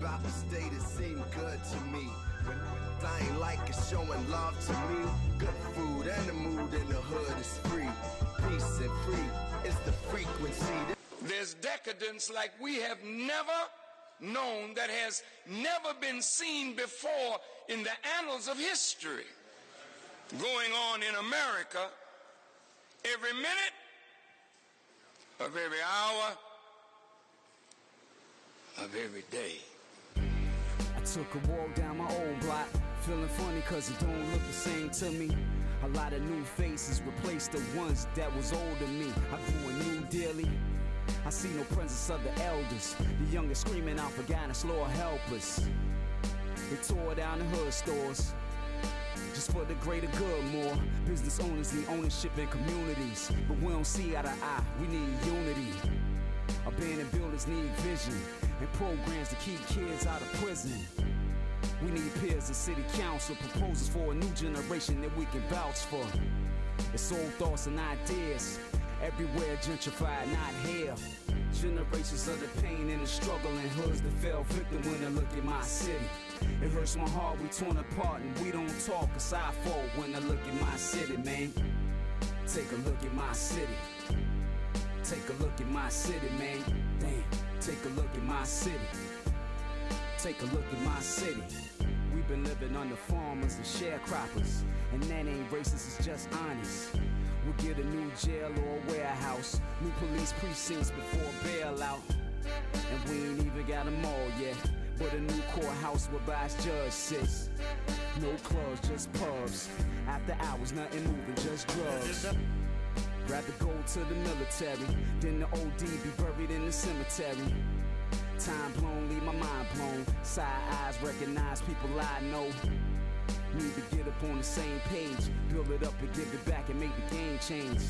about the state, it seemed good to me. When I ain't like it showing love to me. Good food and the mood in the hood is free. Peace and free is the frequency. There's decadence like we have never known, that has never been seen before in the annals of history, going on in America every minute of every hour of every day. I took a walk down my old block, feeling funny cause it don't look the same to me. A lot of new faces replaced the ones that was old to me. I grew anew dearly. I see no presence of the elders. The youngest screaming out for guidance, Lord help us. They tore down the hood stores just for the greater good. More business owners need ownership in communities, but we don't see eye to eye. We need unity. Abandoned buildings need vision and programs to keep kids out of prison. We need peers in city council, proposals for a new generation that we can vouch for. It's old thoughts and ideas, everywhere gentrified, not here. Generations of the pain and the struggle and hoods that fell victim when I look at my city. It hurts my heart, we torn apart and we don't talk. It's our fault when I look at my city, man. Take a look at my city. Take a look at my city, man. Damn, take a look at my city. Take a look at my city. We've been living under farmers and sharecroppers, and that ain't racist, it's just honest. We'll get a new jail or a warehouse, new police precincts before bailout. And we ain't even got them all yet, but a new courthouse where vice judge sits. No clubs, just pubs. After hours, nothing moving, just drugs. Rather go to the military than the OD be buried in the cemetery. Time blown, leave my mind blown. Side eyes recognize people I know. Need to get up on the same page, build it up and give it back and make the game change.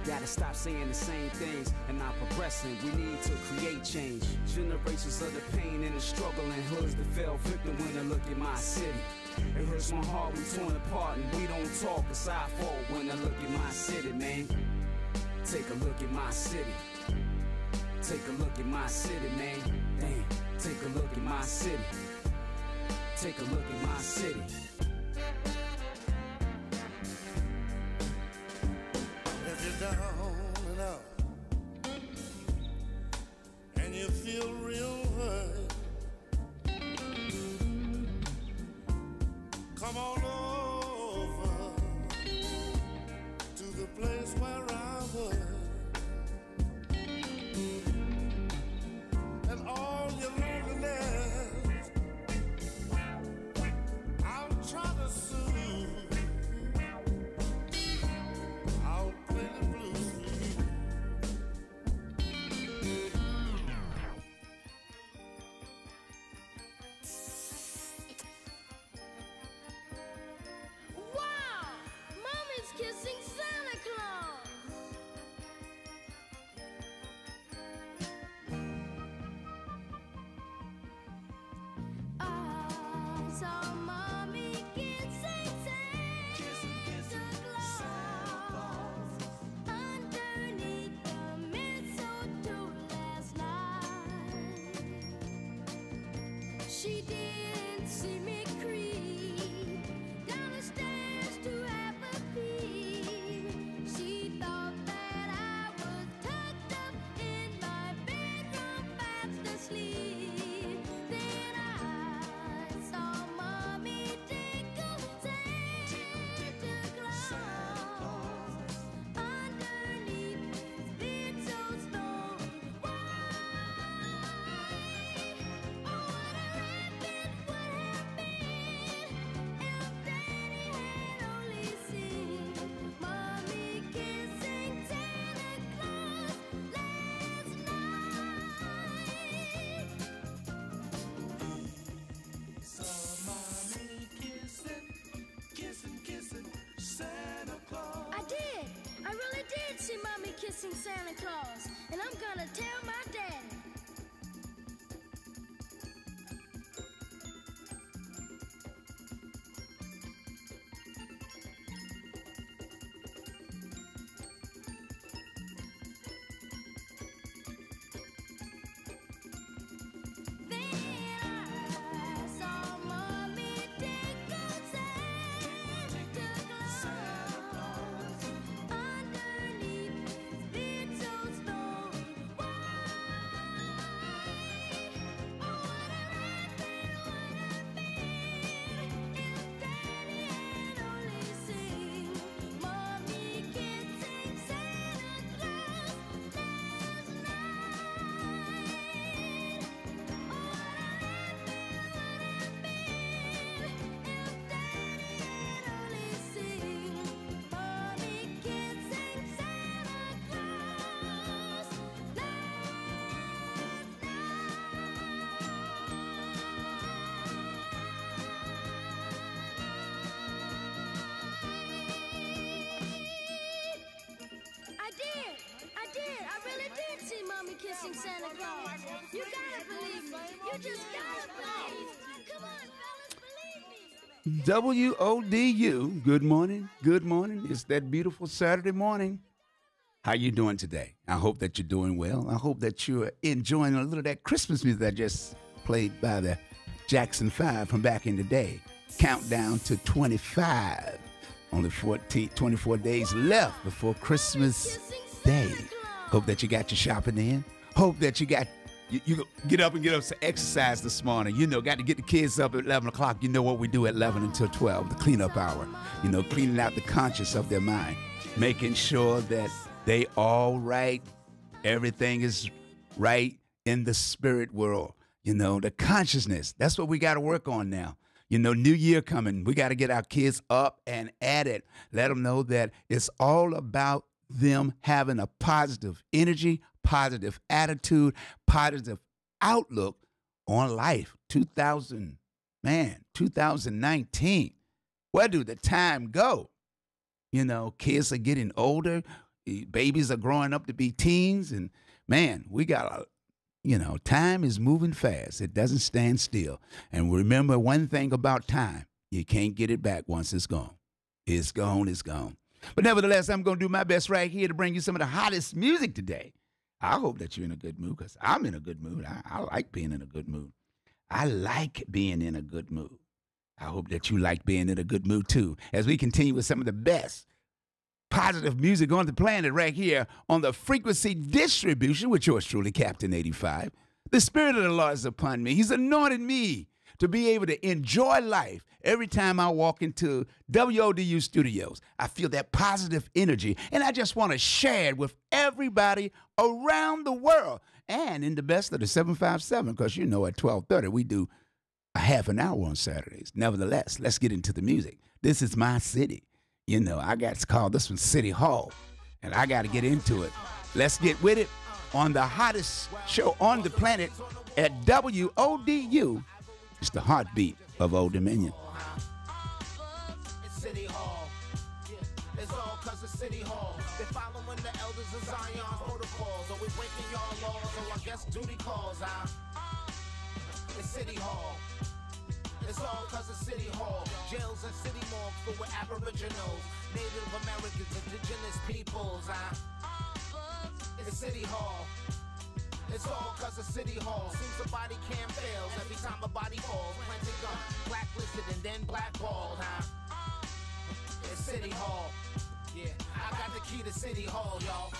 Gotta stop saying the same things and not progressing. We need to create change. Generations of the pain and the struggle and hoods that fell victim when I look at my city. It hurts my heart, we torn apart and we don't talk. It's our fault when I look at my city, man. Take a look at my city. Take a look at my city, man. Damn, take a look at my city. Take a look at my city. If you're down and out and you feel real hurt, come on over to the place where I was. And all your loneliness I'll try to soothe. I'll play the blues for you. Wow! Mommy's kissing Santa Claus! Saw Mommy kissing Santa Claus underneath the mistletoe last night. She didn't see me creep down the stairs to have a peep. She thought that I was tucked up in my bedroom fast asleep. Then I saw Mommy tickle Santa Claus underneath his mistletoe white. Oh, what a rabbit would have been chasing Santa Claus. You gotta believe me. You just gotta believe. Come on, fellas, believe me. WODU, good morning, good morning. It's that beautiful Saturday morning. How you doing today? I hope that you're doing well. I hope that you're enjoying a little of that Christmas music that just played by the Jackson 5 from back in the day. Countdown to 25. Only 24 days left before Christmas Day. Hope that you got your shopping in. Hope that you got you get up to exercise this morning. You know, got to get the kids up at 11 o'clock. You know what we do at 11 until 12, the cleanup hour. You know, cleaning out the conscience of their mind. Making sure that they all right. Everything is right in the spirit world. You know, the consciousness. That's what we got to work on now. You know, New Year coming. We got to get our kids up and at it. Let them know that it's all about them having a positive energy, positive attitude, positive outlook on life. 2019. Where do the time go? You know, kids are getting older. Babies are growing up to be teens. And, man, we got time is moving fast. It doesn't stand still. And remember one thing about time. You can't get it back once it's gone. It's gone, it's gone. But nevertheless, I'm going to do my best right here to bring you some of the hottest music today. I hope that you're in a good mood because I'm in a good mood. I like being in a good mood. I like being in a good mood. I hope that you like being in a good mood too as we continue with some of the best positive music on the planet right here on the frequency distribution with yours truly, Captain85. The Spirit of the Lord is upon me. He's anointed me to be able to enjoy life every time I walk into WODU studios. I feel that positive energy, and I just want to share it with everybody around the world and in the best of the 757 because, you know, at 12:30 we do a half an hour on Saturdays. Nevertheless, let's get into the music. This is my city. You know, I got to call this one City Hall, and I got to get into it. Let's get with it on the hottest show on the planet at WODU. It's the heartbeat of Old Dominion. It's City Hall. Yeah, it's all cause of City Hall. They're following the elders of Zion's protocols. Always breaking y'all laws, so I guess duty calls. It's City Hall. It's all cause of City Hall. Jails and city morgues filled with aboriginals, Native Americans, indigenous peoples. It's City Hall. It's all cause of City Hall. Seems the body cam fails every time a body falls. Planted gun, blacklisted and then blackballed. It's City Hall. Yeah, I got the key to City Hall, y'all.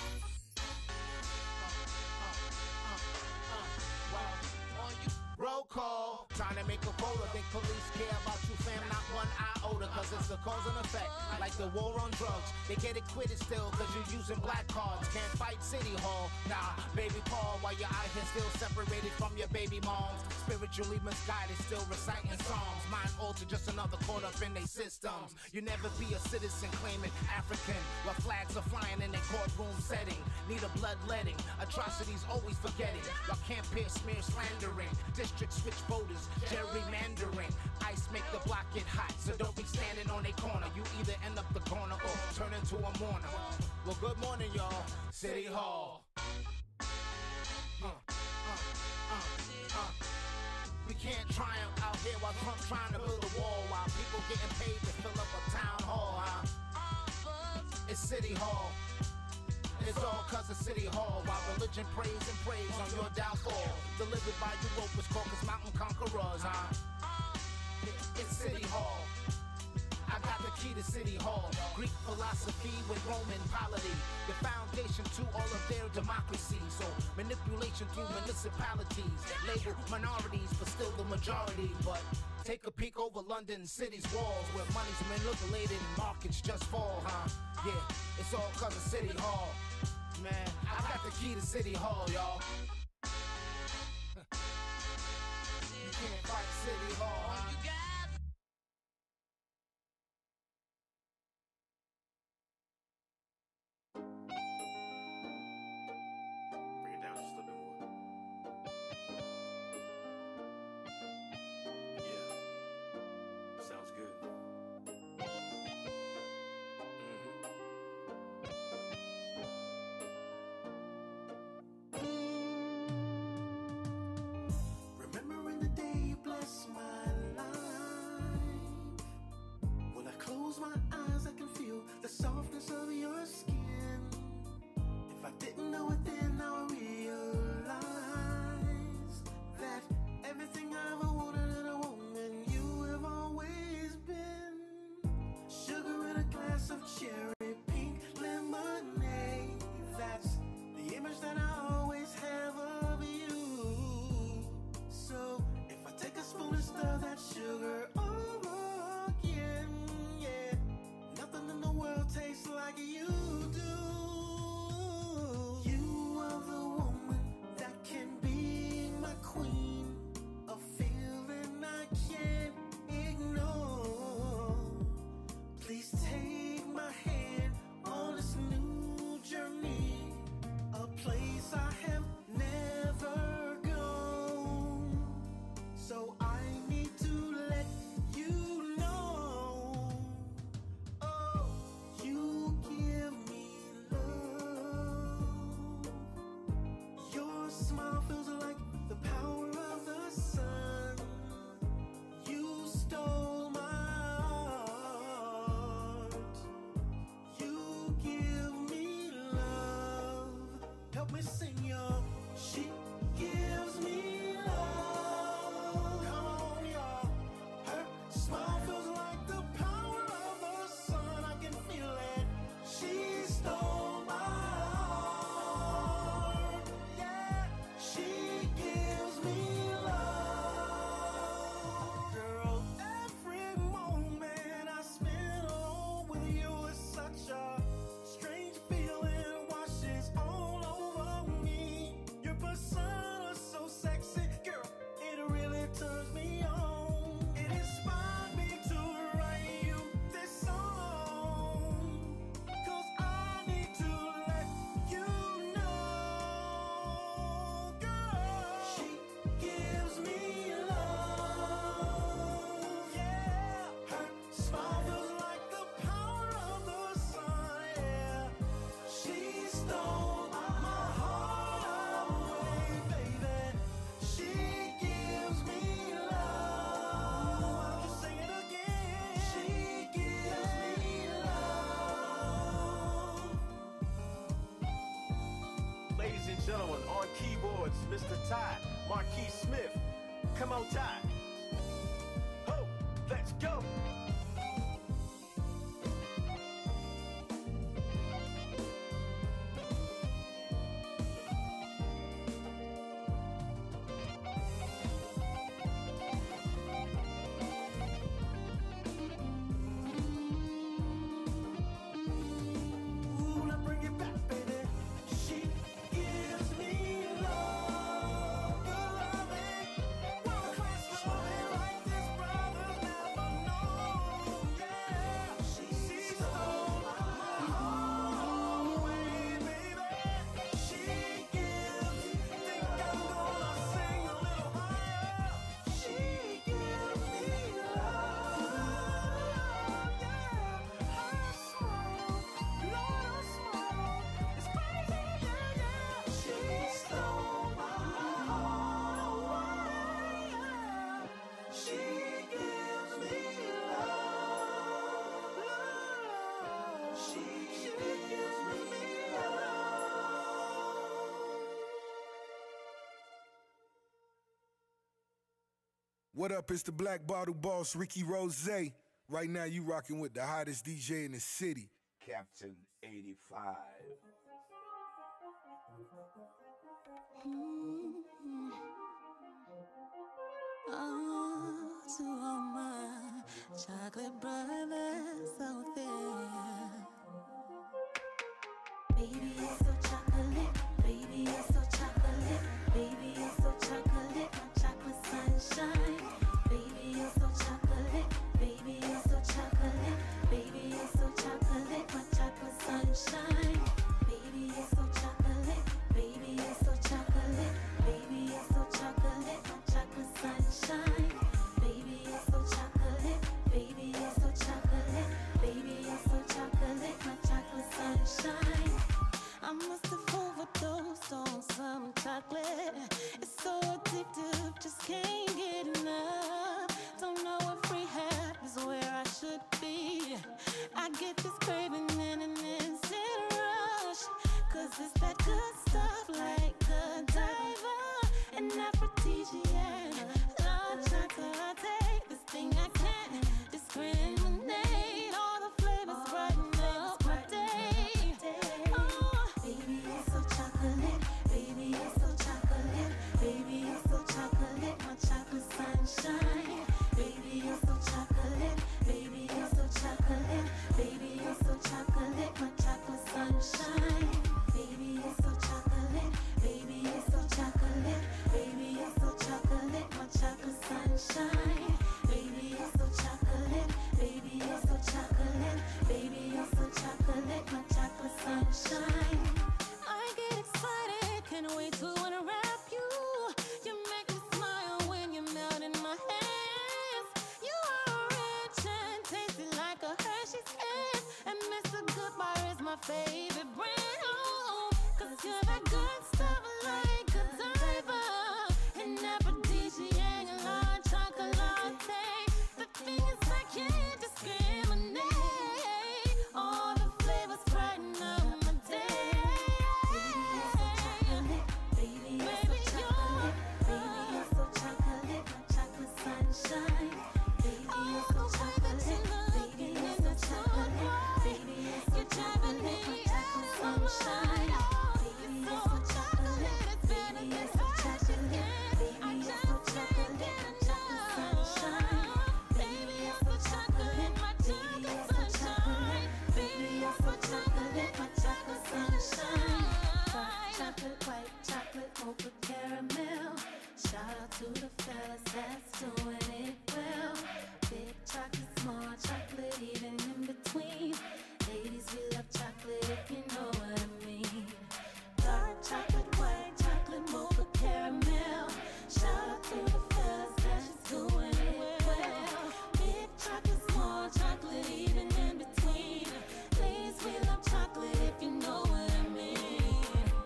Roll call, trying to make a quota. Think police care about you, fam, not one iota. Cause it's the cause and effect, like the war on drugs. They get acquitted still cause you're using black cards. Can't fight City Hall, nah, baby Paul. While you're out here still separated from your baby moms. Spiritually misguided, still reciting psalms. Mind altered, just another caught up in their systems. You never be a citizen claiming African, while flags are flying in a courtroom setting. Need a bloodletting, atrocities always forgetting. Y'all can't peer smear slandering. District switch voters, gerrymandering. Ice make the block get hot, so don't be standing on a corner. You either end up the corner or turn into a mourner. Well, good morning, y'all. City Hall. We can't triumph out here while Trump trying to build a wall, while people getting paid to fill up a town hall. It's City Hall. It's all cause of City Hall, while religion prays and prays on your downfall. Delivered by Europa's Caucasus Mountain Conquerors, It's City Hall. I got the key to City Hall. Greek philosophy with Roman polity, the foundation to all of their democracy. So manipulation through municipalities, labeled minorities but still the majority. But take a peek over London City's walls, where money's manipulated and markets just fall, Yeah, it's all cause of City Hall. Man, I got the key to City Hall, y'all. You can't fight City Hall, Bring it down just a little bit more. Yeah, sounds good. Mr. Ty, Marquis Smith. Come on, Ty. Ho, let's go. What up, it's the Black Bottle Boss, Ricky Rose. Right now, you rocking with the hottest DJ in the city, Captain85. Oh, to all my chocolate brothers out there. Baby, you're so chocolate. Baby, you're so chocolate. Baby, you're so chocolate. My chocolate sunshine. Baby, you're so chocolate. Baby, you're so chocolate. Baby, you're so chocolate. My chocolate sunshine. Baby, you're so chocolate. Baby, you're so chocolate. Baby, you're so chocolate. My chocolate sunshine. Baby, you're so chocolate. Baby, you're so chocolate. Baby, you're so chocolate. My chocolate sunshine. I must have overdosed on some chocolate. It's so addictive, just can't get enough. Don't know if rehab is where I should be. I get this craving in an instant rush. Cause it's that good stuff like Godiva and aphrodisiac. Love chocolate, this thing I can't discriminate. All the flavors brighten up my day. Baby, you're so chocolate. Baby, you're so chocolate. Baby, you're so chocolate. My chocolate sunshine. Baby, you're so chocolate. Baby, you're so chocolate. Baby, you're so chocolate. My chocolate sunshine. Baby, you're so chocolate. Baby, you're so chocolate. Baby, you're so chocolate. My chocolate sunshine. Baby, you're so chocolate. Baby, you're so chocolate. Baby, you're so chocolate. My chocolate sunshine. I get excited, can't wait to unwrap you. You make me smile when you melt in my hands. You are rich and tasty like a Hershey's kiss. And Mr. Goodbar is my favorite brand. Oh, cause you're that good stuff like Godiva and aphrodisiac and large chocolate. The thing is I can't discriminate. All the flavors brighten up my day. Baby, you're so chocolate. Baby, you're so chocolate. My chocolate sunshine. Baby, you're so chocolate. Baby, you're so chocolate. Baby, you're so chocolate. My chocolate sunshine. Baby, you're so chocolate. Baby, you're so chocolate. Baby, you're so chocolate. My chocolate sunshine. Baby, you're so chocolate. My chocolate sunshine. Baby, you're so chocolate. My chocolate sunshine. Chocolate, white chocolate, mocha caramel. Shout out to the fellas that's doing it well. Big chocolate, small chocolate, even in between. Ladies, we love chocolate if you know what I mean. Dark chocolate, white chocolate, mocha caramel. Shout out to the fellas that's doing it well. Big chocolate, small chocolate, even in between. Ladies, we love chocolate if you know what I mean.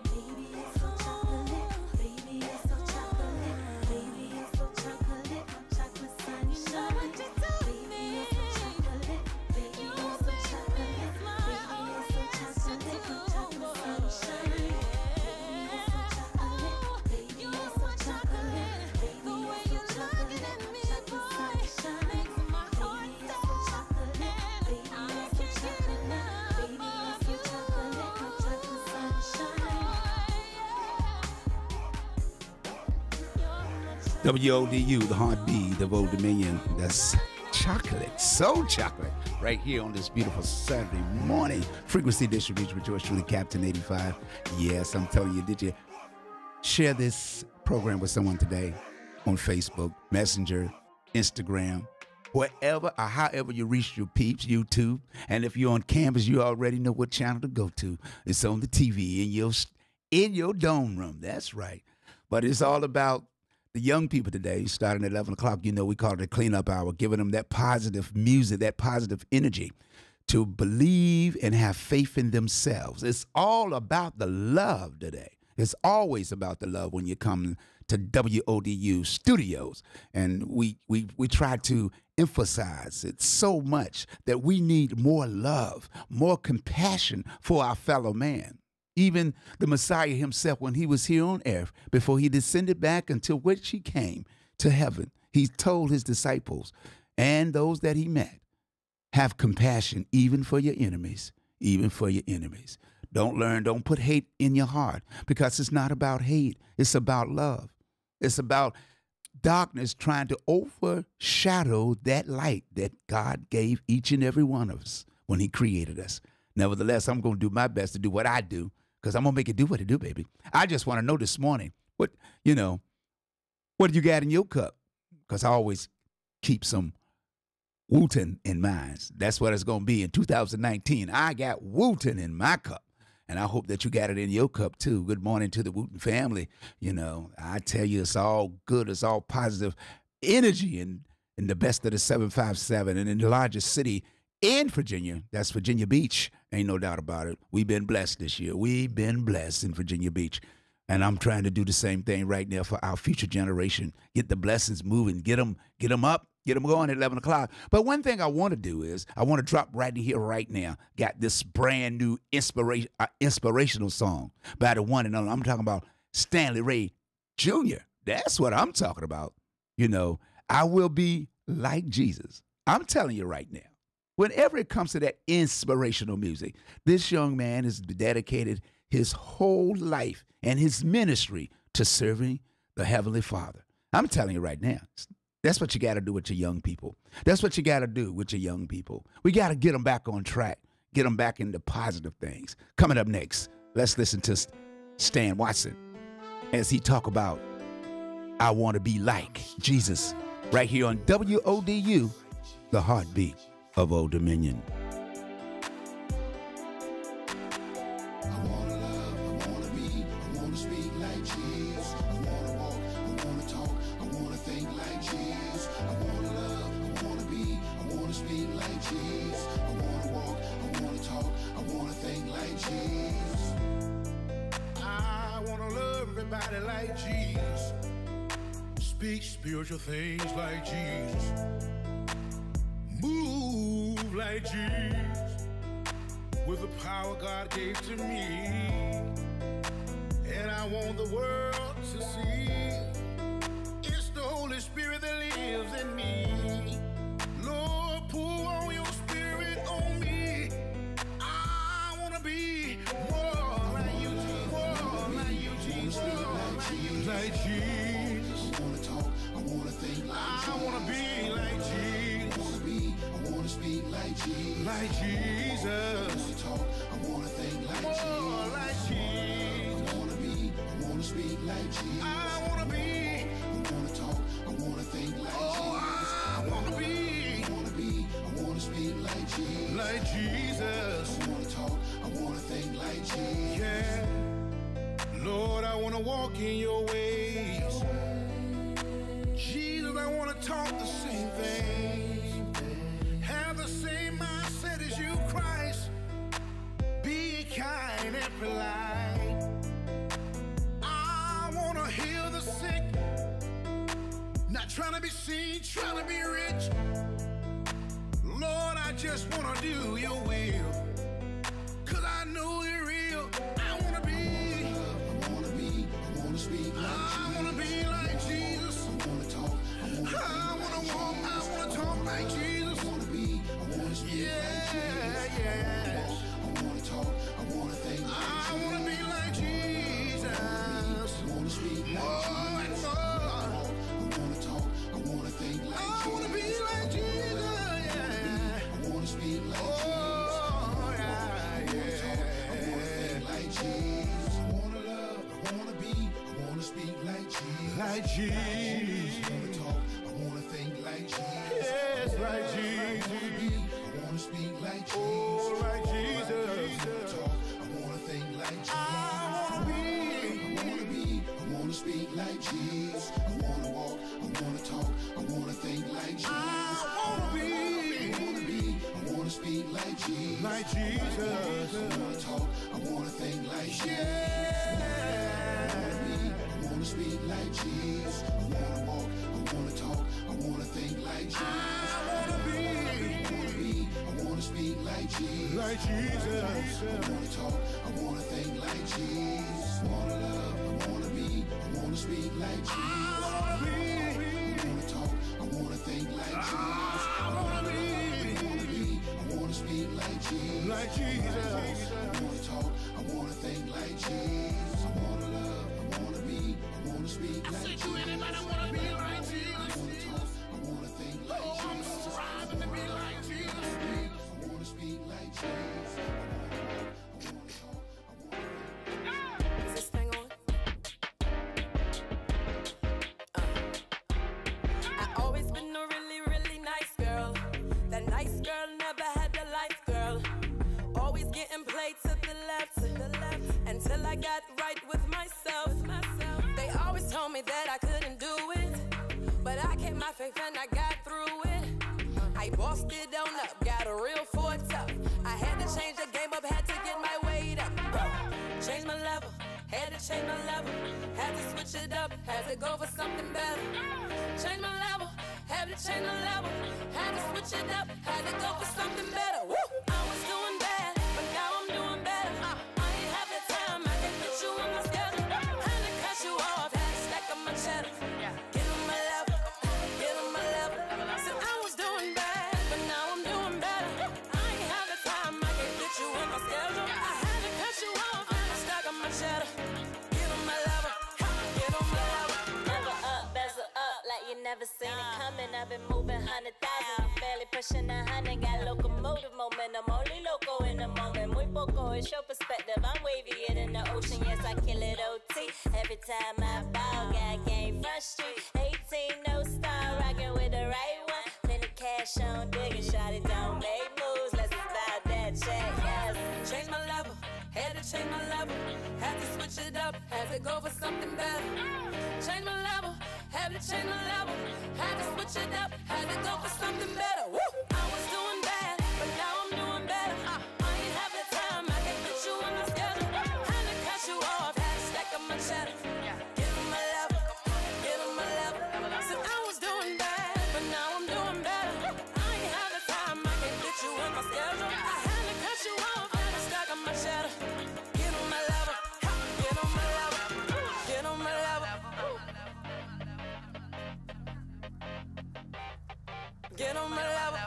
Baby, you're so chocolate. Baby, you're so chocolate. Baby, you're so chocolate. My chocolate sunshine. Baby, you're so chocolate. WODU, the heartbeat of Old Dominion. That's chocolate, so chocolate, right here on this beautiful Saturday morning. Frequency distribution with yours truly, Captain85. Yes, I'm telling you, did you share this program with someone today on Facebook, Messenger, Instagram, wherever or however you reach your peeps, YouTube. And if you're on campus, you already know what channel to go to. It's on the TV in your dome room. That's right. But it's all about the young people today, starting at 11 o'clock. You know, we call it a cleanup hour, giving them that positive music, that positive energy to believe and have faith in themselves. It's all about the love today. It's always about the love when you come to WODU studios. And we try to emphasize it so much that we need more love, more compassion for our fellow man. Even the Messiah himself, when he was here on earth, before he descended back until which he came to heaven, he told his disciples and those that he met, have compassion even for your enemies, even for your enemies. Don't put hate in your heart, because it's not about hate. It's about love. It's about darkness trying to overshadow that light that God gave each and every one of us when he created us. Nevertheless, I'm going to do my best to do what I do, because I'm going to make it do what it do, baby. I just want to know this morning, what do you got in your cup? Because I always keep some Wooten in mind. That's what it's going to be in 2019. I got Wooten in my cup, and I hope that you got it in your cup too. Good morning to the Wooten family. I tell you, it's all good. It's all positive energy in the best of the 757 and in the largest city in Virginia. That's Virginia Beach. Ain't no doubt about it. We've been blessed this year. We've been blessed in Virginia Beach. And I'm trying to do the same thing right now for our future generation. Get the blessings moving. Get them up. Get them going at 11 o'clock. But one thing I want to do is I want to drop right here, right now. Got this brand new inspirational song by the one and only. I'm talking about Stanley Ray Jr. That's what I'm talking about. I will be like Jesus. I'm telling you right now. Whenever it comes to that inspirational music, this young man has dedicated his whole life and his ministry to serving the Heavenly Father. I'm telling you right now. That's what you got to do with your young people. That's what you got to do with your young people. We got to get them back on track, get them back into positive things. Coming up next, let's listen to Stan Watson as he talk about I want to be like Jesus right here on WODU, the heartbeat of Old Dominion. Like Jesus, speak spiritual things like Jesus, move like Jesus, with the power God gave to me. And I want the world to see it's the Holy Spirit that lives in me. Lord, pour on your spirit on me. I want to be more like you, like Jesus. I wanna talk, I wanna think like Jesus. I wanna be like Jesus. I wanna speak like Jesus. Like Jesus. I wanna talk, I wanna think like Jesus. Like Jesus. I wanna be, I wanna speak like Jesus. I wanna be, I wanna talk, I wanna think like Jesus. I wanna be, I wanna speak like Jesus. Like Jesus. I wanna talk, I wanna think like Jesus. Yeah. Lord, I want to walk in your ways. Jesus, I want to talk the same things. Have the same mindset as you, Christ. Be kind and polite. I want to heal the sick. Not trying to be seen, trying to be rich. Lord, I just want to do your will. 'Cause I know you're real. I want to be. I wanna be like Jesus. I wanna talk. I wanna walk. I wanna talk like Jesus. I wanna be. I wanna speak like Jesus. I wanna talk. I wanna think like Jesus. I wanna be like Jesus. I wanna speak like Jesus. I like Jesus. I wanna talk, I wanna think like Jesus. Yes, like Jesus. I wanna speak like Jesus. Oh, like Jesus. I wanna talk, I wanna think like Jesus. I wanna be. I wanna speak like Jesus. I wanna walk, I wanna talk, I wanna think like Jesus. I wanna be. I wanna speak like Jesus. Like Jesus. I wanna talk, I wanna think like Jesus. Yeah. I wanna speak like Jesus. I wanna walk, I wanna talk, I wanna think like Jesus. I wanna be. I wanna speak like Jesus. Like Jesus. I wanna talk, I wanna think like Jesus. I wanna love, I wanna be, I wanna speak like Jesus. I wanna be. I wanna talk, I wanna think like Jesus. I wanna be. I wanna speak like Jesus. Like Jesus. I wanna talk, I wanna think like Jesus. I wanna love, I wanna be, I wanna speak like Jesus. Anybody wanna be like Jesus? I wanna talk, I wanna think like Oh, I'm Jesus. striving to be like Jesus. I wanna speak like Jesus. I wanna talk, I wanna think. Is this thing on? I always been a really, really nice girl. That nice girl never had the life, girl. Always getting played to the left, until I got right with myself. They always told me that I couldn't do it, but I kept my faith and I got through it. I bossed it on up, got a real Ford tough. I had to change the game up, had to get my weight up. Change my level, had to change my level. Had to switch it up, had to go for something better. Change my level, had to change my level. Had to switch it up, had to go for something better. Woo! I was doing bad, but now I'm doing better. I ain't have the time, I can put you on my schedule. Had to cut you off, had to stack up my cheddar. Get on my level, get on my level. Said I was doing bad, but now I'm doing better. I ain't have the time, I can put you on my schedule. I had to cut you off, had to stack up my cheddar. Get on my level, get on my level. Never up, bezel up, like you never seen it coming. I've been moving 100,000, barely pushing 100. Got locomotive momentum, only loco in the moment. Muy poco, it's your perspective. I'm wavier than the ocean, yes, I kill it OT. Every time I bow, got game front street. 18, no star, rocking with the right one. Plenty cash on digging, shot it, don't make moves. Let's about that check, yes. Change my level, had to change my level. Had to switch it up, had to go for something better. Change my level, had to change my level. Had to switch it up, had to go for something better. Woo! I was doing bad, but now I'm doing better. I ain't have the time, I can put you on my schedule. Had to cut you off, had to stack up my cheddar. Get on my level, get on my level. Said I was doing bad, but now I'm doing better. I ain't have the time, I can put you on my schedule. I had to cut you off, had to stack up my cheddar. Get on my level, get on my level, get on my level. Get on my level.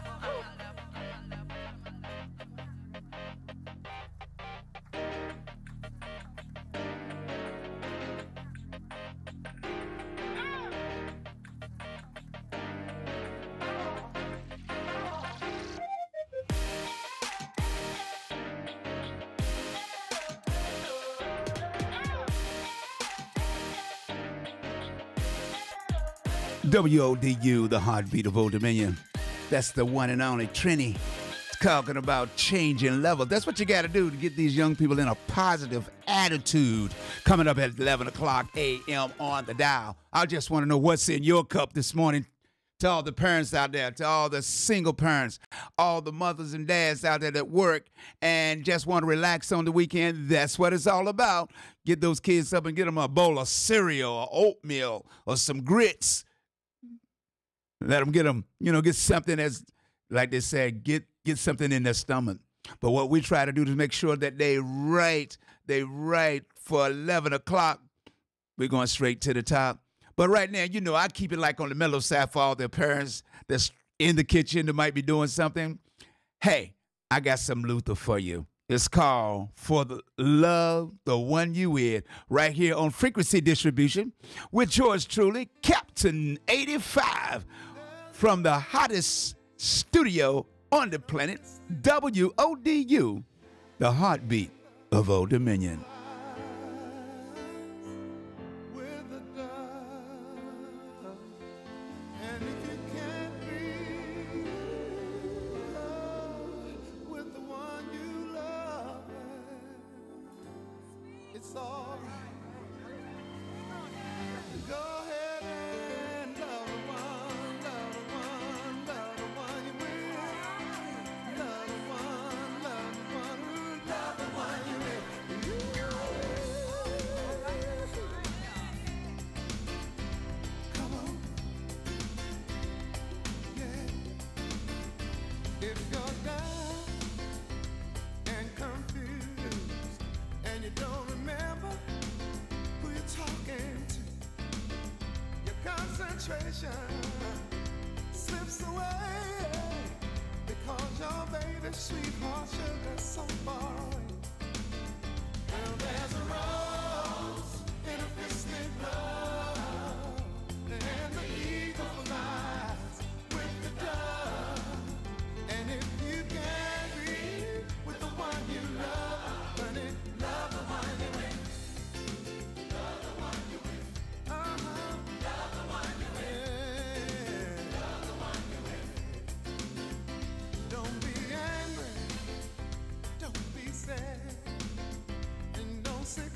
WODU, the heartbeat of Old Dominion. That's the one and only Trini. Talking about changing level. That's what you got to do to get these young people in a positive attitude. Coming up at 11 o'clock a.m. on the dial. I just want to know what's in your cup this morning. To all the parents out there, to all the single parents, all the mothers and dads out there that work and just want to relax on the weekend. That's what it's all about. Get those kids up and get them a bowl of cereal or oatmeal or some grits. Let them get something that's, like they said, get something in their stomach. But what we try to do is make sure that they write for 11 o'clock. We're going straight to the top. But right now, I keep it like on the mellow side for all the parents that's in the kitchen that might be doing something. Hey, I got some Luther for you. It's called For the Love, the One You With, right here on Frequency Distribution with yours truly, Captain85, from the hottest studio on the planet, WODU, the heartbeat of Old Dominion. With the dove. it's all right. Go ahead and love the one, love the one, love the one you with. Love the one, love the one, love the one you with. Come on, yeah. If you're down and confused and you don't remember who you're talking to, your concentration slips away because your baby's sweetheart sugar's so far away. Well, there's a rose in a fisted glove, and the eagle flies with the dove. And if you can't be with the one you love, honey, love the one you with. Love the one you with. Love the one you with. Love the one you with. Don't be angry, don't be sad, and don't say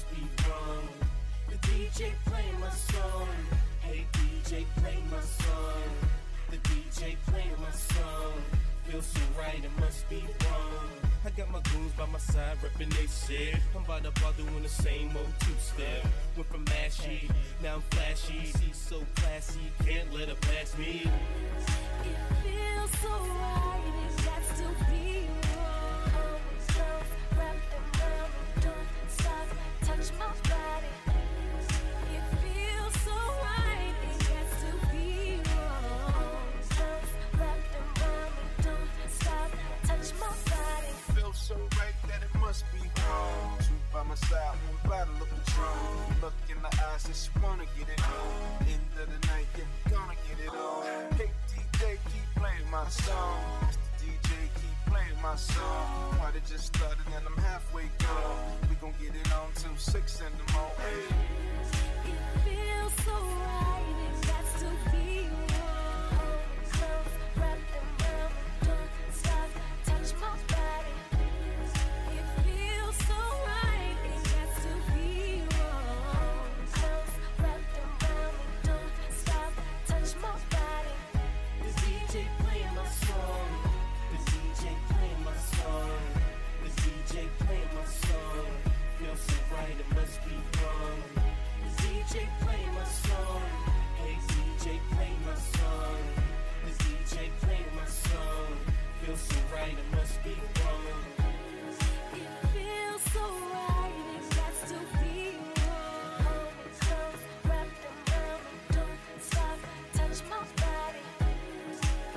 must be wrong. The DJ play my song. Hey DJ, play my song. The DJ play my song. Feels so right, it must be wrong. I got my goons by my side, reppin' they shit. I'm about to ball doing the same old two-step. Went from mashy, now I'm flashy. She's so classy, can't let her pass me. It feels so right, it got to be wrong. Close, wrapped around, don't stop, touch my body. It feels so right, it got to be wrong. Close, wrapped around, don't stop, touch my body. Feels so right that it must be wrong. Two by my side, one bottle of Patron. Look in the eyes, just wanna get it on. End of the night, yeah, we gonna get it on. Hey DJ, keep playing my song. Mr. DJ, keep playing my song. Why they just started and I'm halfway gone. We gon' get it on till 6 in the morning. It feels so right, it got to be wrong. Close, wrapped around, don't stop, touch my body. It feels so right, it got to be wrong. Close, wrapped around, don't stop, touch my body. The DJ playing my song. The DJ playing my song. The DJ playing my song. Feels so right, it must be wrong. The DJ playing my song. Hey DJ, play my song. The DJ playing my song. Feels so right, it must be wrong. It feels so right, it got to be wrong. Close, wrapped around, don't stop, touch my body.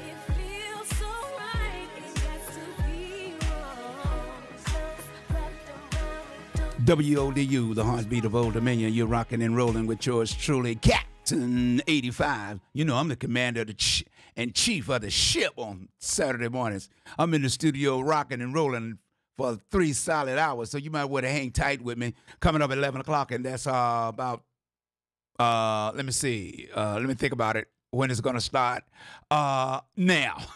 It feels so right, it got to be wrong. Close, wrapped around, don't WODU, the heartbeat of Old Dominion. You're rocking and rolling with yours truly, Captain85. You know, I'm the commander of the and chief of the ship on Saturday mornings. I'm in the studio rocking and rolling for 3 solid hours, so you might want to hang tight with me. Coming up at 11 o'clock, and that's about, let me see, let me think about it, when it's going to start. Now,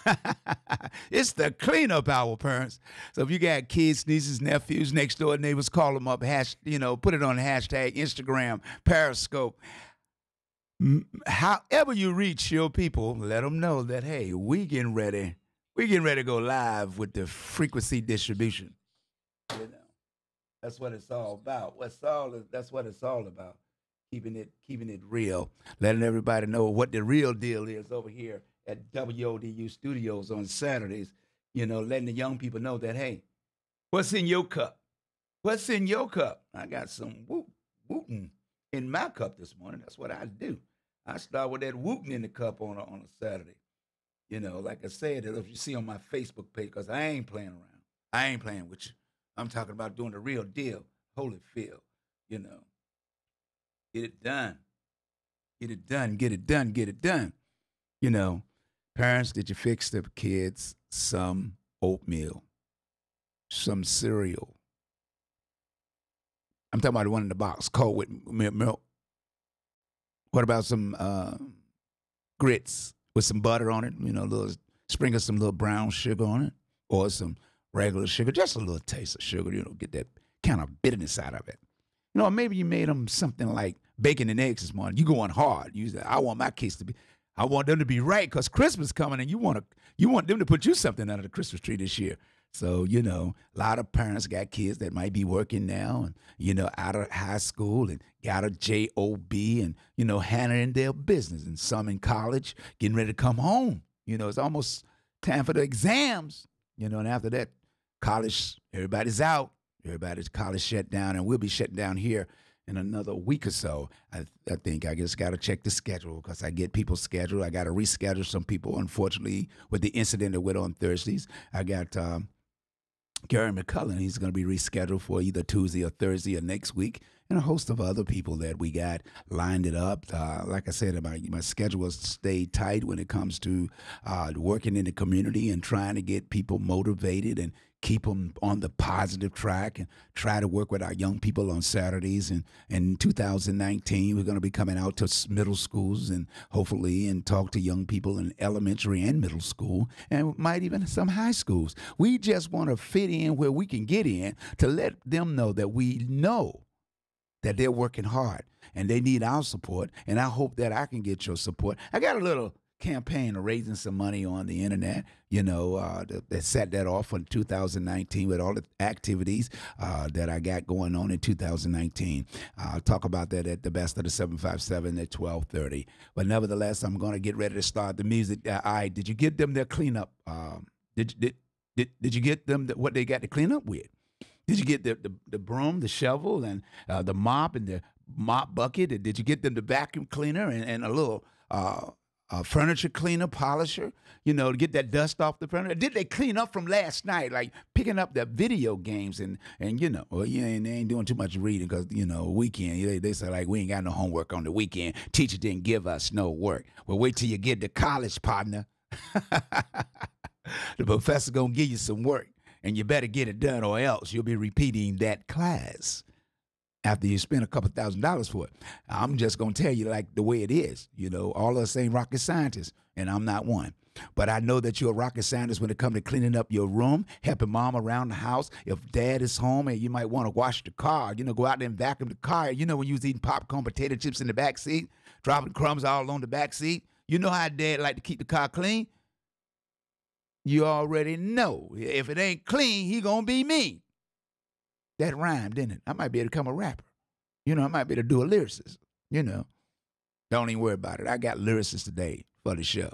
it's the cleanup hour, parents. So if you got kids, nieces, nephews, next door neighbors, call them up, put it on the hashtag, Instagram, Periscope. However you reach your people, let them know that, hey, we getting ready to go live with the frequency distribution. You know, that's what it's all about. That's what it's all about. Keeping it real, letting everybody know what the real deal is over here at WODU Studios on Saturdays. You know, letting the young people know that, hey, what's in your cup? What's in your cup? I got some wootin' in my cup this morning. That's what I do. I start with that wootin' in the cup on a Saturday. You know, like I said, if you see on my Facebook page, because I ain't playing around. I ain't playing with you. I'm talking about doing the real deal. Holyfield, you know. Get it done. Get it done, get it done, get it done. You know, parents, did you fix the kids some oatmeal, some cereal? I'm talking about the one in the box, cold with milk. What about some grits with some butter on it? You know, sprinkle some little brown sugar on it, or some regular sugar, just a little taste of sugar. You know, get that kind of bitterness out of it. You know, maybe you made them something like bacon and eggs this morning. You going hard. You say, I want my kids to be, I want them to be right, because Christmas coming, and you want them to put you something under the Christmas tree this year. So, you know, a lot of parents got kids that might be working now and, you know, out of high school and got a job and, you know, handling their business, and some in college getting ready to come home. You know, it's almost time for the exams, you know, and after that, college, everybody's out. Everybody's college shut down, and we'll be shutting down here in another week or so. I think I just got to check the schedule, because I get people's schedule. I got to reschedule some people, unfortunately, with the incident that went on Thursdays. I got Gary McCullen. He's going to be rescheduled for either Tuesday or Thursday or next week, and a host of other people that we got lined it up. Like I said, my schedule has stayed tight when it comes to working in the community and trying to get people motivated and keep them on the positive track, and try to work with our young people on Saturdays. And in 2019, we're going to be coming out to middle schools and hopefully and talk to young people in elementary and middle school, and might even some high schools. We just want to fit in where we can get in to let them know that we know that they're working hard and they need our support. And I hope that I can get your support. I got a little campaign of raising some money on the internet, that set that off in 2019 with all the activities that I got going on in 2019. I'll talk about that at the Best of the 757 at 12:30. But nevertheless, I'm going to get ready to start the music. Did you get them their cleanup? Did you get them what they got to clean up with? Did you get the broom, the shovel, and the mop and the mop bucket? Did you get them the vacuum cleaner and a little furniture cleaner, polisher, to get that dust off the furniture? Did they clean up from last night, like picking up their video games and they ain't doing too much reading because, weekend, they say like, we ain't got no homework on the weekend. Teacher didn't give us no work. Well, wait till you get to college, partner. The professor gonna give you some work and you better get it done or else you'll be repeating that class after you spend a couple $1,000s for it. I'm just going to tell you like the way it is. All of us ain't rocket scientists, and I'm not one. But I know that you're a rocket scientist when it comes to cleaning up your room, helping mom around the house. If dad is home and you might want to wash the car, go out there and vacuum the car. When you was eating popcorn, potato chips in the back seat, dropping crumbs all on the back seat. You know how dad like to keep the car clean? You already know. If it ain't clean, he going to be mean. That rhymed, didn't it? I might be able to become a rapper. I might be able to do a lyricist. Don't even worry about it. I got lyricists today for the show.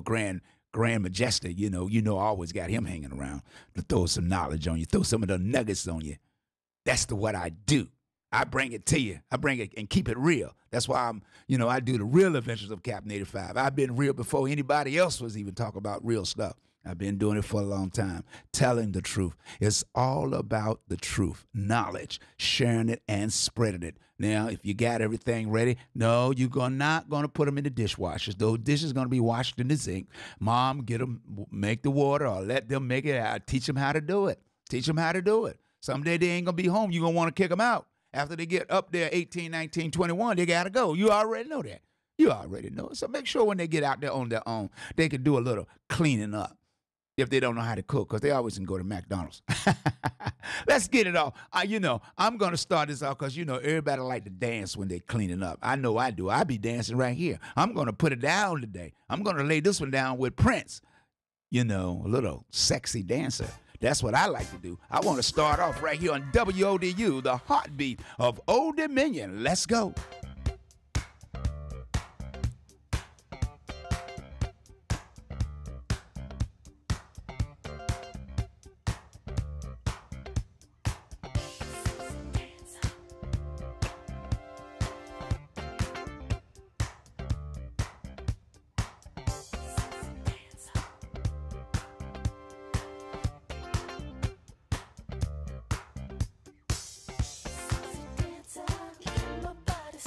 Grand Majestic, I always got him hanging around to throw some knowledge on you, throw some of the nuggets on you. That's what I do. I bring it to you. I bring it and keep it real. That's why I do the real adventures of Captain85. I've been real before anybody else was even talking about real stuff. I've been doing it for a long time, telling the truth. It's all about the truth, knowledge, sharing it and spreading it. Now, if you got everything ready, no, you're not going to put them in the dishwashers. Those dishes are going to be washed in the sink. Mom, get them, make the water, or let them make it. Teach them how to do it. Teach them how to do it. Someday they ain't going to be home. You're going to want to kick them out. After they get up there 18, 19, 21, they got to go. You already know that. You already know it. So make sure when they get out there on their own, they can do a little cleaning up. If they don't know how to cook, because they always can go to McDonald's. Let's get it off. I'm going to start this off because, everybody like to dance when they cleaning up. I know I do. I be dancing right here. I'm going to put it down today. I'm going to lay this one down with Prince. A little sexy dancer. That's what I like to do. I want to start off right here on WODU, the heartbeat of Old Dominion. Let's go. My body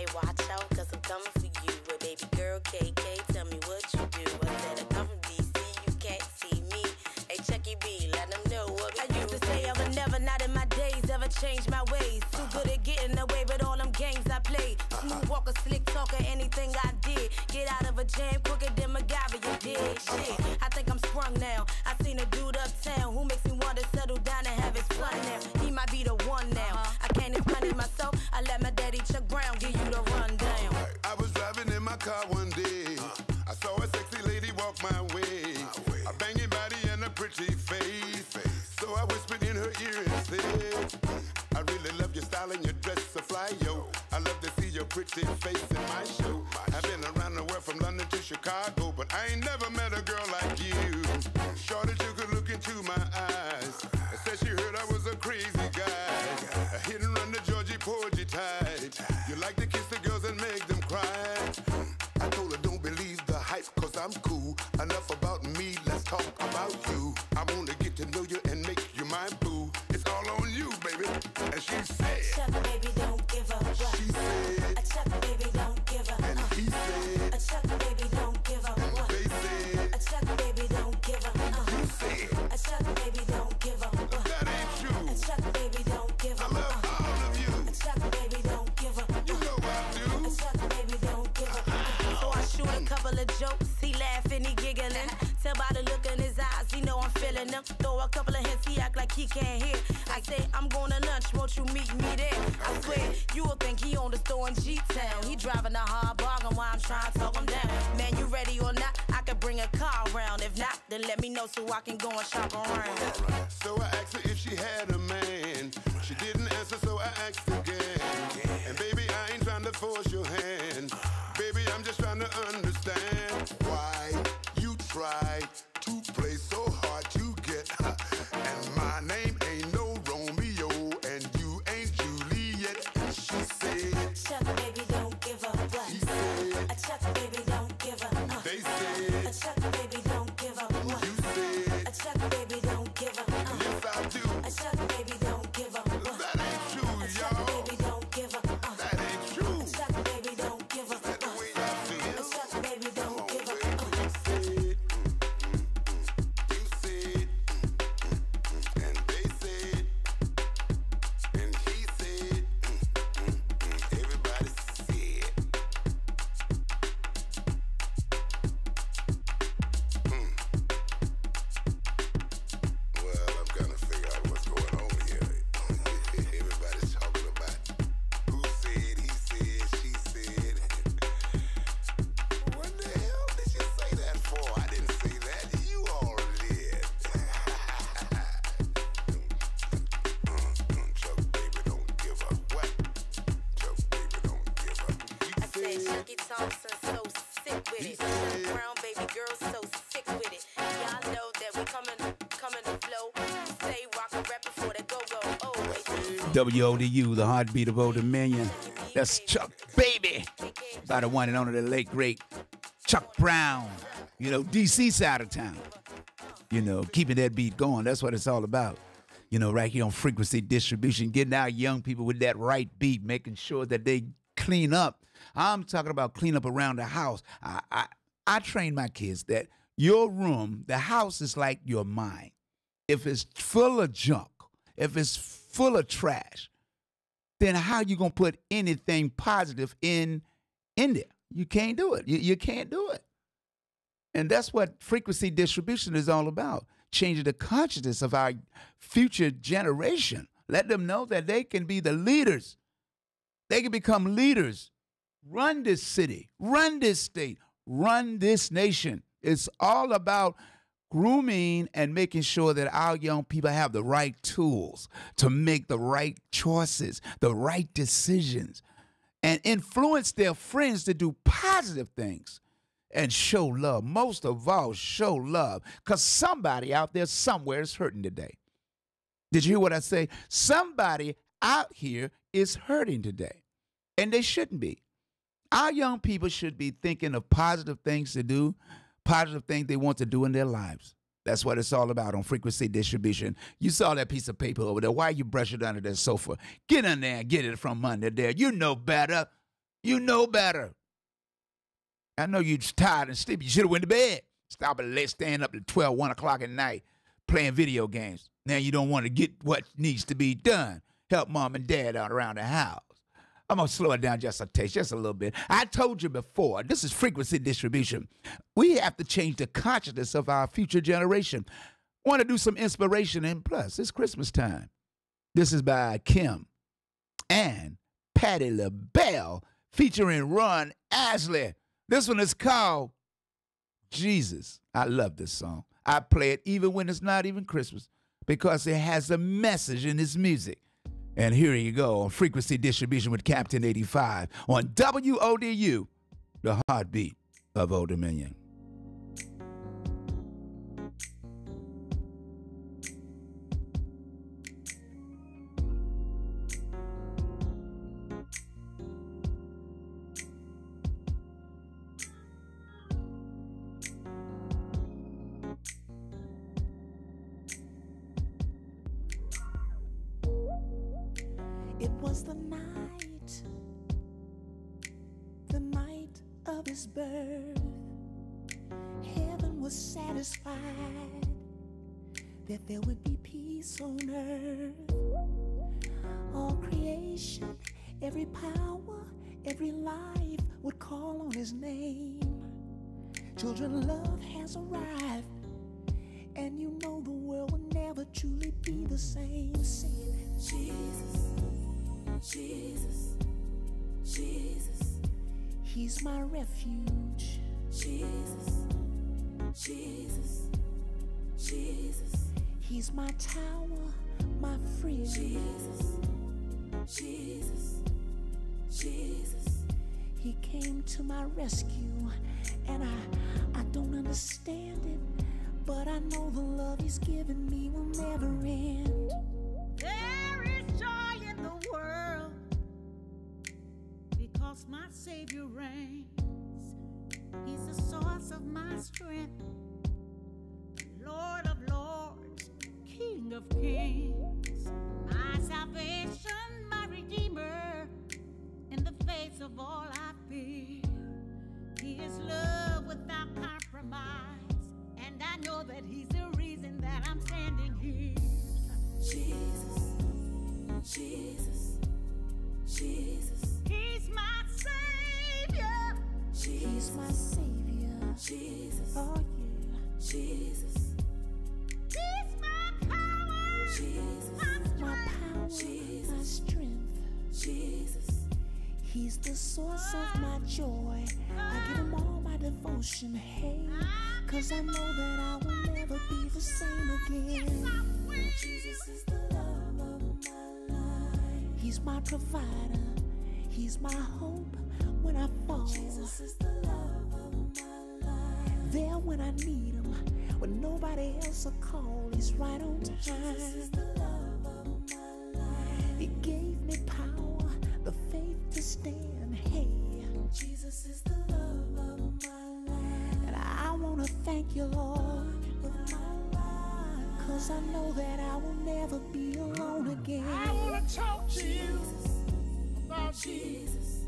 Hey, watch out, cause I'm coming for you. Well, baby girl, KK, tell me what you do. I said I come from DC, you can't see me. Hey, Chucky B, let them know what I used to say I would never, not in my days, ever change my ways. Too good at getting away with all them games I played. Smooth walker, slick talker, anything I did. Get out of a jam quicker than MacGyver, you did. Shit, I think I'm sprung now. I seen a dude uptown who makes me want to settle down and have his fun now. He might be the one now. I can't explain it myself. I let my daddy Chuck Brown give you the rundown. I was driving in my car one day. I saw a sexy lady walk my way. A banging body and a pretty face. So I whispered in her ear and said, I really love your style and your dress so fly, yo. I love to see your pretty face in my show. I've been around the world from London to Chicago, but I ain't never met a girl like you. Shorty, you could look into my eyes. I said she heard I was a crazy guy. A hit and run the Georgie Porgy type. You like to kiss the girls and make them cry. I told her don't believe the hype, cause I'm cool. Enough about me, let's talk about you. I wanna get to know you and make you my boo. It's all on you, baby. And she said, Chuck, baby, don't give up. She said, Chuck, baby, don't give up. And he said, Chuck, baby, don't give up. And they said, Chuck, baby, don't give up. You said, Chuck, baby, don't give up. That ain't true. Chuck, baby, don't give up. I love all of you. Chuck, baby, don't give up. You know I do. Chuck, baby, don't give up. So I shoot a couple of jokes, he laughing, he giggling. Tell by the look in his eyes, he know I'm feeling them. Throw a couple of hints, he act like he can't hear. I say, I'm going to lunch, won't you meet me there? I swear, you will think he on the store in G-Town. He driving a hard bargain while I'm trying to talk him down. Man, you ready or not? I could bring a car around. If not, then let me know so I can go and shop around. So I asked her if she had a man. She didn't answer, so I asked again. And baby, I ain't trying to force your hand. Baby, I'm just trying to understand why you try to play so hard to get. And my name ain't no Romeo, and you ain't Juliet. She said, Chuck, baby, don't give up. He said, Chuck, baby, don't give up. They said, Chuck, baby, don't give up. You said, Chuck, baby, don't give up. Yes, I do. Chuck, baby, don't give up. That ain't true, y'all. Chuck, baby, don't give up. That ain't true. Chuck, baby, don't give up. That's the way I feel. Chuck, baby, don't give up. You said, and they said, and he said, everybody said. Well, I'm gonna figure out what's going on here. Everybody's talking about who said, he said, she said. What the hell did you say that for? I didn't say that. You all did. Chuck, baby, don't give up. What? Chuck, baby, don't give up. I say Chucky Thompson so sick with it. Chuck Brown, baby girl, so sick with it. Y'all know that we coming to flow. Stay rockin' rap before they go. WODU, the heartbeat of Old Dominion. That's Chuck Baby. By the one and only the late great Chuck Brown. You know, DC side of town. You know, keeping that beat going. That's what it's all about. You know, right here on Frequency Distribution, getting our young people with that right beat, making sure that they clean up. I'm talking about clean up around the house. I train my kids that your room, the house is like your mind. If it's full of junk, if it's full of trash, then how you going to put anything positive in there? You can't do it. You can't do it. And that's what Frequency Distribution is all about, changing the consciousness of our future generation. Let them know that they can be the leaders. They can become leaders. Run this city, run this state, run this nation. It's all about grooming and making sure that our young people have the right tools to make the right choices, the right decisions, and influence their friends to do positive things and show love. Most of all, show love, because somebody out there somewhere is hurting today. Did you hear what I say? Somebody out here is hurting today, and they shouldn't be. Our young people should be thinking of positive things to do, positive things they want to do in their lives. That's what it's all about on Frequency Distribution. You saw that piece of paper over there. Why you brush it under that sofa? Get in there and get it from under there. You know better. You know better. I know you're tired and sleepy. You should have went to bed. Stop at staying up to 12, 1 o'clock at night playing video games. Now you don't want to get what needs to be done. Help mom and dad out around the house. I'm going to slow it down just a taste, just a little bit. I told you before, this is frequency distribution. We have to change the consciousness of our future generation. Want to do some inspiration, and plus, it's Christmas time. This is by Kim and Patti LaBelle featuring Ron Ashley. This one is called Jesus. I love this song. I play it even when it's not even Christmas because it has a message in its music. And here you go on Frequency Distribution with Captain85 on WODU, the heartbeat of Old Dominion. It was the night of his birth. Heaven was satisfied that there would be peace on earth. All creation, every power, every life would call on his name. Children, love has arrived, and you know the world will never truly be the same. Sing Jesus, Jesus, Jesus. He's my refuge. Jesus, Jesus, Jesus. He's my tower, my friend. Jesus, Jesus, Jesus. He came to my rescue, and I don't understand it, but I know the love he's given me will never end. There is joy in the world because my Savior reigns. He's the source of my strength, Lord of lords, King of kings, my salvation, my Redeemer, in the face of all I fear. He is love without compromise, and I know that he's the reason that I'm standing here. Jesus, Jesus, Jesus. He's my Savior. He's my Savior. Jesus. Oh yeah. Jesus. He's my power. Jesus. My power, Jesus. my strength. Jesus. He's the source of my joy. I give him all my devotion, hey, 'cause I know that I will never be the same again. Jesus is the love of my life. He's my provider. He's my hope when I fall. Jesus is the love of my life. There when I need him, when nobody else will call, he's right on time. Jesus is the love of my life. He gave me power, the faith to stand, hey. Jesus is the love of my life. And I want to thank you, Lord, With my life. 'cause I know that I will never be alone again. I want to talk to you about Jesus.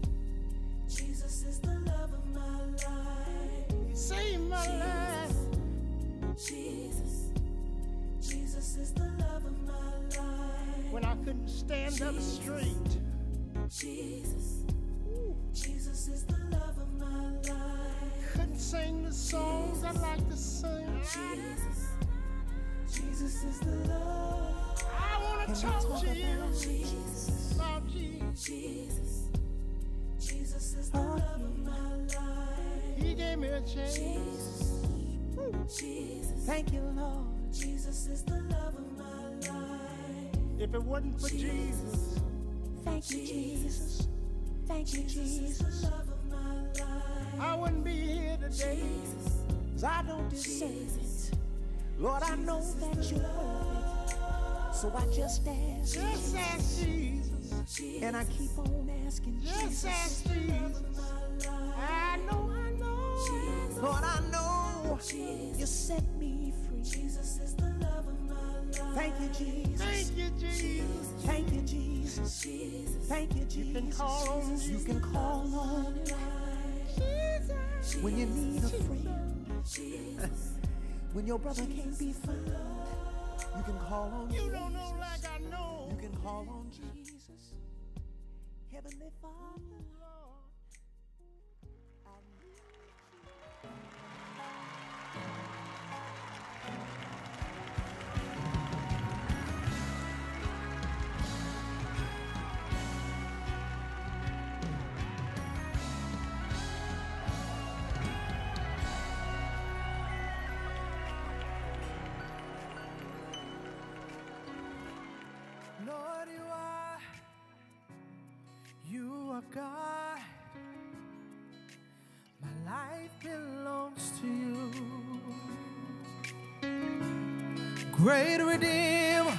Jesus is the love of my life. He saved my life. Jesus. Jesus is the love of my life. When I couldn't stand up straight. Jesus. Jesus is the love of my life. Couldn't sing the songs I like to sing. Jesus. Jesus is the love. I want to talk to you. Jesus. About Jesus. Jesus. Jesus is the love of my life. He gave me a chance. Jesus. Thank you, Lord. Jesus is the love of my life. If it wasn't for Jesus, Thank you, Jesus. Thank you, Jesus. The love of my life. I wouldn't be here today. 'Cause I don't deserve it. Lord, I know that you're worth it. So I just ask. Just ask Jesus. And I keep on asking Just ask Jesus. Jesus. I know. Lord, I know you set me free. Jesus is the love of my life. Thank you, Jesus. Thank you, Jesus. Thank you, Jesus. Jesus. Thank you, Jesus. You can call on, you can call on Jesus. When you need a friend. When your brother can't be found, you can call on Jesus. You don't know like I know. You can call on Jesus. Heavenly Father, Lord. Lord, you are God. My life belongs to you. Great Redeemer,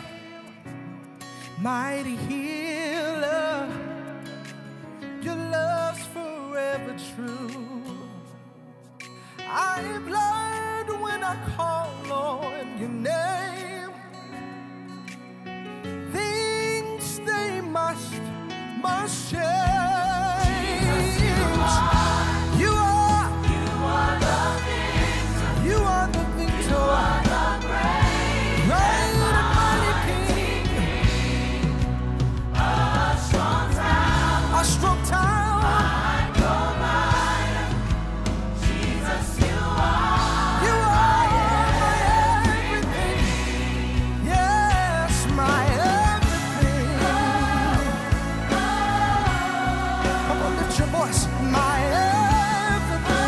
mighty healer, your love's forever true. I am glad when I call on your name. Things they must change. Jesus, you are the victor. You are the victor. You are the great and mighty King. A strong tower. A strong tower. My provider. Jesus, you are. You are my everything. Yes, my everything. Come on, lift your voice. My everything.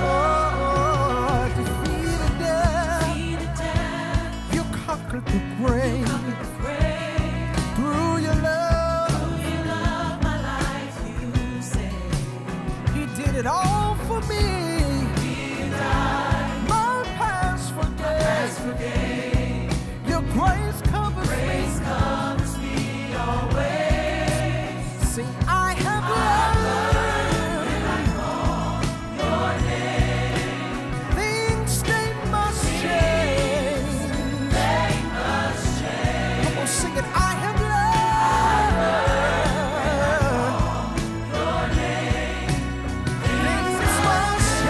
Oh, defeated death. You conquered the grave. Through your love, my life you saved. He did it all for me. He died. My past forgave. Your grace covers me. Grace covers me always. See, I have learned when I call your name. Things they must change. They must change. Come on, sing it. I have learned your name. Things must change.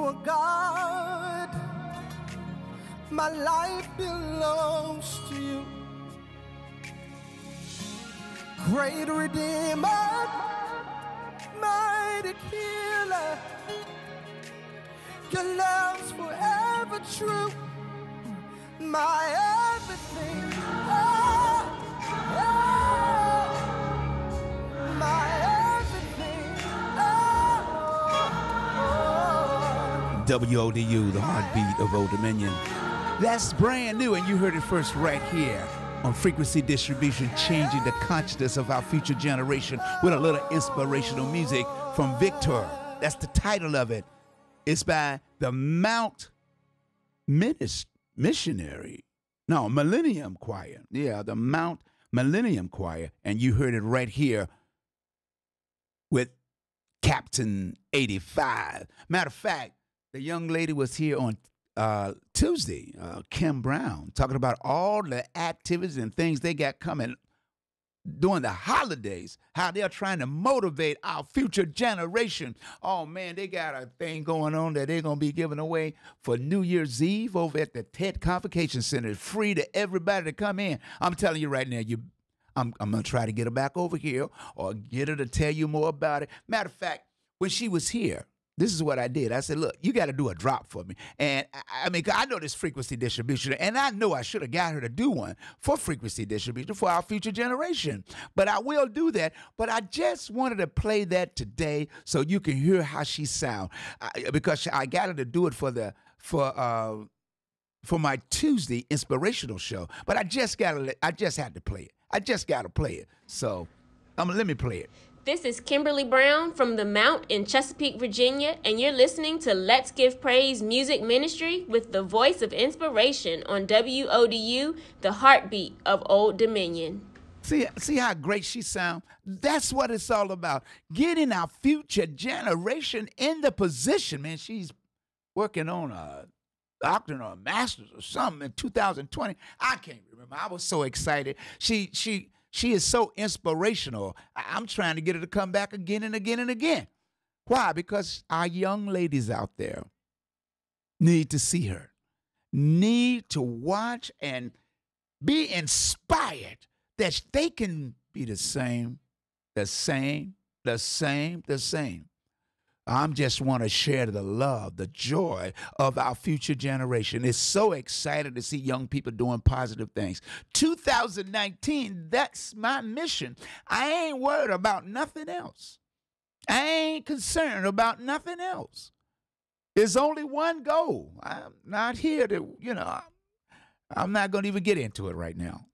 are God. My life belongs to you. Great Redeemer, mighty healer, your love's forever true. My everything, oh, oh, my everything, oh, oh. WODU, the heartbeat of Old Dominion. That's brand new, and you heard it first right here on Frequency Distribution, changing the consciousness of our future generation with a little inspirational music from Victor. That's the title of it. It's by the Mount Millennium Choir. Yeah, the Mount Millennium Choir. And you heard it right here with Captain85. Matter of fact, the young lady was here on Tuesday, Kim Brown, talking about all the activities and things they got coming during the holidays, how they're trying to motivate our future generation. Oh, man, they got a thing going on that they're going to be giving away for New Year's Eve over at the TED Convocation Center. It's free to everybody to come in. I'm telling you right now, I'm going to try to get her back over here or get her to tell you more about it. Matter of fact, when she was here, this is what I did. I said, look, you got to do a drop for me. And I mean, I know this frequency distribution, and I know I should have got her to do one for frequency distribution for our future generation. But I will do that. But I just wanted to play that today so you can hear how she sounds. Because I got her to do it for my Tuesday inspirational show. But I just had to play it. I just got to play it. So let me play it. This is Kimberly Brown from the Mount in Chesapeake, Virginia, and you're listening to Let's Give Praise Music Ministry with the voice of inspiration on WODU, the heartbeat of Old Dominion. See how great she sounds? That's what it's all about. Getting our future generation in the position, man. She's working on a doctorate or a master's or something in 2020. I can't remember. I was so excited. She is so inspirational. I'm trying to get her to come back again and again and again. Why? Because our young ladies out there need to see her, need to watch and be inspired that they can be the same. I just want to share the love, the joy of our future generation. It's so excited to see young people doing positive things. 2019, that's my mission. I ain't worried about nothing else. I ain't concerned about nothing else. There's only one goal. I'm not here to, I'm not going to even get into it right now.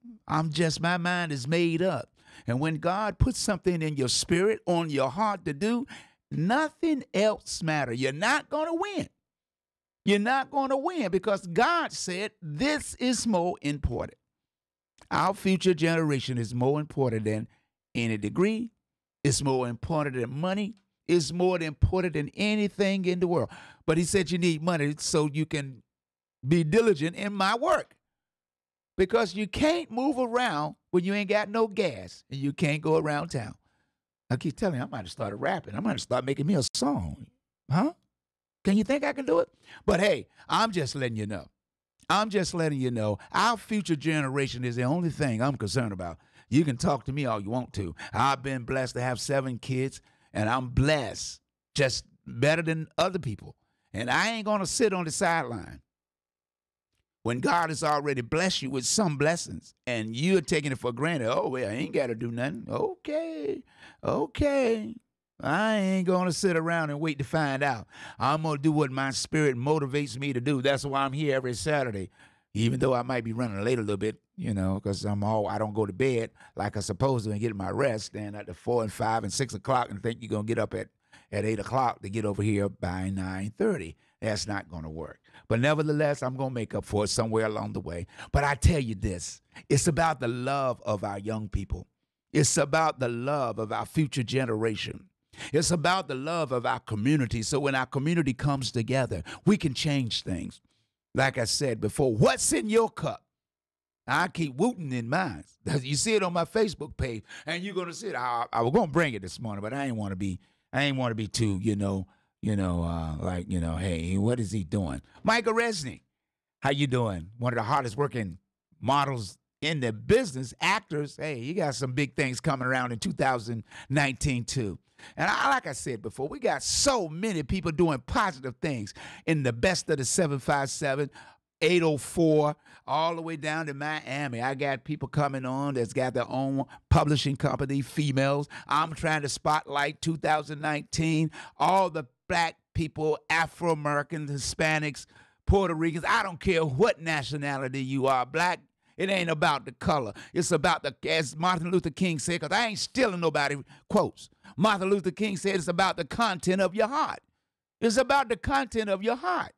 My mind is made up. And when God puts something in your spirit, on your heart to do, nothing else matters. You're not going to win. You're not going to win because God said this is more important. Our future generation is more important than any degree. It's more important than money. It's more important than anything in the world. But he said you need money so you can be diligent in my work. Because you can't move around when you ain't got no gas and you can't go around town. I keep telling you, I might have started rapping. I might have started making me a song. Huh? Can you think I can do it? But hey, I'm just letting you know. I'm just letting you know our future generation is the only thing I'm concerned about. You can talk to me all you want to. I've been blessed to have 7 kids, and I'm blessed just better than other people. And I ain't going to sit on the sideline when God has already blessed you with some blessings and you're taking it for granted. Oh, well, I ain't got to do nothing. Okay. I ain't going to sit around and wait to find out. I'm going to do what my spirit motivates me to do. That's why I'm here every Saturday, even though I might be running late a little bit, because I don't go to bed like I'm supposed to and get my rest. And at the 4 and 5 and 6 o'clock and think you're going to get up at 8 o'clock to get over here by 9:30. That's not going to work. But nevertheless, I'm going to make up for it somewhere along the way. But I tell you this, it's about the love of our young people. It's about the love of our future generation. It's about the love of our community. So when our community comes together, we can change things. Like I said before, what's in your cup? I keep wooting in mine. You see it on my Facebook page, and you're going to see it. I was going to bring it this morning, but I ain't want to be too, hey, what is he doing? Michael Resnick, how you doing? One of the hardest working models in the business, actors. Hey, you got some big things coming around in 2019 too. And like I said before, we got so many people doing positive things in the best of the 757, 804, all the way down to Miami. I got people coming on that's got their own publishing company, females. I'm trying to spotlight 2019, all the black people, Afro-Americans, Hispanics, Puerto Ricans. I don't care what nationality you are, black. It ain't about the color. It's about as Martin Luther King said, because I ain't stealing nobody quotes. Martin Luther King said it's about the content of your heart. It's about the content of your heart.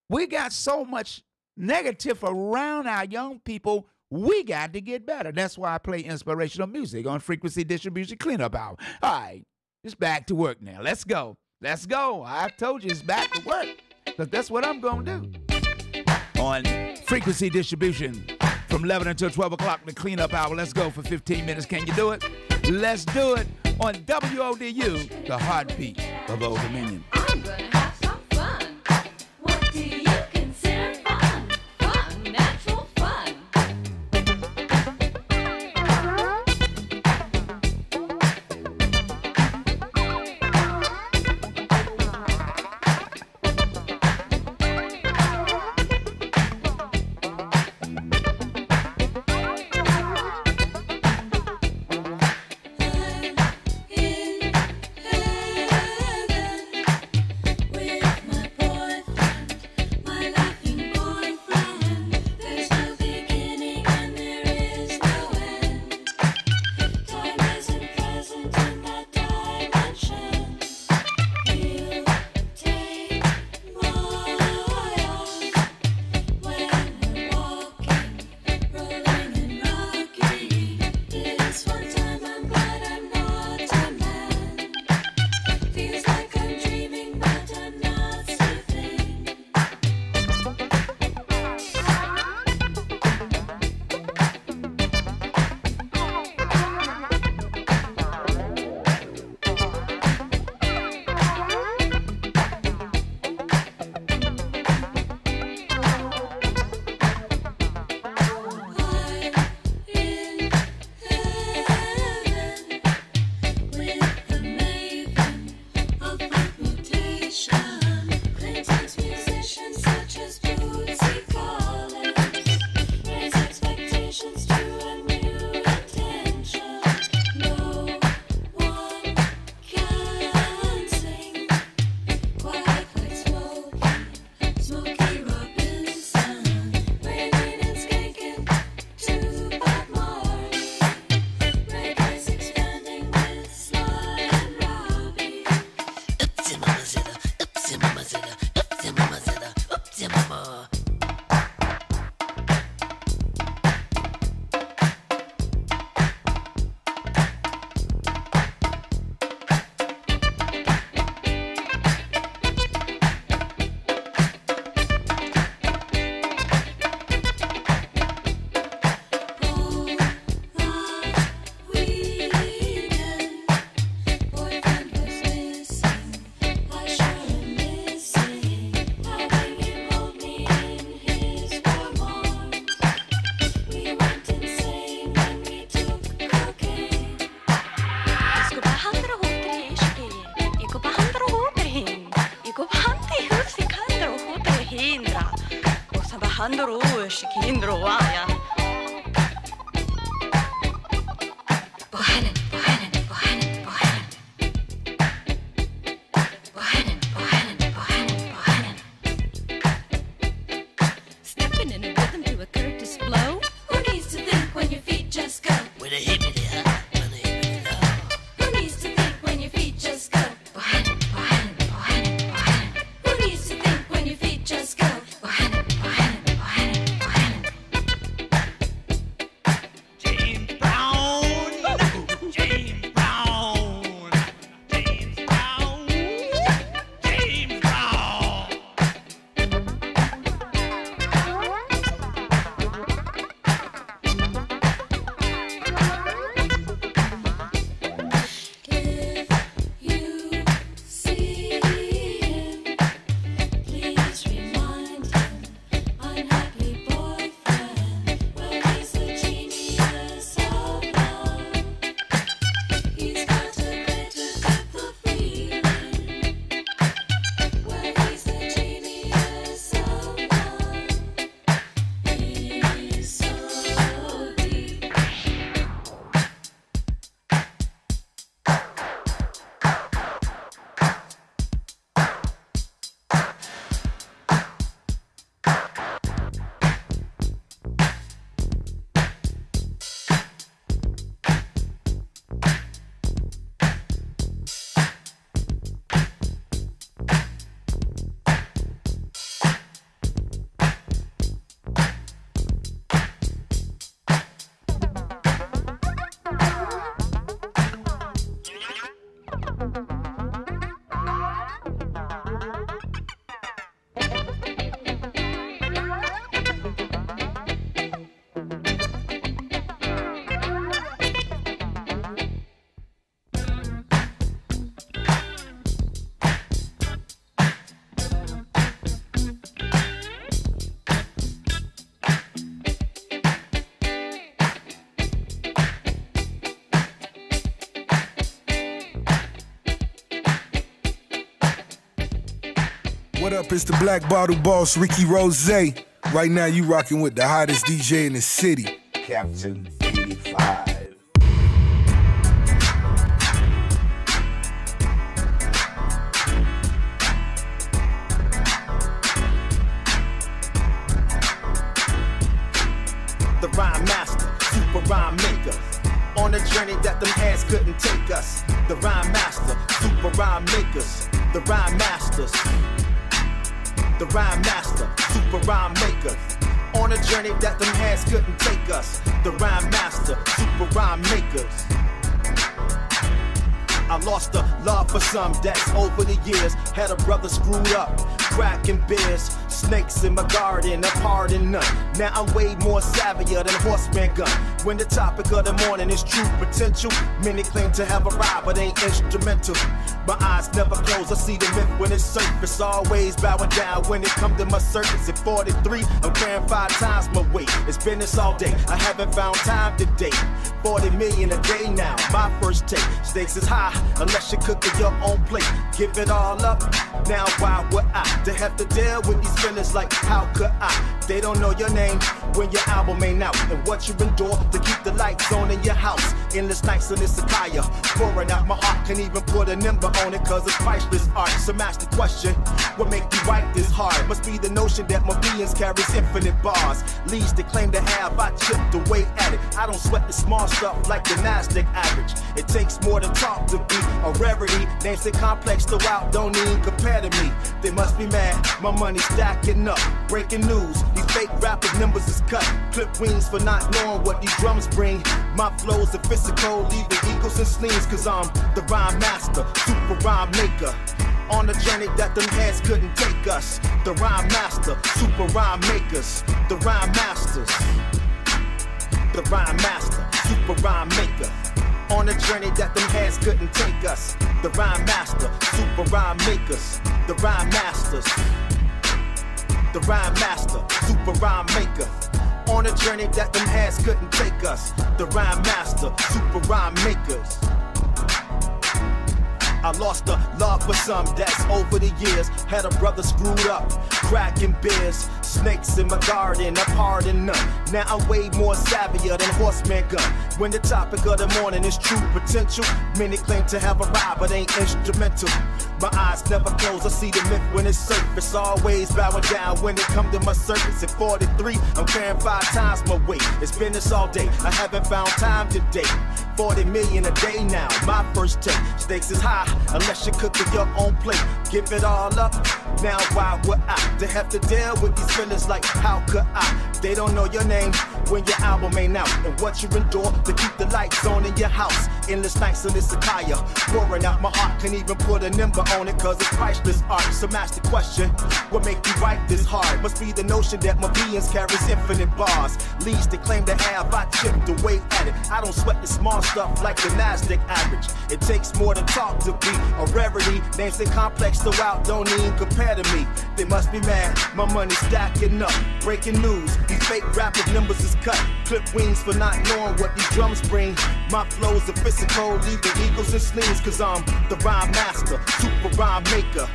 We got so much negative around our young people. We got to get better. That's why I play inspirational music on Frequency Distribution Cleanup Hour. All right, it's back to work now. Let's go. Let's go. I told you it's back to work, because that's what I'm going to do. On Frequency Distribution from 11 until 12 o'clock, the Cleanup Hour. Let's go for 15 minutes. Can you do it? Let's do it on WODU, the heartbeat of Old Dominion. I'm gonna have some fun. What do you consider fun? Fun, natural fun. What up, it's the Black Bottle Boss, Ricky Rose. Right now, you rocking with the hottest DJ in the city. Captain85. The rhyme master, super rhyme maker. On a journey that them hands couldn't take us. The rhyme master, super rhyme makers. The rhyme masters. The rhyme master, super rhyme makers. On a journey that them hands couldn't take us. The rhyme master, super rhyme makers. I lost a love for some that's over the years. Had a brother screwed up, cracking beers. Snakes in my garden, a pardon none. Now I'm way more savvier than a horseman gun. When the topic of the morning is true potential, many claim to have arrived but ain't instrumental. My eyes never close, I see the myth when it's surface. Always bowing down when it come to my circus. At 43, I'm carrying 5 times my weight. It's business all day, I haven't found time to date. 40 million a day now, my first take. Stakes is high, unless you're cooking your own plate. Give it all up, now why would I? To have to deal with these feelings like how could I? They don't know your name when your album ain't out. And what you endure to keep the lights on in your house. Endless nights in this Sakaya, pouring out my heart. Can't even put a number on it cause it's priceless art. So ask the question, what make you write this hard? Must be the notion that my beings carries infinite bars. Leads to claim to have, I chipped away at it. I don't sweat the small stuff like the NASDAQ average. It takes more than talk to be a rarity. Names say complex throughout, don't even compare to me. They must be mad, my money's stacking up. Breaking news, these fake rappers' numbers is cut. Clip wings for not knowing what these drums bring. My flows are physical, leaving eagles and slings. Cause I'm the rhyme master, super rhyme maker. On a journey that them heads couldn't take us. The rhyme master, super rhyme makers. The rhyme masters. The rhyme master, super rhyme maker. On a journey that them heads couldn't take us. The rhyme master, super rhyme makers. The rhyme masters. The rhyme master, super rhyme maker. On a journey that them heads couldn't take us. The rhyme master, super rhyme makers. I lost a love for some that's over the years. Had a brother screwed up, cracking beers. Snakes in my garden, a pardon none. Now I'm way more savvier than a horseman gun. When the topic of the morning is true potential, many claim to have arrived but ain't instrumental. My eyes never close, I see the myth when it's surface. Always bowing down when it come to my circus. At 43, I'm carrying 5 times my weight. It's business all day, I haven't found time to date. 40 million a day now, my first take. Stakes is high, unless you're cooking your own plate. Give it all up, now why would I? To have to deal with these feelings like how could I? They don't know your name when your album ain't out. And what you endure to keep the lights on in your house. Endless nights in this Sakaya, pouring out my heart. Can't even put a number on it cause it's priceless art. So ask the question, what make you write this hard? Must be the notion that my beings carries infinite bars. Leads to claim to have, I chipped away at it. I don't sweat the small stuff like the NASDAQ average. It takes more than talk to be a rarity. Names say complex throughout, don't even compare to me. They must be mad, my money's stacking up. Breaking news, these fake rappers' numbers is cut. Clip wings for not knowing what these drums bring. My flows are physical, leaving eagles and slings. Cause I'm the rhyme master, super rhyme maker.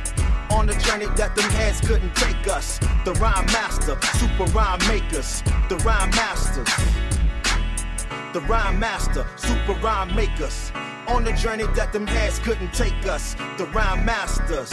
On a journey that them heads couldn't take us. The rhyme master, super rhyme makers. The rhyme masters. The rhyme master, super rhyme makers. On the journey that them heads couldn't take us. The rhyme masters.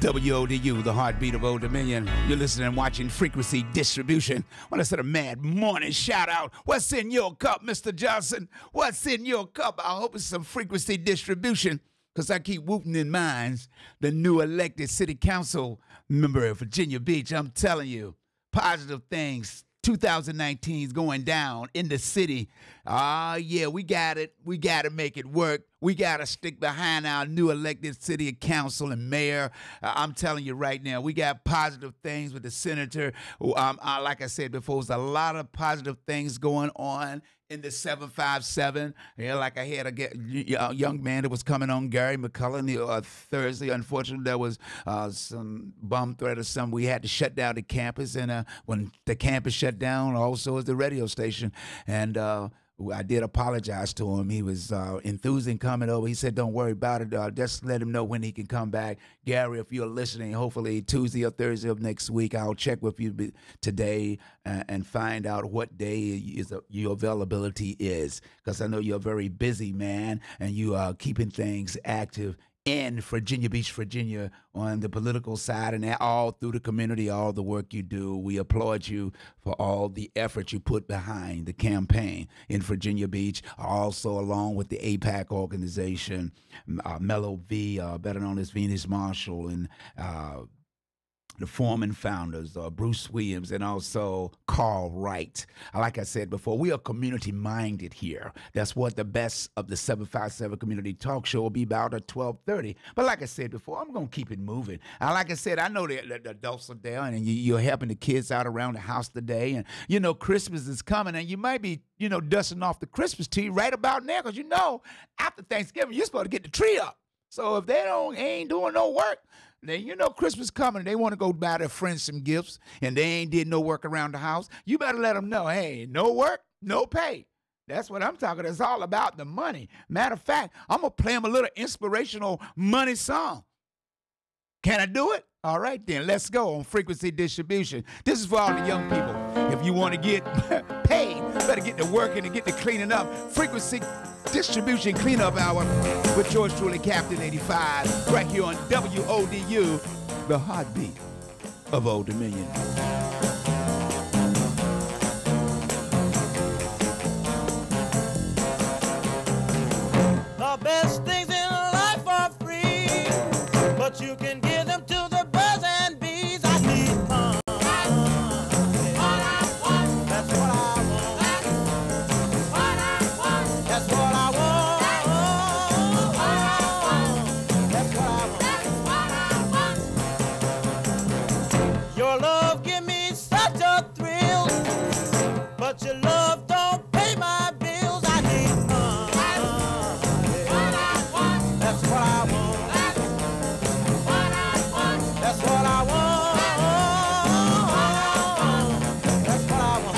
WODU, the heartbeat of Old Dominion. You're listening and watching Frequency Distribution. When I said a mad morning shout out, what's in your cup, Mr. Johnson? What's in your cup? I hope it's some Frequency Distribution, because I keep whooping in minds the new elected city council member of Virginia Beach. I'm telling you, positive things. 2019 is going down in the city. Yeah, we got it. We got to make it work. We got to stick behind our new elected city council and mayor. I'm telling you right now, we got positive things with the senator. Like I said before, there's a lot of positive things going on in the 757. Yeah, like I had a young man that was coming on, Gary McCullen, Thursday. Unfortunately, there was some bomb threat or something. We had to shut down the campus, and when the campus shut down, also is the radio station. And I did apologize to him. He was enthused in coming over. He said, don't worry about it. Just let him know when he can come back. Gary, if you're listening, hopefully Tuesday or Thursday of next week, I'll check with you today and find out what day your availability is, because I know you're a very busy man and you are keeping things active in Virginia Beach, Virginia, on the political side and all through the community, all the work you do. We applaud you for all the effort you put behind the campaign in Virginia Beach, also along with the APAC organization, Mellow V, better known as Venus Marshall, and the Foreman founders, Bruce Williams, and also Carl Wright. Like I said before, we are community-minded here. That's what the best of the 757 Community Talk Show will be about at 12:30. But like I said before, I'm going to keep it moving. Like I said, I know the adults are there, and you're helping the kids out around the house today. And, you know, Christmas is coming, and you might be, you know, dusting off the Christmas tree right about now, because, you know, after Thanksgiving, you're supposed to get the tree up. So if they ain't doing no work, then you know Christmas coming. They want to go buy their friends some gifts, and they ain't did no work around the house. You better let them know, hey, no work, no pay. That's what I'm talking. It's all about the money. Matter of fact, I'm going to play them a little inspirational money song. Can I do it? All right, then. Let's go on Frequency Distribution. This is for all the young people. If you want to get paid, better get to working and get to cleaning up. Frequency Distribution Cleanup Hour with yours truly, Captain85, right here on WODU, the heartbeat of Old Dominion. The best things in life are free, but you can give them to the birds and bees. I need fun. That's what I want. That's what I want. That's what I want. Your love give me such a thrill, but your love don't pay my bills. I need fun. That's what I want. That's what I want. That's what I want.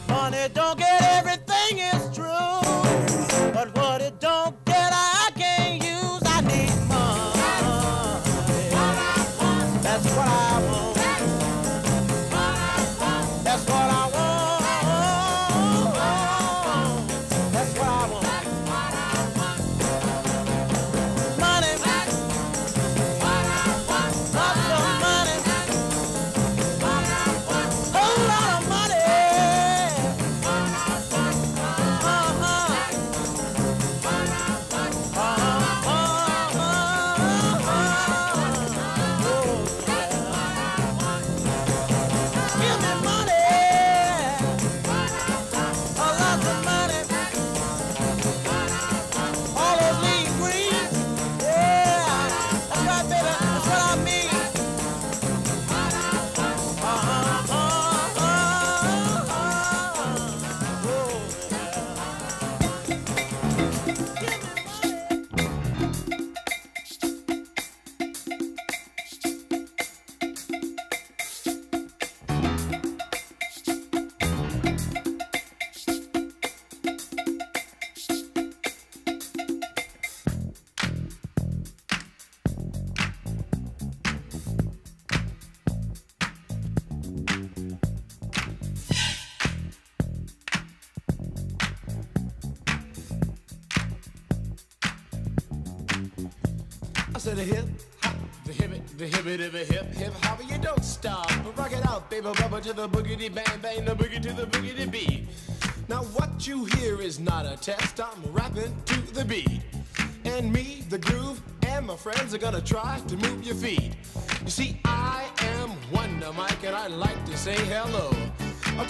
Money don't get everything, is true, but what it don't get I can't use. I need money. That's what I want. That's what I want. That's what I want. Money. Lots of money. Whole lot of money. Give me money, a lot of money, all those leaves green, yeah, that's right, baby, that's what I mean. I said the hip hop, the hibbit of a hip hop, you don't stop, but rock it out, baby, bubba to the boogity bang bang, the boogie to the boogity beat. Now what you hear is not a test, I'm rapping to the beat, and me, the groove, and my friends are gonna try to move your feet. You see, I am Wonder Mike, and I'd like to say hello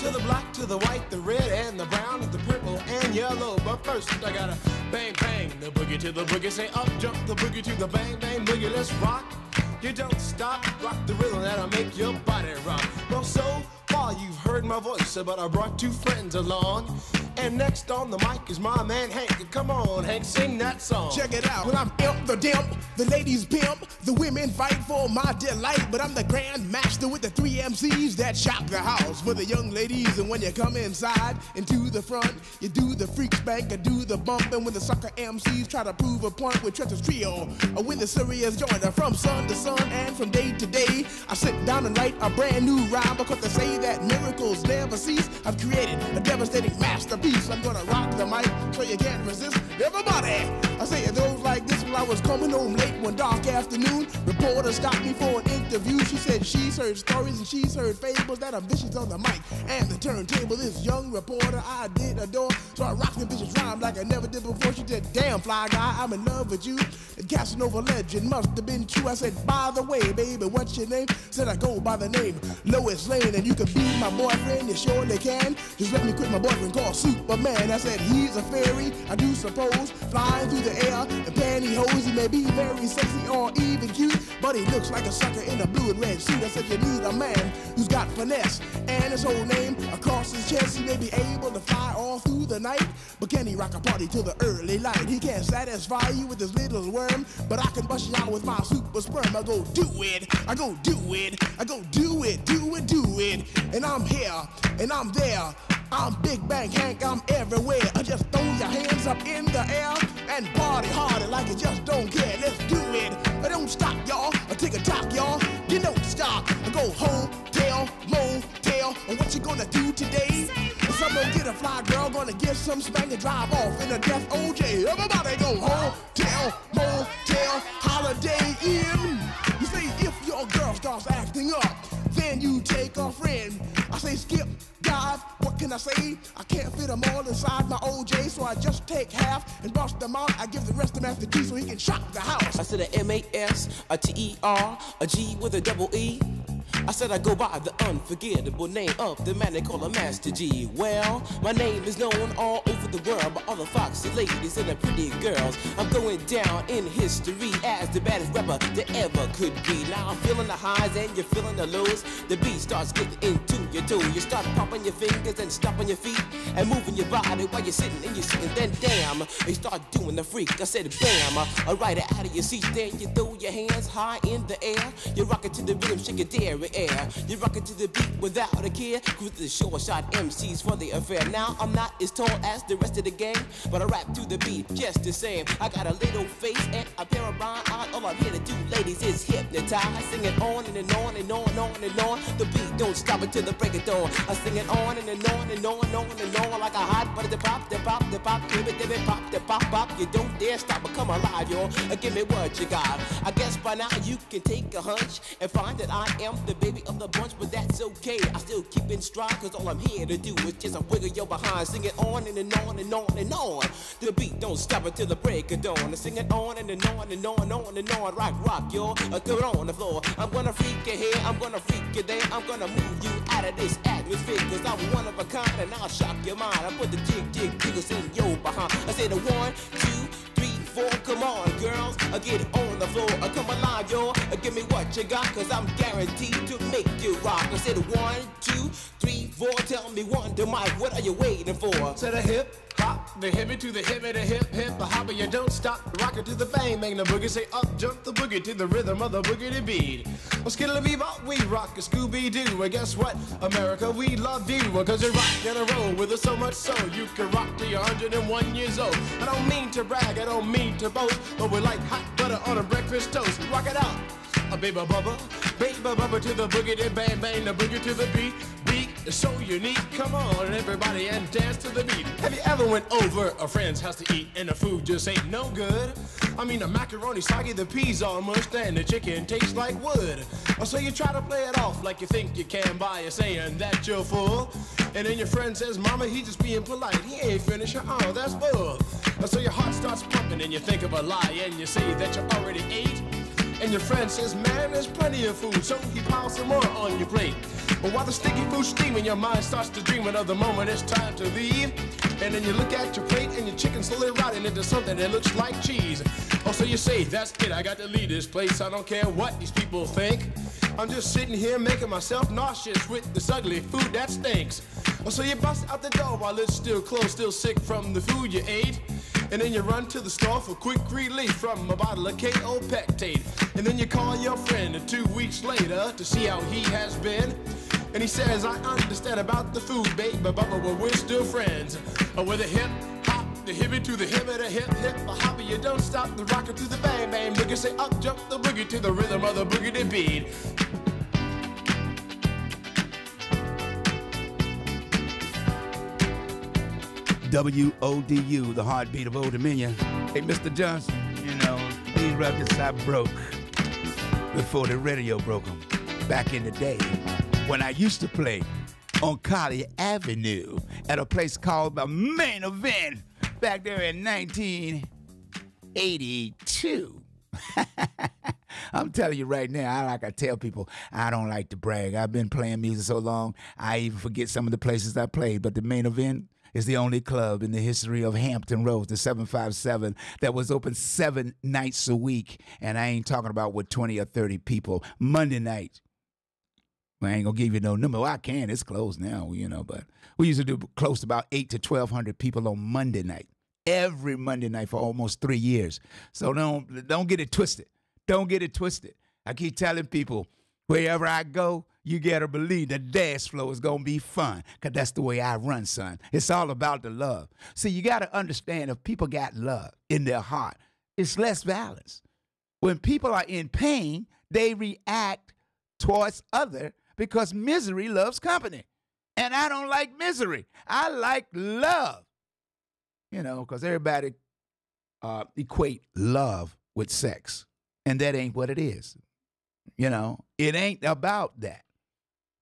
To the black, to the white, the red, and the brown, and the purple, and yellow. But first, I gotta bang, bang, the boogie to the boogie. Say up, jump the boogie to the bang, bang, boogie. Let's rock. You don't stop, rock the rhythm that'll make your body rock. Well, so far you've heard my voice, but I brought two friends along. And next on the mic is my man Hank. Come on, Hank, sing that song. Check it out. Well, I'm Imp the Dimp, the ladies pimp, the women fight for my delight. But I'm the grand master with the 3 MCs that shock the house for the young ladies. And when you come inside and to the front, you do the freak spank or do the bump. And when the sucker MCs try to prove a point with Trent's trio, or when the serious joiner from sun to sun and from day to day, I sit down and write a brand new rhyme because they say that miracles never cease. I've created a devastating masterpiece. I'm gonna rock the mic so you can't resist. Everybody, I say it goes like this. While I was coming home late one dark afternoon, reporter stopped me for an interview. She said she's heard stories and she's heard fables that are vicious on the mic and the turntable. This young reporter I did adore, so I rocked the vicious rhyme like I never did before. She said, damn fly guy, I'm in love with you. The Casanova legend must have been true. I said, by the way, baby, what's your name? Said I go by the name Lois Lane, and you can be my boyfriend, you surely can. Just let me quit my boyfriend called Superman. I said, he's a fairy, I do suppose, flying through the air in pantyhose. He may be very sexy or even cute, but he looks like a sucker in a blue and red suit. I said, you need a man who's got finesse and his whole name across his chest. He may be able to fly all through the night, but can he rock a party till the early light? He can't satisfy you with his little worm, but I can bust you out with my super sperm. I go do it, I go do it, I go do it, do it, do it. And I'm here, and I'm there. I'm Big Bang Hank, I'm everywhere. I just throw your hands up in the air and party harder like you just don't care. Let's do it. I don't stop, y'all. I take a talk, y'all. You don't stop. I go hotel, motel. And what you gonna do today? Someone get a fly girl, gonna get some spank and drive off in a death OJ. Everybody go hotel, motel, Holiday Inn. You say if your girl starts acting up, then you take a friend. I say skip, dive, what can I say? I can't fit them all inside my OJ, so I just take half and bust them out. I give the rest to Master G so he can shock the house. I said a M-A-S, a T-E-R, a G with a double E. I said I go by the unforgettable name of the man they call a Master G. Well, my name is known all over the world by all the foxy ladies and the pretty girls. I'm going down in history as the baddest rapper that ever could be. Now I'm feeling the highs and you're feeling the lows. The beat starts getting into your toe. You start popping your fingers and stomping your feet and moving your body while you're sitting and you're sitting. Then damn, you start doing the freak. I said bam, right out of your seat. Then you throw your hands high in the air. You rock it to the rhythm, shake your dairy air. You rock it to the beat without a care. Cruise the short shot MCs for the affair. Now I'm not as tall as the rest of the gang, but I rap to the beat just the same. I got a little face and a pair of rhyme eyes. All I'm here to do, ladies, is hypnotize. Sing it on and on and on and on and on. The beat don't stop until the break of dawn. I sing it on and on and on and on and on like a hot butter. The pop, the pop, the pop, give it, pop, the pop, pop. You don't dare stop or come alive, y'all. Give me what you got. I guess by now you can take a hunch and find that I am the baby of the bunch, but that's okay. I still keep in stride, cause all I'm here to do is just a wiggle your behind. Sing it on and on and on and on. The beat don't stop until the break of dawn. I sing it on and on and on and on and on. Rock, y'all. Get on the floor. I'm gonna freak you here, I'm gonna freak you there. I'm gonna move you out of this atmosphere, cause I'm one of a kind and I'll shock your mind. I put the jiggles in your behind. I say the 1, 2, 3, 4, come on, girls, get on the floor. Come alive, y'all, give me what you got, cause I'm guaranteed to make you rock. I said 1, 2, 3, 4, tell me one to Mike, what are you waiting for? To the hip hop, the hippie to the hippie, the hip hip, the hopper, you don't stop. Rock it to the bang, bang the boogie, say up, jump the boogie to the rhythm of the boogie to beat. Well, skittle-a-bebop, we rock a Scooby-Doo. And guess what, America, we love you, cause you rock and a roll with us so much so you can rock till you're 101 years old. I don't mean to brag, I don't mean to boast, but we're like hot butter on a breakfast toast. Rock it out, a baby bubba to the boogie, then bang bang the boogie to the beat. Beat is so unique. Come on, everybody, and dance to the beat. Have you ever went over a friend's house to eat and the food just ain't no good? I mean, the macaroni soggy, the peas all mushed, and the chicken tastes like wood. So you try to play it off like you think you can by saying that you're full, and then your friend says, "Mama, he just being polite. He ain't finished." Oh, that's bull. So your heart starts pumping and you think of a lie and you say that you already ate. And your friend says, man, there's plenty of food, so he piles some more on your plate. But while the sticky food's steaming, your mind starts to dream of the moment it's time to leave. And then you look at your plate and your chicken's slowly rotting into something that looks like cheese. Oh, so you say, that's it, I got to leave this place. I don't care what these people think. I'm just sitting here making myself nauseous with this ugly food that stinks. Oh, so you bust out the door while it's still closed, still sick from the food you ate. And then you run to the store for quick relief from a bottle of KO Pectate. And then you call your friend 2 weeks later to see how he has been. And he says, I understand about the food, babe, but we're still friends. With a hip hop, the hippie to the hip, the hip hip, the hopper, you don't stop the rocker to the bang bang boogie. Say up jump the boogie to the rhythm of the boogie beat. WODU, the heartbeat of Old Dominion. Hey, Mr. Johnson, you know, these records I broke before the radio broke them. Back in the day, when I used to play on Colley Avenue at a place called the Main Event back there in 1982. I'm telling you right now, I tell people, I don't like to brag. I've been playing music so long, I even forget some of the places I played, but the Main Event is the only club in the history of Hampton Roads, the 757, that was open 7 nights a week. And I ain't talking about with 20 or 30 people. Monday night, I ain't gonna give you no number. Well, I can, it's closed now, you know, but we used to do close to about 800 to 1,200 people on Monday night. Every Monday night for almost 3 years. So don't get it twisted. Don't get it twisted. I keep telling people, wherever I go, you gotta believe the dance floor is gonna be fun, because that's the way I run, son. It's all about the love. See, you gotta understand, if people got love in their heart, it's less violence. When people are in pain, they react towards other because misery loves company. And I don't like misery. I like love. You know, because everybody equate love with sex, and that ain't what it is. You know, it ain't about that.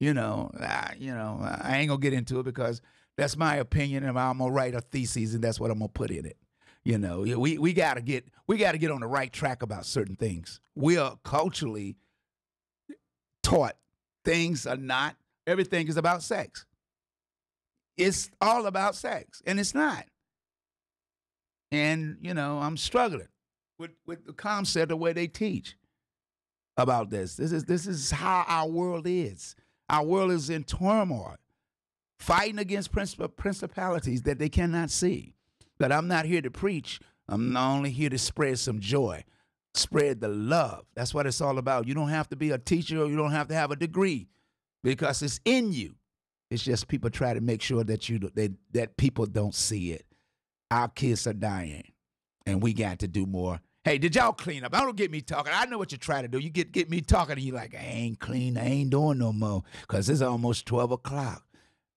I ain't gonna get into it because that's my opinion, and I'm gonna write a thesis, and that's what I'm gonna put in it. You know, we gotta get on the right track about certain things. We are culturally taught things are not. Everything is about sex. It's all about sex, and it's not. And you know, I'm struggling with the concept of where they teach about this. This is how our world is. Our world is in turmoil, fighting against principalities that they cannot see. But I'm not here to preach. I'm only here to spread some joy, spread the love. That's what it's all about. You don't have to be a teacher, or you don't have to have a degree, because it's in you. It's just people try to make sure that that people don't see it. Our kids are dying, and we got to do more. Hey, did y'all clean up? Don't get me talking. I know what you're trying to do. You get me talking, and you're like, I ain't clean. I ain't doing no more, because it's almost 12 o'clock.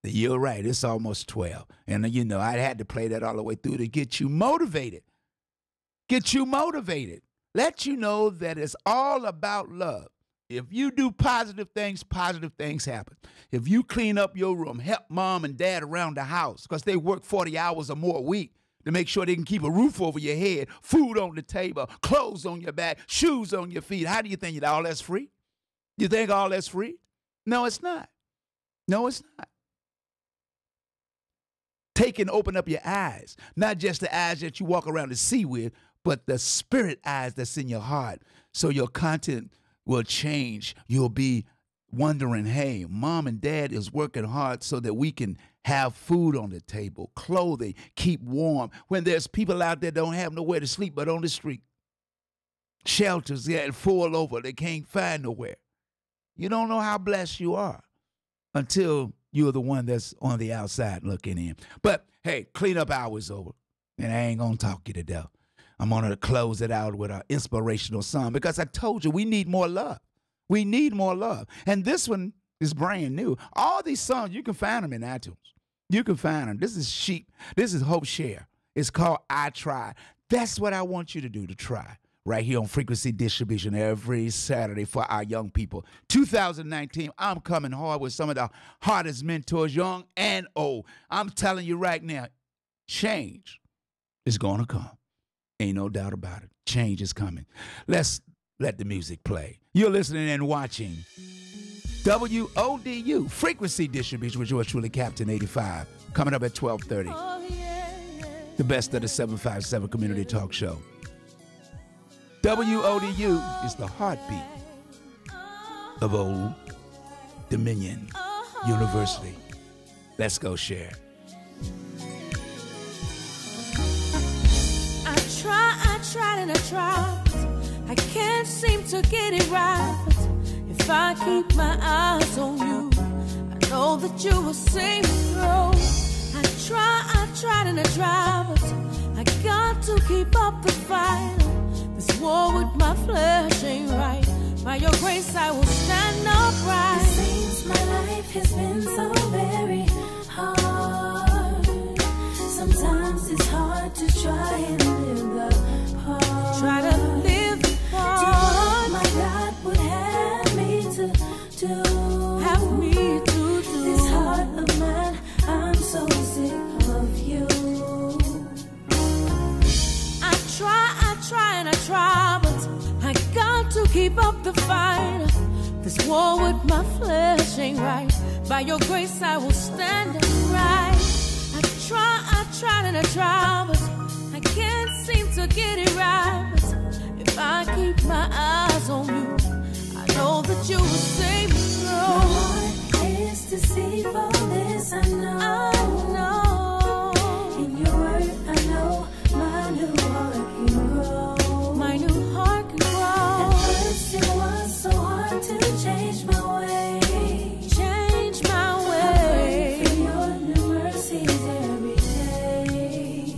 You're right. It's almost 12. And, you know, I had to play that all the way through to get you motivated. Get you motivated. Let you know that it's all about love. If you do positive things happen. If you clean up your room, help mom and dad around the house, because they work 40 hours or more a week to make sure they can keep a roof over your head, food on the table, clothes on your back, shoes on your feet. How do you think all that's free? You think all that's free? No, it's not. No, it's not. Take and open up your eyes, not just the eyes that you walk around to see with, but the spirit eyes that's in your heart, so your content will change. You'll be wondering, hey, mom and dad is working hard so that we can have food on the table, clothing, keep warm, when there's people out there don't have nowhere to sleep but on the street. Shelters getting full over, they can't find nowhere. You don't know how blessed you are until you're the one that's on the outside looking in. But, hey, cleanup hour is over, and I ain't going to talk you to death. I'm going to close it out with an inspirational song, because I told you we need more love. We need more love. And this one is brand new. All these songs, you can find them in iTunes. You can find them. This is Sheep. This is Hope Share. It's called I Try. That's what I want you to do, to try, right here on Frequency Distribution every Saturday for our young people. 2019, I'm coming hard with some of the hardest mentors, young and old. I'm telling you right now, change is going to come. Ain't no doubt about it. Change is coming. Let's let the music play. You're listening and watching WODU Frequency Distribution with yours truly, Captain85. Coming up at 12:30. The best of the 757 Community Talk Show. WODU is the heartbeat of Old Dominion University. Let's go share. I tried and I tried. I can't seem to get it right. But if I keep my eyes on you, I know that you will see me through. I tried and I tried, but I got to keep up the fight. This war with my flesh ain't right. By your grace I will stand upright. It seems my life has been so very hard. Sometimes it's hard to try and live the part. Try to live the part. Do what my God would have me to do. Have me to do. This heart of mine, I'm so sick of you. I try and I try, but I got to keep up the fight. This war with my flesh ain't right. By your grace I will stand upright. I tried and I tried, but I can't seem to get it right. But if I keep my eyes on you, I know that you will save me through. My heart is deceitful, this I know. In your word I know my new heart can grow. My new heart can grow. At first it was so hard to change my way. Change my way. I pray for your new mercies every day.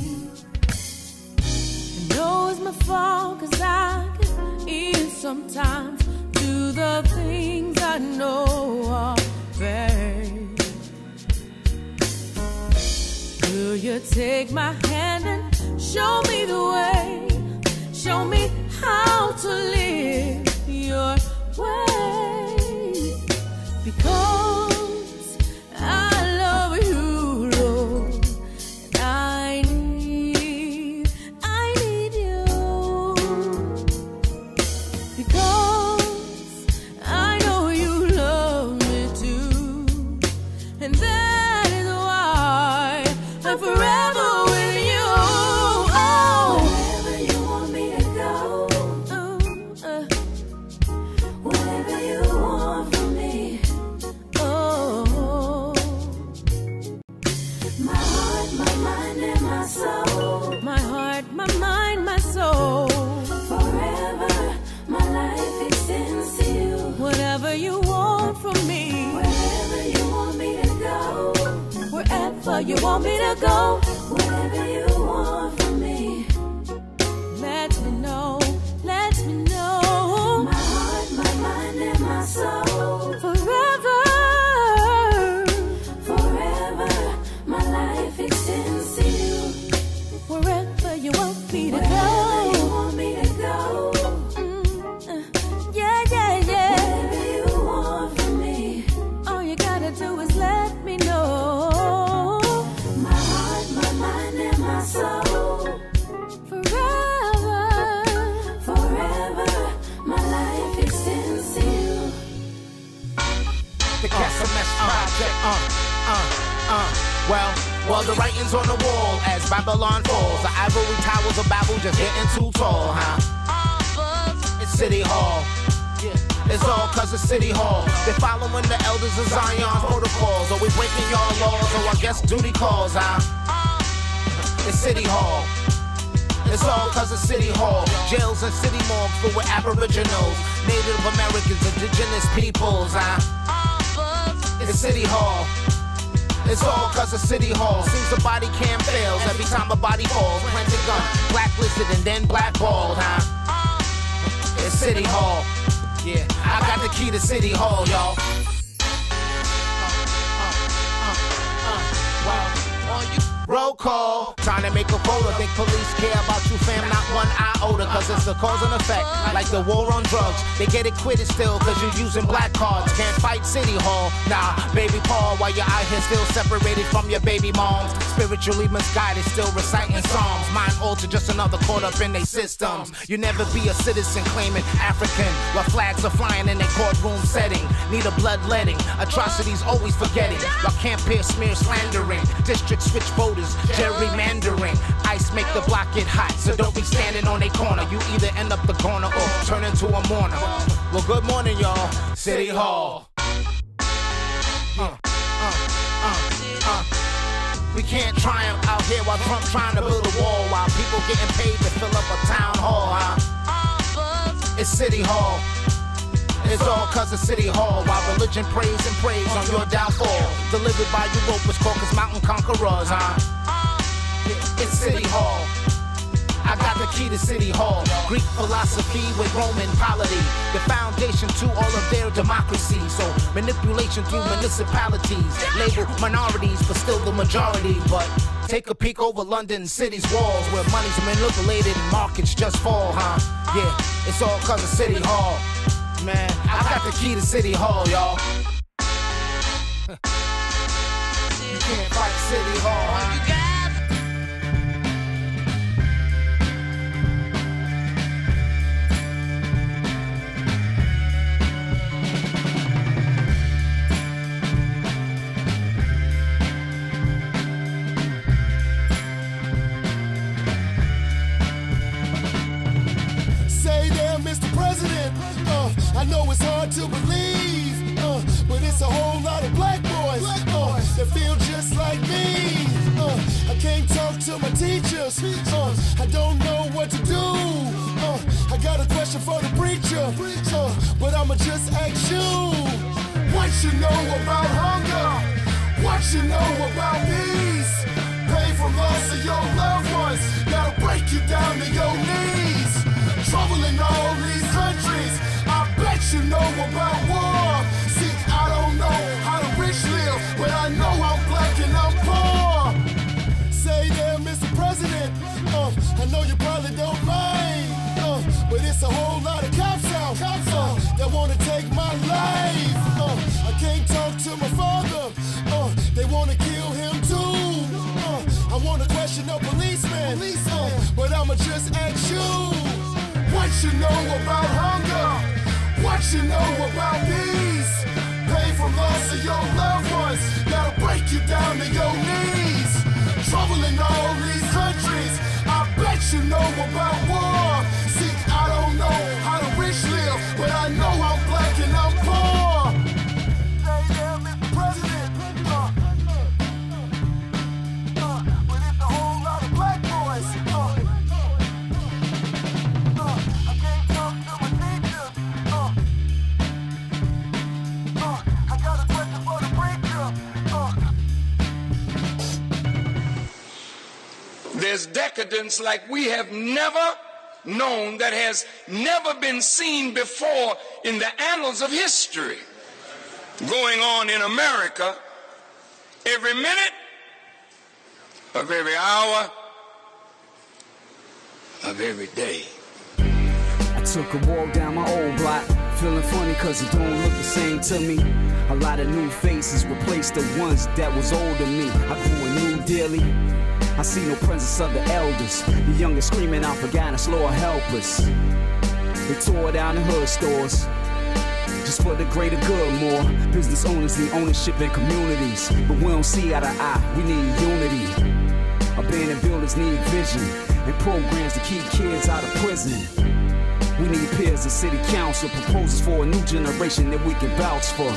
I know it's my fault, 'cause I can even sometimes do the things I know are bad. Will you take my hand and show me the way? Show me how to live your way. Because I love you, Lord, and I need you. Because I know you love me too, and that is why I'm forever with you. Wherever you want me to go, whatever you want from me. My heart, my mind, and my soul. My heart, my mind, my soul. Forever, my life extends to you. Whatever you want from me. Wherever you want me to go. Wherever you want me to go. Whatever you want from me. Let me know, let me know. My heart, my mind, and my soul. Forever, forever, my life extends to you. Wherever you want me to Wherever go. you want me to go. Yeah, yeah, yeah. Whatever you want from me. All you gotta do is let me know. My heart, my mind, and my soul. Forever, forever, my life extends to you. The SMS Project, Well, the writing's on the wall as Babylon falls. The ivory towers of Babel just getting too tall, huh? It's City Hall. It's all 'cause it's City Hall. They're following the elders of Zion protocols. Always breaking y'all laws, so I guess duty calls, huh? It's City Hall. It's all 'cause it's City Hall. Jails and city morgues filled with aboriginals, Native Americans, indigenous peoples, huh? It's City Hall. It's all 'cause of City Hall. Seems the body cam fails every time a body falls. Planted gun, blacklisted and then blackballed, huh? It's City Hall. Yeah, I got the key to City Hall, y'all. Roll call. trying to make a quota. Think police care about you, fam, not one iota. Cause it's a cause and effect, like the war on drugs. They get acquitted still, cause you're using black cards. Can't fight City Hall, nah, baby Paul. While you're out here still separated from your baby moms. Spiritually misguided, still reciting psalms. Mind altered, just another caught up in their systems. You never be a citizen claiming African, while flags are flying in a courtroom setting. Need a bloodletting, atrocities always forgetting. While campaign smear slandering, district switch voters, gerrymandering. Ice make the block get hot, so don't be standing on a corner. You either end up the corner or turn into a mourner. Well, good morning, y'all. City Hall. We can't triumph out here while Trump trying to build a wall, while people getting paid to fill up a town hall, huh? It's City Hall. It's all cause of City Hall, while religion prays and prays on your downfall. Delivered by Europa's Caucasus Mountain Conquerors, huh? It's City Hall. I got the key to City Hall. Greek philosophy with Roman polity, the foundation to all of their democracy. So manipulation through municipalities, label minorities but still the majority. But take a peek over London city's walls, where money's manipulated and markets just fall, huh? Yeah, it's all cause of City Hall. Man, I got the key to City Hall, y'all. You can't fight City Hall, huh? I know it's hard to believe, but it's a whole lot of black boys that feel just like me. I can't talk to my teachers, I don't know what to do. I got a question for the preacher, but I'ma just ask you. What you know about hunger? What you know about peace? Pain from loss of your loved ones gotta break you down to your knees. Trouble in all these countries, I bet you know about war. See, I don't know how the rich live, but I know I'm black and I'm poor. Say there, Mr. President, I know you probably don't mind, but it's a whole lot of cops out that wanna take my life. I can't talk to my father, they wanna kill him too. I wanna question the policeman, but I'ma just ask you. What you know about hunger? What you know about peace? Pain from loss of your loved ones gotta break you down to your knees. Trouble in all these countries, I bet you know about war. See, I don't know how the rich live, but I know I'm black and I'm poor. Say there, Mr. President, but it's a whole lot of black boys. There's decadence like we have never known, that has never been seen before in the annals of history, going on in America every minute of every hour of every day. I took a walk down my old block, feeling funny cause it don't look the same to me. A lot of new faces replaced the ones that was old to me. I grew anew daily. I see no presence of the elders. The youngest screaming out for guidance, Lord help us. They tore down the hood stores just for the greater good. More business owners need ownership in communities, but we don't see eye to eye. We need unity. Abandoned buildings need vision and programs to keep kids out of prison. We need peers in city council, proposals for a new generation that we can vouch for.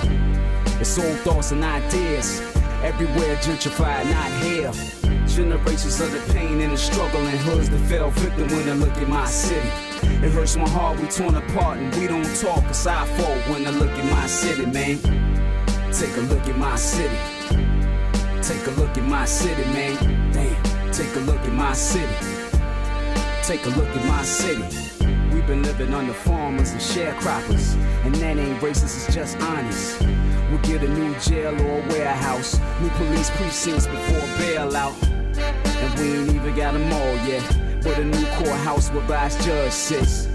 It's old thoughts and ideas, everywhere gentrified, not here. Generations of the pain and the struggle and hoods that fell victim when I look at my city. It hurts my heart, we torn apart and we don't talk. It's our fault when I look at my city, man. Take a look at my city. Take a look at my city, man. Damn, take a look at my city. Take a look at my city. We've been living under farmers and sharecroppers, and that ain't racist, it's just honest. We'll get a new jail or a warehouse, new police precincts before bailout. And we ain't even even got them all yet. But a new courthouse where vice judge sits.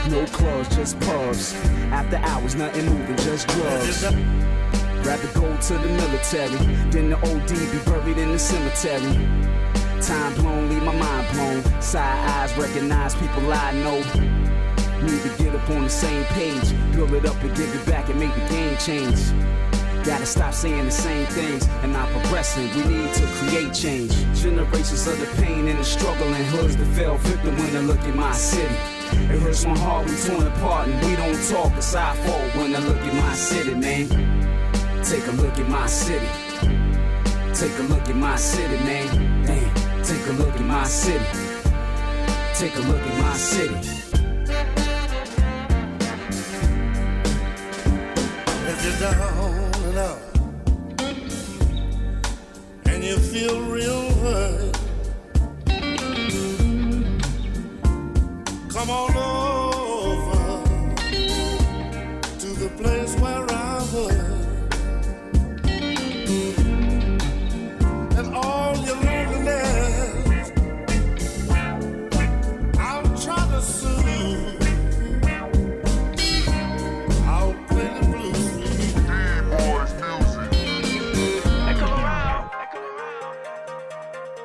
No clubs, just pubs. After hours, nothing moving, just drugs. Rather go to the military than the OD be buried in the cemetery. Time blown, leave my mind blown. Side eyes recognize people I know. Need to get up on the same page. Build it up and give it back and make the game change. Gotta stop saying the same things and not progressing. We need to create change. Generations of the pain and the struggle and hoods that fell victim when I look at my city. It hurts my heart, we torn apart and we don't talk. It's our fault when I look at my city, man. Take a look at my city. Take a look at my city, man. Damn, take a look at my city. Take a look at my city. If you're down and out and you feel real hurt, come on over to the place where I was. And all your loneliness, I'll try to soothe. I'll play the blues. D-Boys music. They come around.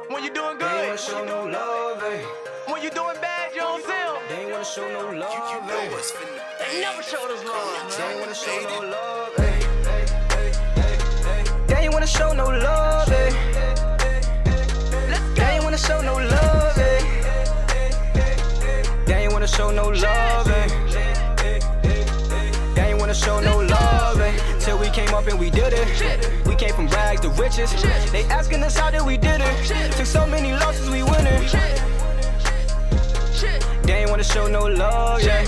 When you doing good, they ain't wanna show no love, eh? When you doing bad, you don't see them. They ain't wanna show no love, eh? They never showed us love. They ain't wanna show no love, eh? They ain't wanna show no love, eh? They ain't wanna show no love, eh? They ain't wanna show no love, eh? They ain't wanna show no love, eh? Till we came up and we did it. We came from rags to riches. They asking us how did we did it. Took so many losses, we winning. They ain't wanna show no love, yeah.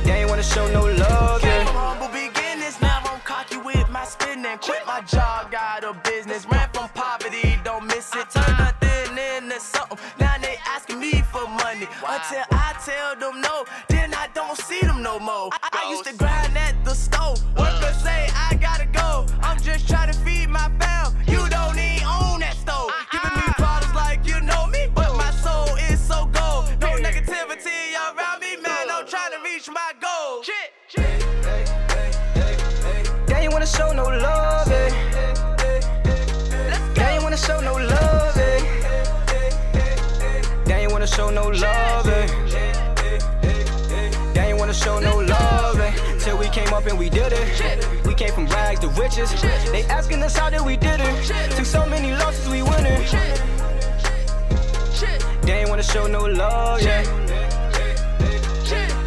They ain't wanna show no love, yeah. From humble beginnings, now I'm cocky with my spinning. Quit my job, got a business. Ran from poverty, don't miss it. Turn nothing into something. Now they asking me for money. Until I tell them no, then I don't see them no more. I used to grind at the stove. Workers say I gotta go. I'm just trying to feed my fam. You don't even own that stove. Giving me problems like you know me, but my soul is so gold. No negativity around me, man. I'm trying to reach my goal. They ain't wanna show no love, eh? They ain't wanna show no love, eh? They ain't wanna show no love, eh? They ain't wanna show no love, eh? Till we came up and we did it. We came from rags to riches. They asking us how did we did it. Took so many losses, we winning. They ain't wanna show no love, yeah.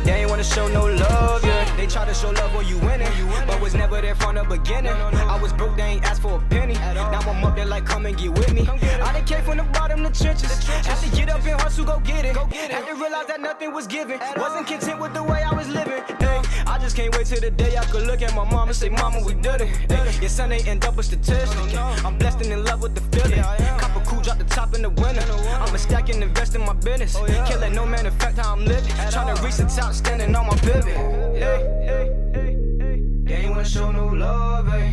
They ain't wanna show no love, yeah. They try to show love when you winning, but was never there from the beginning. I was broke, they ain't asked for a penny. Now I'm up there like, come and get with me. I done came from the bottom, the trenches. Had to get up and hustle, go get it. Had to realize that nothing was given. Wasn't content with the way I was living. Hey, I just can't wait till the day I could look at my mom and say, mama, we did it. Hey, your son ain't end up with statistics. I'm blessed and in love with the feeling. Cop a cool, drop the top in the winter. I'ma stack and invest in my business. Can't let no man affect how I'm living. Trying to reach the top, standing on my pivot. They ain't wanna show no love, eh?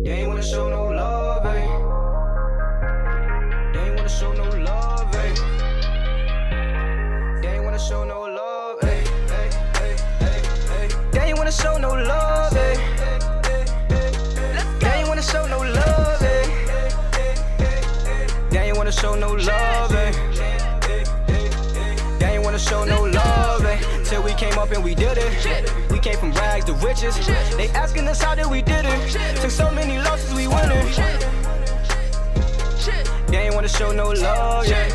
They ain't wanna show no love, eh? They ain't wanna show no love, eh? They ain't wanna show no love, eh? They ain't wanna show no love, eh? They ain't wanna show no love, eh? They ain't wanna show no love, eh? They ain't wanna show no love, eh? Till we came up and we did it. We came from rags to riches. They asking us how did we did it. Took so many losses, we winning. They ain't wanna show no love, yeah.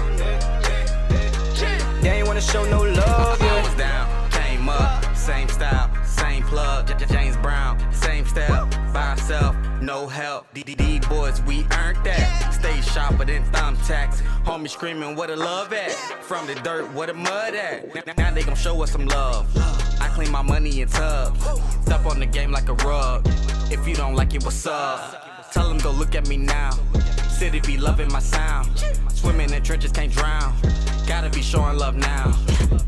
They ain't wanna show no love, yeah. I was down, came up, same style, same plug. James Brown, same step, by ourselves, no help. D boys, we earned that. Stay sharper than thumbtacks. Homie screaming, where the love at? From the dirt, where the mud at? Now they gon' show us some love. I clean my money in tubs. Step on the game like a rug. If you don't like it, what's up? Tell them go look at me now. City be loving my sound. Swimming in trenches, can't drown. Gotta be showing love now.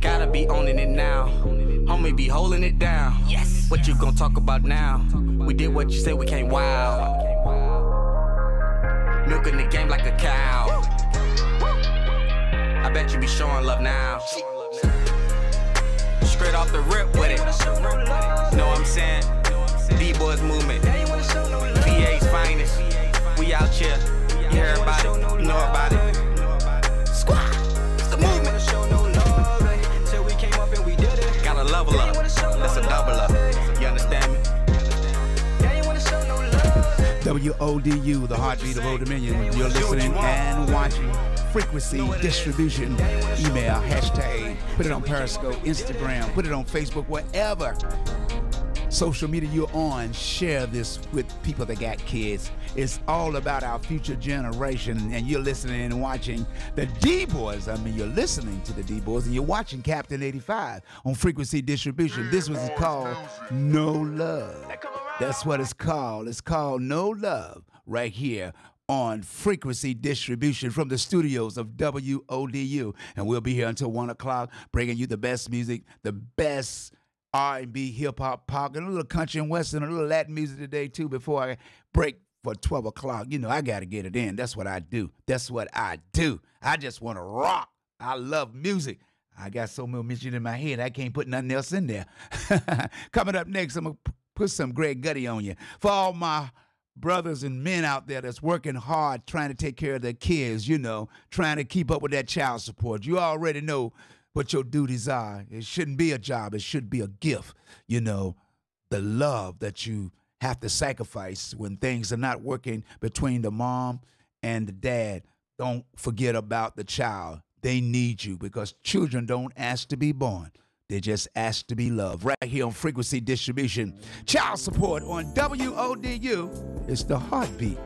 Gotta be owning it now. Homie be holding it down. Yes. What you gon' talk about now? We did what you said, we came wild. milking the game like a cow. I bet you be showing love now. Straight off the rip with it. Know what I'm saying? D-Boys movement. VA's finest. We out here. You hear about it. You know about it. Squad. It's the movement. Till we came up and we did it. Gotta level up. That's a double up. You understand me? WODU, the heartbeat of Old Dominion. You're listening and watching Frequency Distribution. Email, hashtag, put it on Periscope, Instagram, put it on Facebook, wherever social media you're on. Share this with people that got kids. It's all about our future generation, and you're listening and watching the D-Boys. I mean, you're listening to the D-Boys, and you're watching Captain85 on Frequency Distribution. This was called No Love. That's what it's called. It's called No Love right here on Frequency Distribution from the studios of WODU. And we'll be here until 1 o'clock, bringing you the best music, the best R&B, hip-hop, pop, and a little country and western, a little Latin music today, too, before I break for 12 o'clock. You know, I got to get it in. That's what I do. That's what I do. I just want to rock. I love music. I got so much music in my head, I can't put nothing else in there. Coming up next, I'm going to put some Greg Gutty on you. For all my brothers and men out there that's working hard, trying to take care of their kids, you know, trying to keep up with that child support. You already know what your duties are. It shouldn't be a job. It should be a gift. You know, the love that you have to sacrifice when things are not working between the mom and the dad. Don't forget about the child. They need you, because children don't ask to be born. They just ask to be loved. Right here on Frequency Distribution. Child support on WODU. It's the heartbeat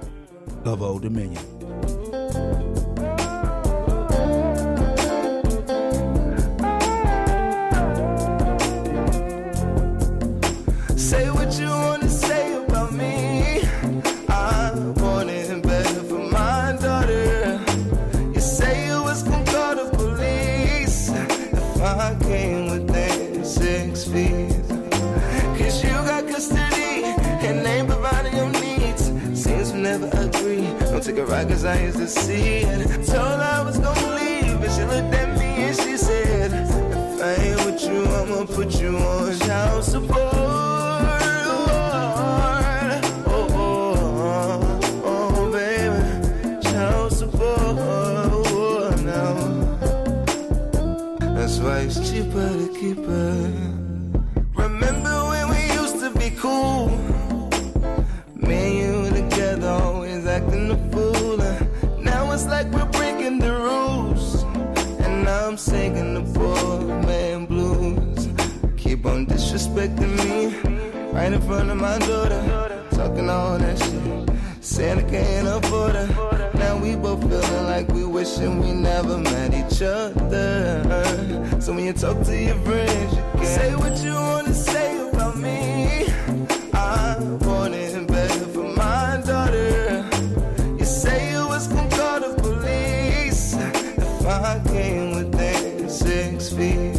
of Old Dominion. Say what you want to say about me. I want it better for my daughter. You say you was gonna call the police if I came within 6 feet. Cause you got custody and ain't providing your needs. Seems we never agree. Don't take a ride cause I used to see it. Told her I was gonna leave, but she looked at me and she said, if I ain't with you, I'ma put you on child support. That's why it's cheaper to keep her. Remember when we used to be cool? Me and you were together, always acting a fool. Now it's like we're breaking the rules, and now I'm singing the poor man blues. Keep on disrespecting me right in front of my daughter, talking all that shit, saying I can't afford her. Now we both feeling like we wishing we never met each other. So when you talk to your friends, you can say what you want to say about me. I want it better for my daughter. You say you was gonna call the police if I came within 6 feet.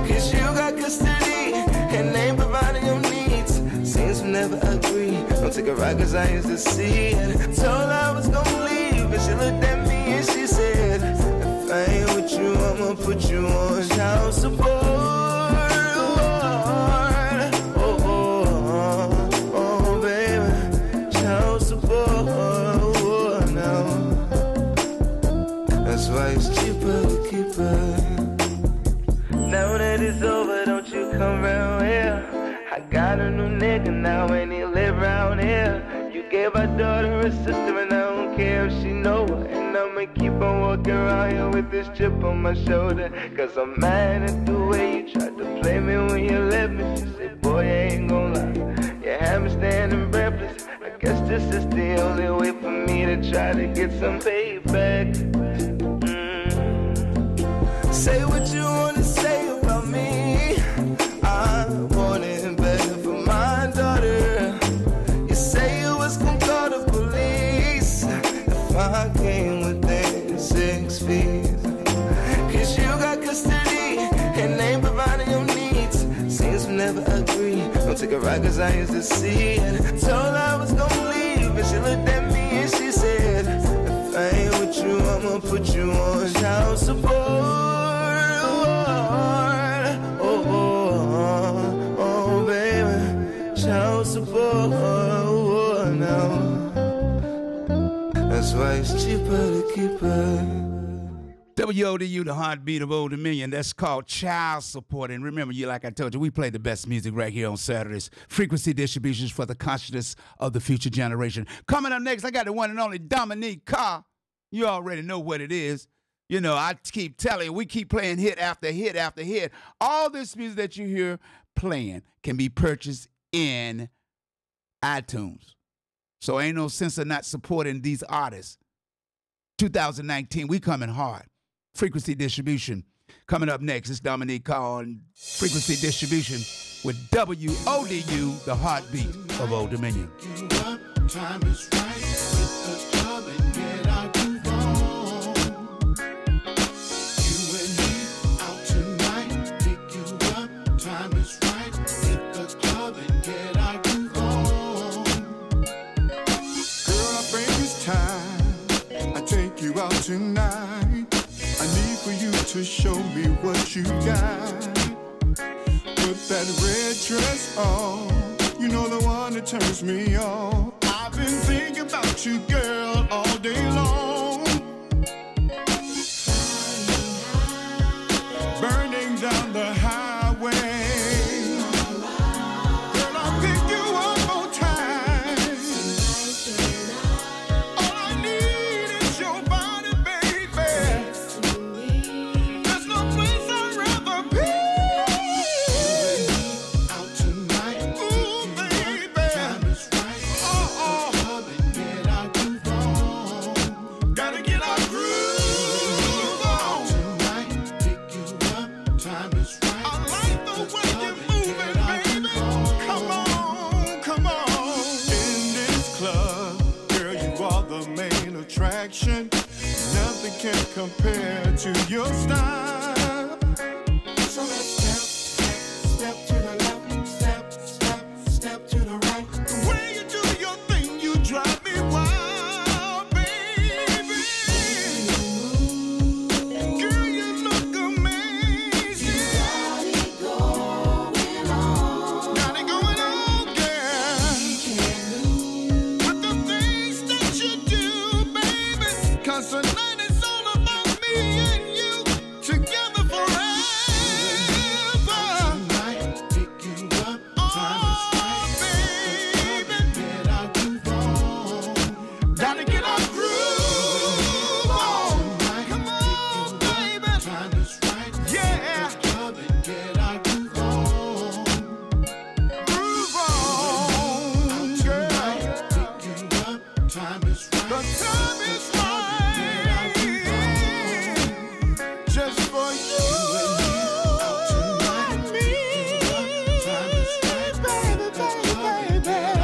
Cause you got custody and ain't providing your needs. Seems we never agree. Don't take a ride cause I used to see it. Told her I was gonna leave, but she looked at me and she said, if I ain't with you, I'ma put you on child support. Oh, baby, child support now. That's why it's cheaper to keep her. Now that it's over, don't you come round here. I got a new nigga now and he live round here. You gave our daughter a sister and I don't care if she know her. And I'ma keep on walking around here with this chip on my shoulder. Cause I'm mad at the way you tried to play me when you left me. She said, boy, I ain't gon' lie, you had me standing breathless. I guess this is the only way for me to try to get some payback. Say what you wanna say about me. I want it better for my daughter. You say you was gonna call the police if I came within 6 feet. Cause you got custody and ain't providing your needs. Seems we never agree. Don't take a ride cause I used to see it. Told her I was gonna leave, but she looked at me and she said, That's why it's cheaper to keep her. WODU, the heartbeat of Old Dominion. That's called child support. And remember, like I told you, we play the best music right here on Saturdays. Frequency distributions for the consciousness of the future generation. Coming up next, I got the one and only Dominique Carr. You already know what it is. You know, I keep telling you, we keep playing hit after hit after hit. All this music that you hear playing can be purchased in iTunes. So ain't no sense of not supporting these artists. 2019, we coming hard. Frequency distribution. Coming up next, it's Dominique Carr on Frequency Distribution with WODU, the heartbeat of Old Dominion. Time is right. Hit the club and get our groove on. You and me out tonight. Pick you up. Time is right. Hit the club and get our groove on. Girl, I think it's time I take you out tonight. I need for you to show me what you got. Put that red dress on. You know the one that turns me on. I've been thinking about you, girl, all day long. Burning down the highway. Girl, I'll pick you up more time. All I need is your body, baby. There's no place I'd rather be. Out tonight. Ooh, baby. Time is right. Club and get our groove on. Gotta get our groove on. Tonight, pick you up. Time is right. I like the way you're moving, baby. Come on, come on. In this club, girl, you are the main attraction. Nothing can compare to your style. So let's step to the left, step to the right. The way you do your thing, you drive me wild, baby. Girl, you look amazing. Got it going on, girl. With the things that you do, baby. 'Cause tonight is all about me and you together forever. Tonight, pick you up. Time is right. Baby, get our groove on. Gotta get our groove on. Come on, baby. Time is right. Yeah. Club and get our groove on. Groove on, girl. Pick you up. Time is right. The time is right. Just for you out tonight. Pick you up. Time is right. Baby, baby, baby.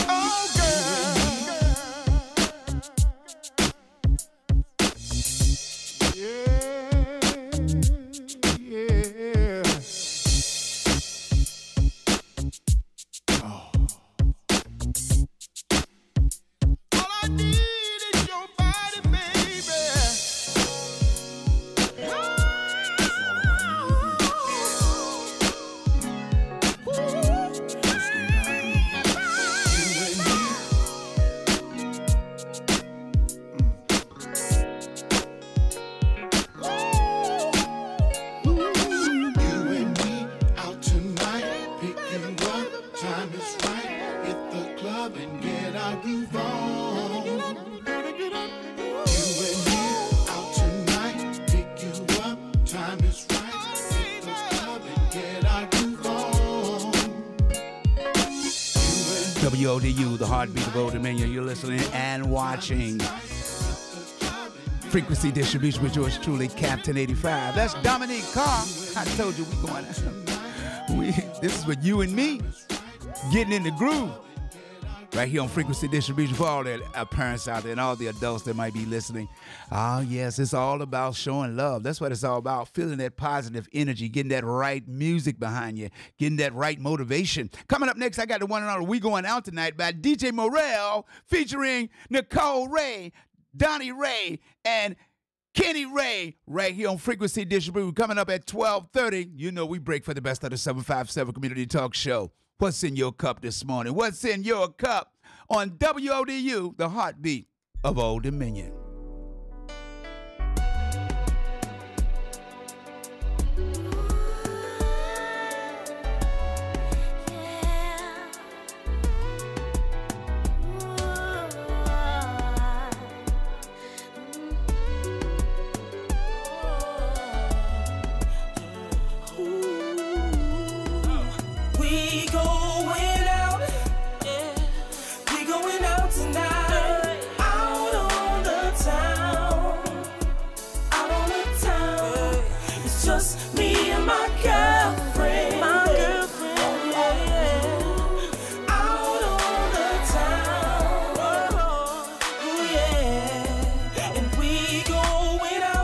Oh, girl. Yeah. All I need is your body, baby. You and me out tonight. Pick you up. Time is right. Hit the club and get our groove on. You and me out tonight. Pick you up. Time is right. Hit the club and get our groove on. WODU, the heartbeat of Old Dominion. You're listening and watching Frequency Distribution with yours truly, Captain85. That's Dominique Carr. I told you we going out. This is with you and me getting in the groove. Right here on Frequency Distribution for all the parents out there and all the adults that might be listening. Oh, yes, it's all about showing love. That's what it's all about, feeling that positive energy, getting that right music behind you, getting that right motivation. Coming up next, I got the one and only We Going Out Tonight by DJ Morel featuring Nicole Ray, Donnie Ray, and Kenny Ray right here on Frequency Distribution. Coming up at 12:30. You know we break for the best of the 757 Community Talk Show. What's in your cup this morning? What's in your cup on WODU, the heartbeat of Old Dominion.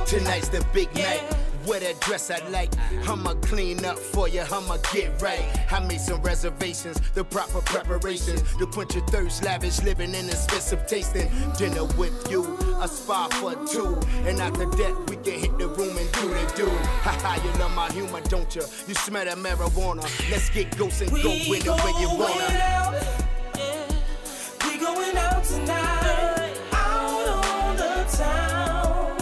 Tonight's the big night. Wear that dress I like. I'ma clean up for you, I'ma get right. I made some reservations, the proper preparations to quench your thirst, lavish living and expensive tasting. Dinner with you, a spa for two, and after that we can hit the room and do the do. Haha, you love my humor, don't you? You smell that marijuana. Let's get ghosts and go anywhere you wanna. We going out tonight, out on the town,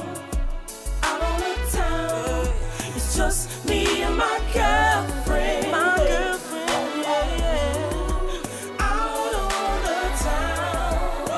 out on the town. It's just me and my girlfriend, yeah. Out on the town,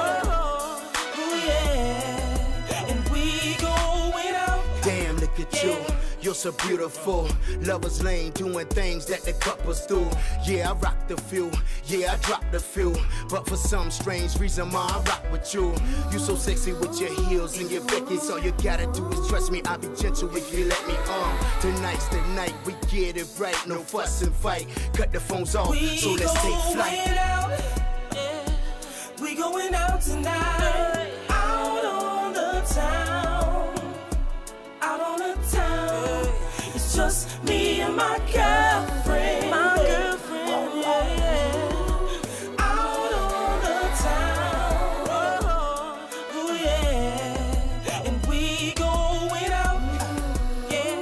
oh yeah. And we going out. Damn, look at you. You're so beautiful. Lovers lane doing things that the couples do. Yeah, I rock the few. Yeah, I drop the few. But for some strange reason, ma, I rock with you. You so sexy with your heels and your Becky's. All you gotta do is trust me. I'll be gentle if you let me on. Tonight's the night we get it right. No fuss and fight. Cut the phones off, so let's take flight. We going out tonight, out on the town, out on the town. It's just me and my girlfriend, yeah. Out on the town, oh yeah. And we going out, yeah.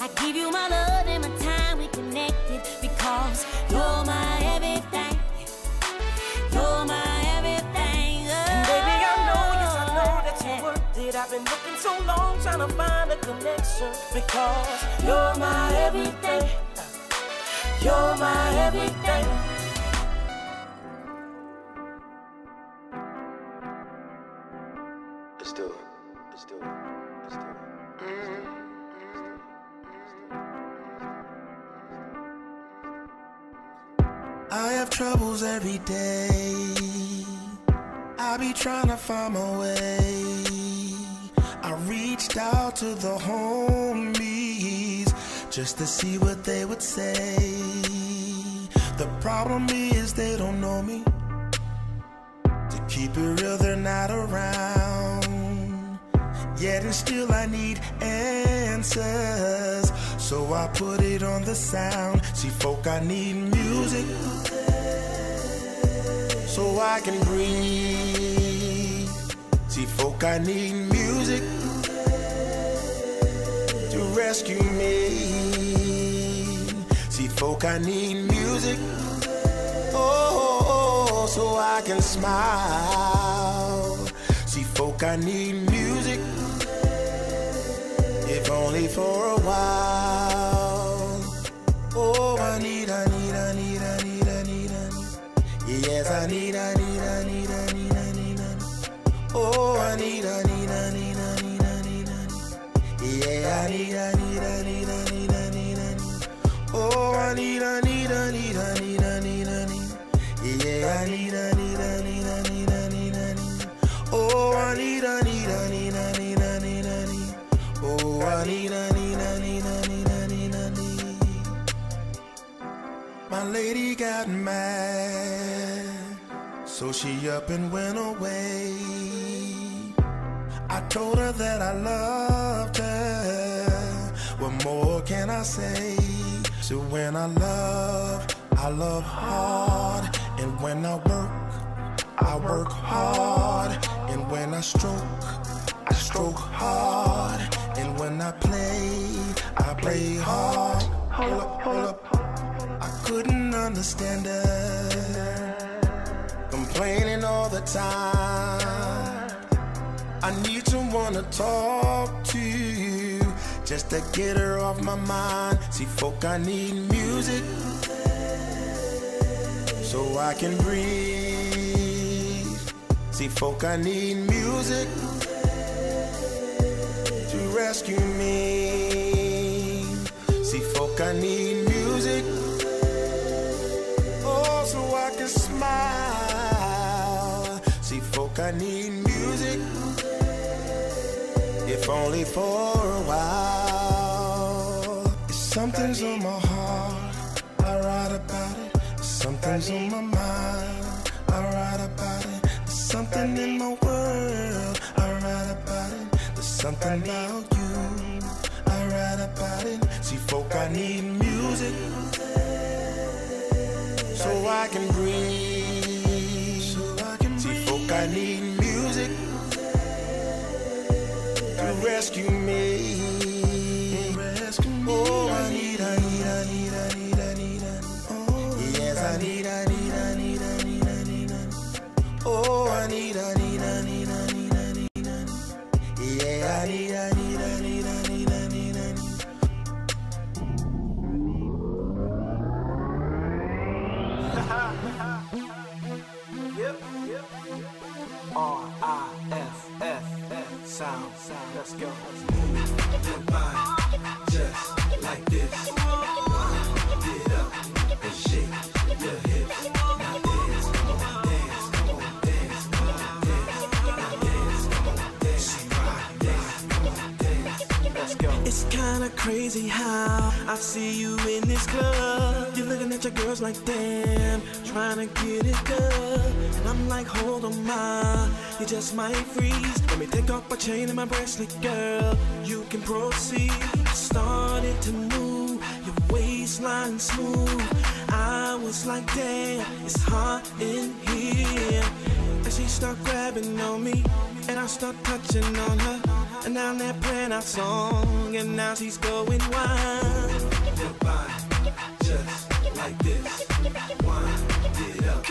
I give you my love and my time, we connected because you're my everything. You're my everything. Oh. Baby, I know, yes, I know that you worked it. I've been looking so long trying to find a connection because you're my everything. You're my everything. Let's do it. Let's do it. Let's do it. I have troubles every day. I be trying to find my way. I reached out to the homies just to see what they would say. The problem is they don't know me. To keep it real, they're not around. Yet and still I need answers, so I put it on the sound. See, folk, I need music so I can breathe. See, folk, I need music to rescue me. See, folk, I need music, oh, so I can smile. See, folk, I need music, if only for a while. Oh, I need. Yes, I need. Oh, I need. Yeah, I need. Oh, I need. Yeah, I need. Oh, I need. Oh, I need. My lady got mad, so she up and went away. I told her that I loved her. What more can I say? So when I love hard. And when I work hard. And when I stroke hard. And when I play hard. Hold up. I couldn't understand her complaining all the time. I need someone to talk to, just to get her off my mind. See, folk, I need music so I can breathe. See, folk, I need music to rescue me. See, folk, I need music, oh, so I can smile. See, folk, I need music, if only for a while. If something's on my heart, I write about it. If something's on my mind, I write about it. There's something in my world, I write about it. There's something about you, I write about it. See, folk, I need music so I can breathe. See, folk, I need music to rescue me. Oh, I need. Yes, I need. Oh, I need. Yeah, I need. Yep. R-I-F-F sound. Let's go. Your body just like this. Get up and shake your hips. Now dance, come on, dance, come on, dance, come on, dance. Now dance, come on, dance. Dance, come on, dance. Let's go. It's kinda crazy how I see you in this club. You're looking at your girls like damn, trying to get it good. And I'm like, hold on, ma, you just might freeze. Let me take off my chain and my bracelet, girl. You can proceed. Started to move, your waistline smooth. I was like, damn, it's hot in here. And she start grabbing on me, and I start touching on her. And now they're playing our song, and now she's going wild. Your body just like this. Wind it up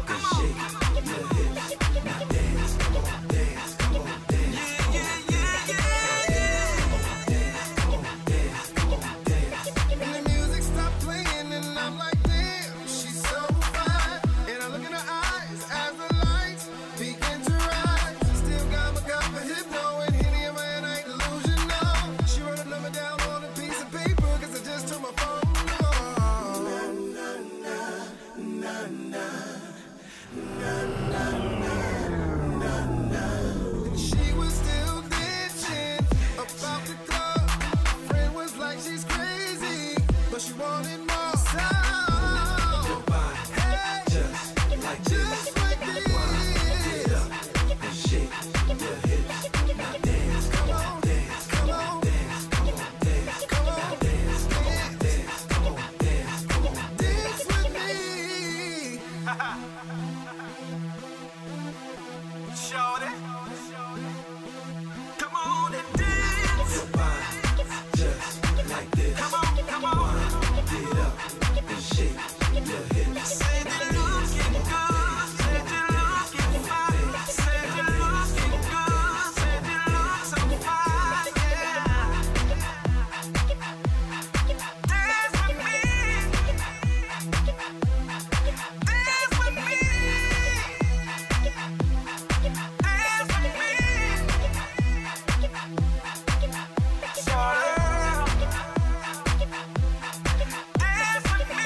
and shake your hips. Now dance, come on, dance, come on, dance. Come on, dance, come on, dance. And the music stopped playing, and I'm like, damn, she's so fine. And I look in her eyes as the lights begin to rise. Still got my cup of hypno and Henny in my hand, I ain't delusional. She wrote a number down on a piece of paper, cause I just took my phone. She was still dancing about the club. Friend was like, she's crazy, but she wanted more. So, Your body just like this. Wind it up and shake your hips. Now dance, come on, dance, come on, dance, come on, dance, come on, dance, come on, dance, come on, dance, come on, dance with me. Shorty, come on and dance. Your body just like this. Come on. Wind it up and shake your hips. Say you're looking good, say you're looking fine, say you're looking good, say you look so fine, yeah. Dance with me, dance with me, dance with me. Shorty, dance with me.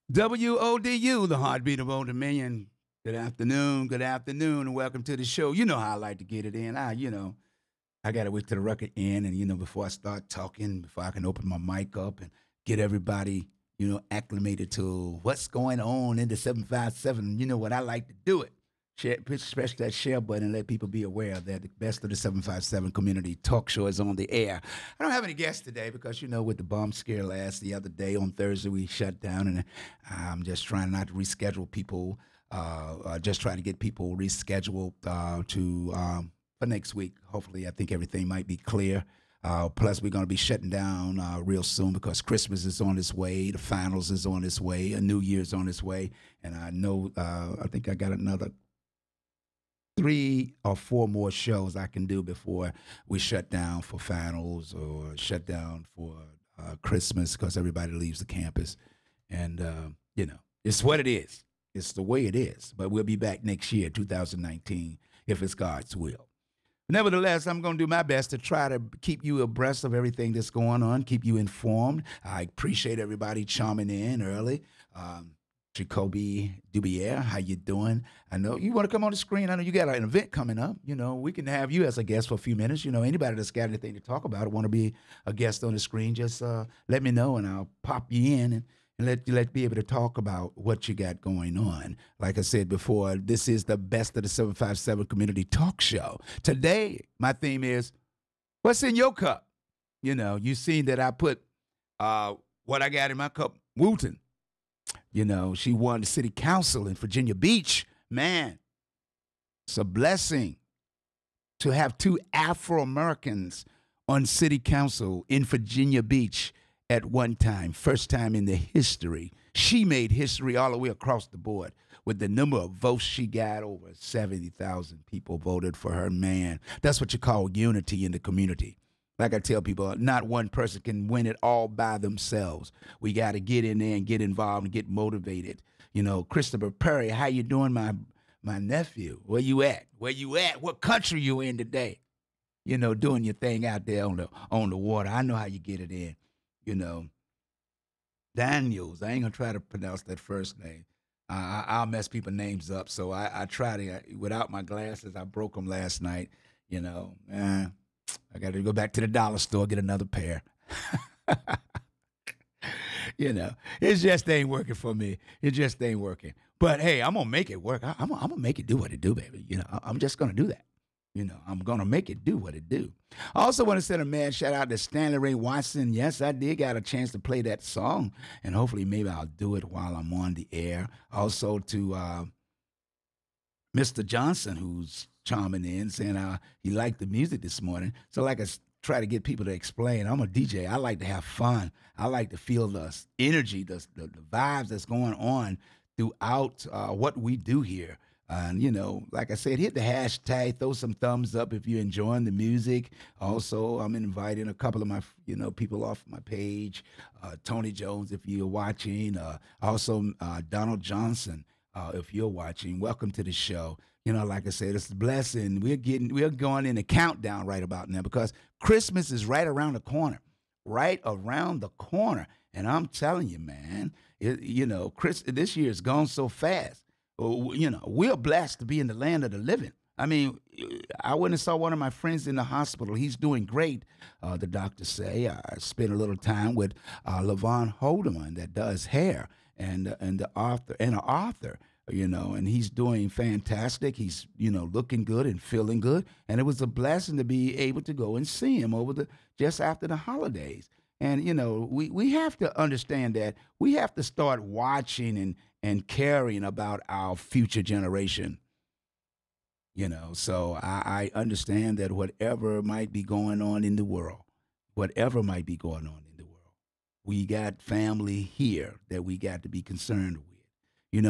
WODU, the heartbeat of Old Dominion. Good afternoon, and welcome to the show. You know how I like to get it in. I got to wait till the record end, and before I start talking, before I can open my mic up and get everybody, acclimated to what's going on in the 757. You know what I like to do it. Press that share button and let people be aware that the best of the 757 community talk show is on the air. I don't have any guests today because, with the bomb scare the other day on Thursday, we shut down, and I'm just trying not to reschedule people, just trying to get people rescheduled for next week. Hopefully, I think everything might be clear. Plus, we're going to be shutting down real soon because Christmas is on its way, the finals is on its way, a New Year's on its way, and I know I think I got another 3 or 4 more shows I can do before we shut down for finals or shut down for Christmas because everybody leaves the campus. And, it's what it is. It's the way it is. But we'll be back next year, 2019, if it's God's will. Nevertheless, I'm going to do my best to try to keep you abreast of everything that's going on, keep you informed. I appreciate everybody chiming in early. Jacoby Dubier, how you doing? I know you want to come on the screen. I know you got an event coming up. We can have you as a guest for a few minutes. Anybody that's got anything to talk about or want to be a guest on the screen, just let me know and I'll pop you in and let be able to talk about what you got going on. Like I said before, this is the best of the 757 community talk show. Today, my theme is, what's in your cup? You've seen that I put what I got in my cup, Wooten. She won the city council in Virginia Beach. Man, it's a blessing to have 2 Afro-Americans on city council in Virginia Beach at one time. First time in the history. She made history all the way across the board with the number of votes she got. Over 70,000 people voted for her. Man, that's what you call unity in the community. Like I tell people, not one person can win it all by themselves. We got to get in there and get involved and get motivated. Christopher Perry, how you doing, my nephew? Where you at? Where you at? What country you in today? Doing your thing out there on the water. I know how you get it in. Daniels. I ain't gonna try to pronounce that first name. I'll mess people's names up. So I try to. Without my glasses, I broke them last night. I got to go back to the dollar store, get another pair. It just ain't working for me. It just ain't working. But, hey, I'm going to make it work. I'm going to make it do what it do, baby. I'm just going to do that. I'm going to make it do what it do. I also want to send a mad shout out to Stanley Ray Watson. Yes, I did got a chance to play that song, and hopefully maybe I'll do it while I'm on the air. Also to Mr. Johnson, who's chiming in, saying he liked the music this morning. So like I try to get people to explain, I'm a DJ. I like to have fun. I like to feel the energy, the vibes that's going on throughout what we do here. And, like I said, hit the hashtag, throw some thumbs up if you're enjoying the music. Also, I'm inviting a couple of my, people off my page. Tony Jones, if you're watching. Also, Donald Johnson, if you're watching. Welcome to the show. Like I said, it's a blessing. We're going in a countdown right about now because Christmas is right around the corner. Right around the corner. And I'm telling you, man, this year has gone so fast. We're blessed to be in the land of the living. I mean, I went and saw one of my friends in the hospital. He's doing great, the doctors say. I spent a little time with Levon Holdeman that does hair and an author, and he's doing fantastic. He's, looking good and feeling good. And it was a blessing to be able to go and see him just after the holidays. And, we have to understand that we have to start watching and caring about our future generation. So I understand that whatever might be going on in the world, we got family here that we got to be concerned with.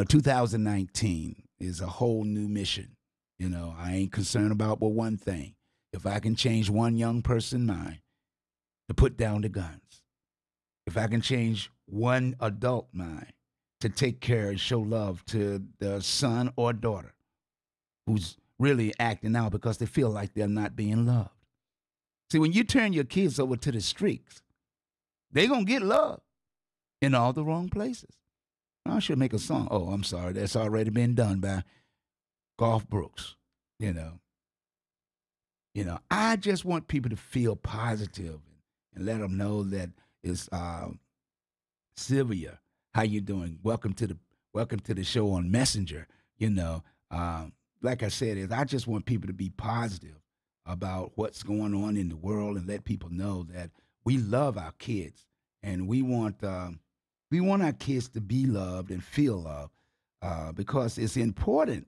2019 is a whole new mission. I ain't concerned about but one thing. If I can change one young person's mind to put down the guns, if I can change one adult mind to take care and show love to the son or daughter who's really acting out because they feel like they're not being loved. See, when you turn your kids over to the streets, they're going to get love in all the wrong places. I should make a song. Oh, I'm sorry. That's already been done by Garth Brooks. You know, I just want people to feel positive and let them know that it's Sylvia. How you doing? Welcome to the show on Messenger. You know, like I said, I just want people to be positive about what's going on in the world and let people know that we love our kids and we want our kids to be loved and feel loved because it's important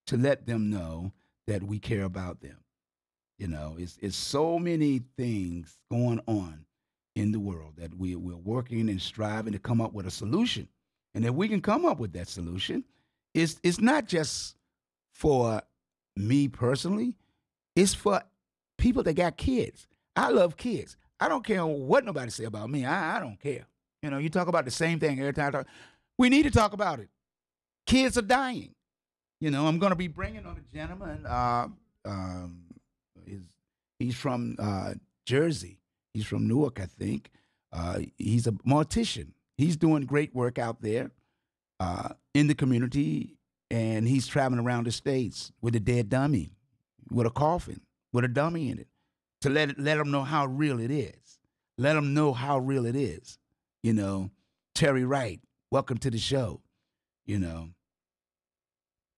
to let them know that we care about them. You know, it's so many things going on in the world that we're working and striving to come up with a solution. And if we can come up with that solution, it's not just for me personally, it's for people that got kids. I love kids. I don't care what nobody say about me. I don't care. You know, you talk about the same thing every time. We need to talk about it. Kids are dying. You know, I'm going to be bringing on a gentleman. He's from Jersey. He's from Newark, I think. He's a mortician. He's doing great work out there in the community, and he's traveling around the states with a dead dummy, with a coffin, with a dummy in it, to let them know how real it is. Let them know how real it is. You know, Terry Wright, welcome to the show. You know,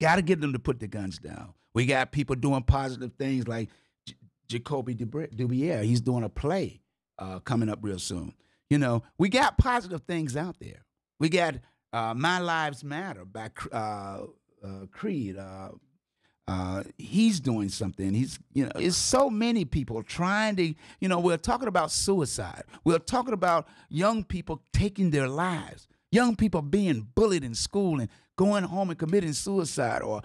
got to get them to put the guns down. We got people doing positive things like Jacoby Dubier. He's doing a play coming up real soon. You know, we got positive things out there. We got My Lives Matter by Creed. He's doing something. He's, you know, it's so many people trying to, you know, we're talking about suicide. We're talking about young people taking their lives. Young people being bullied in school and going home and committing suicide or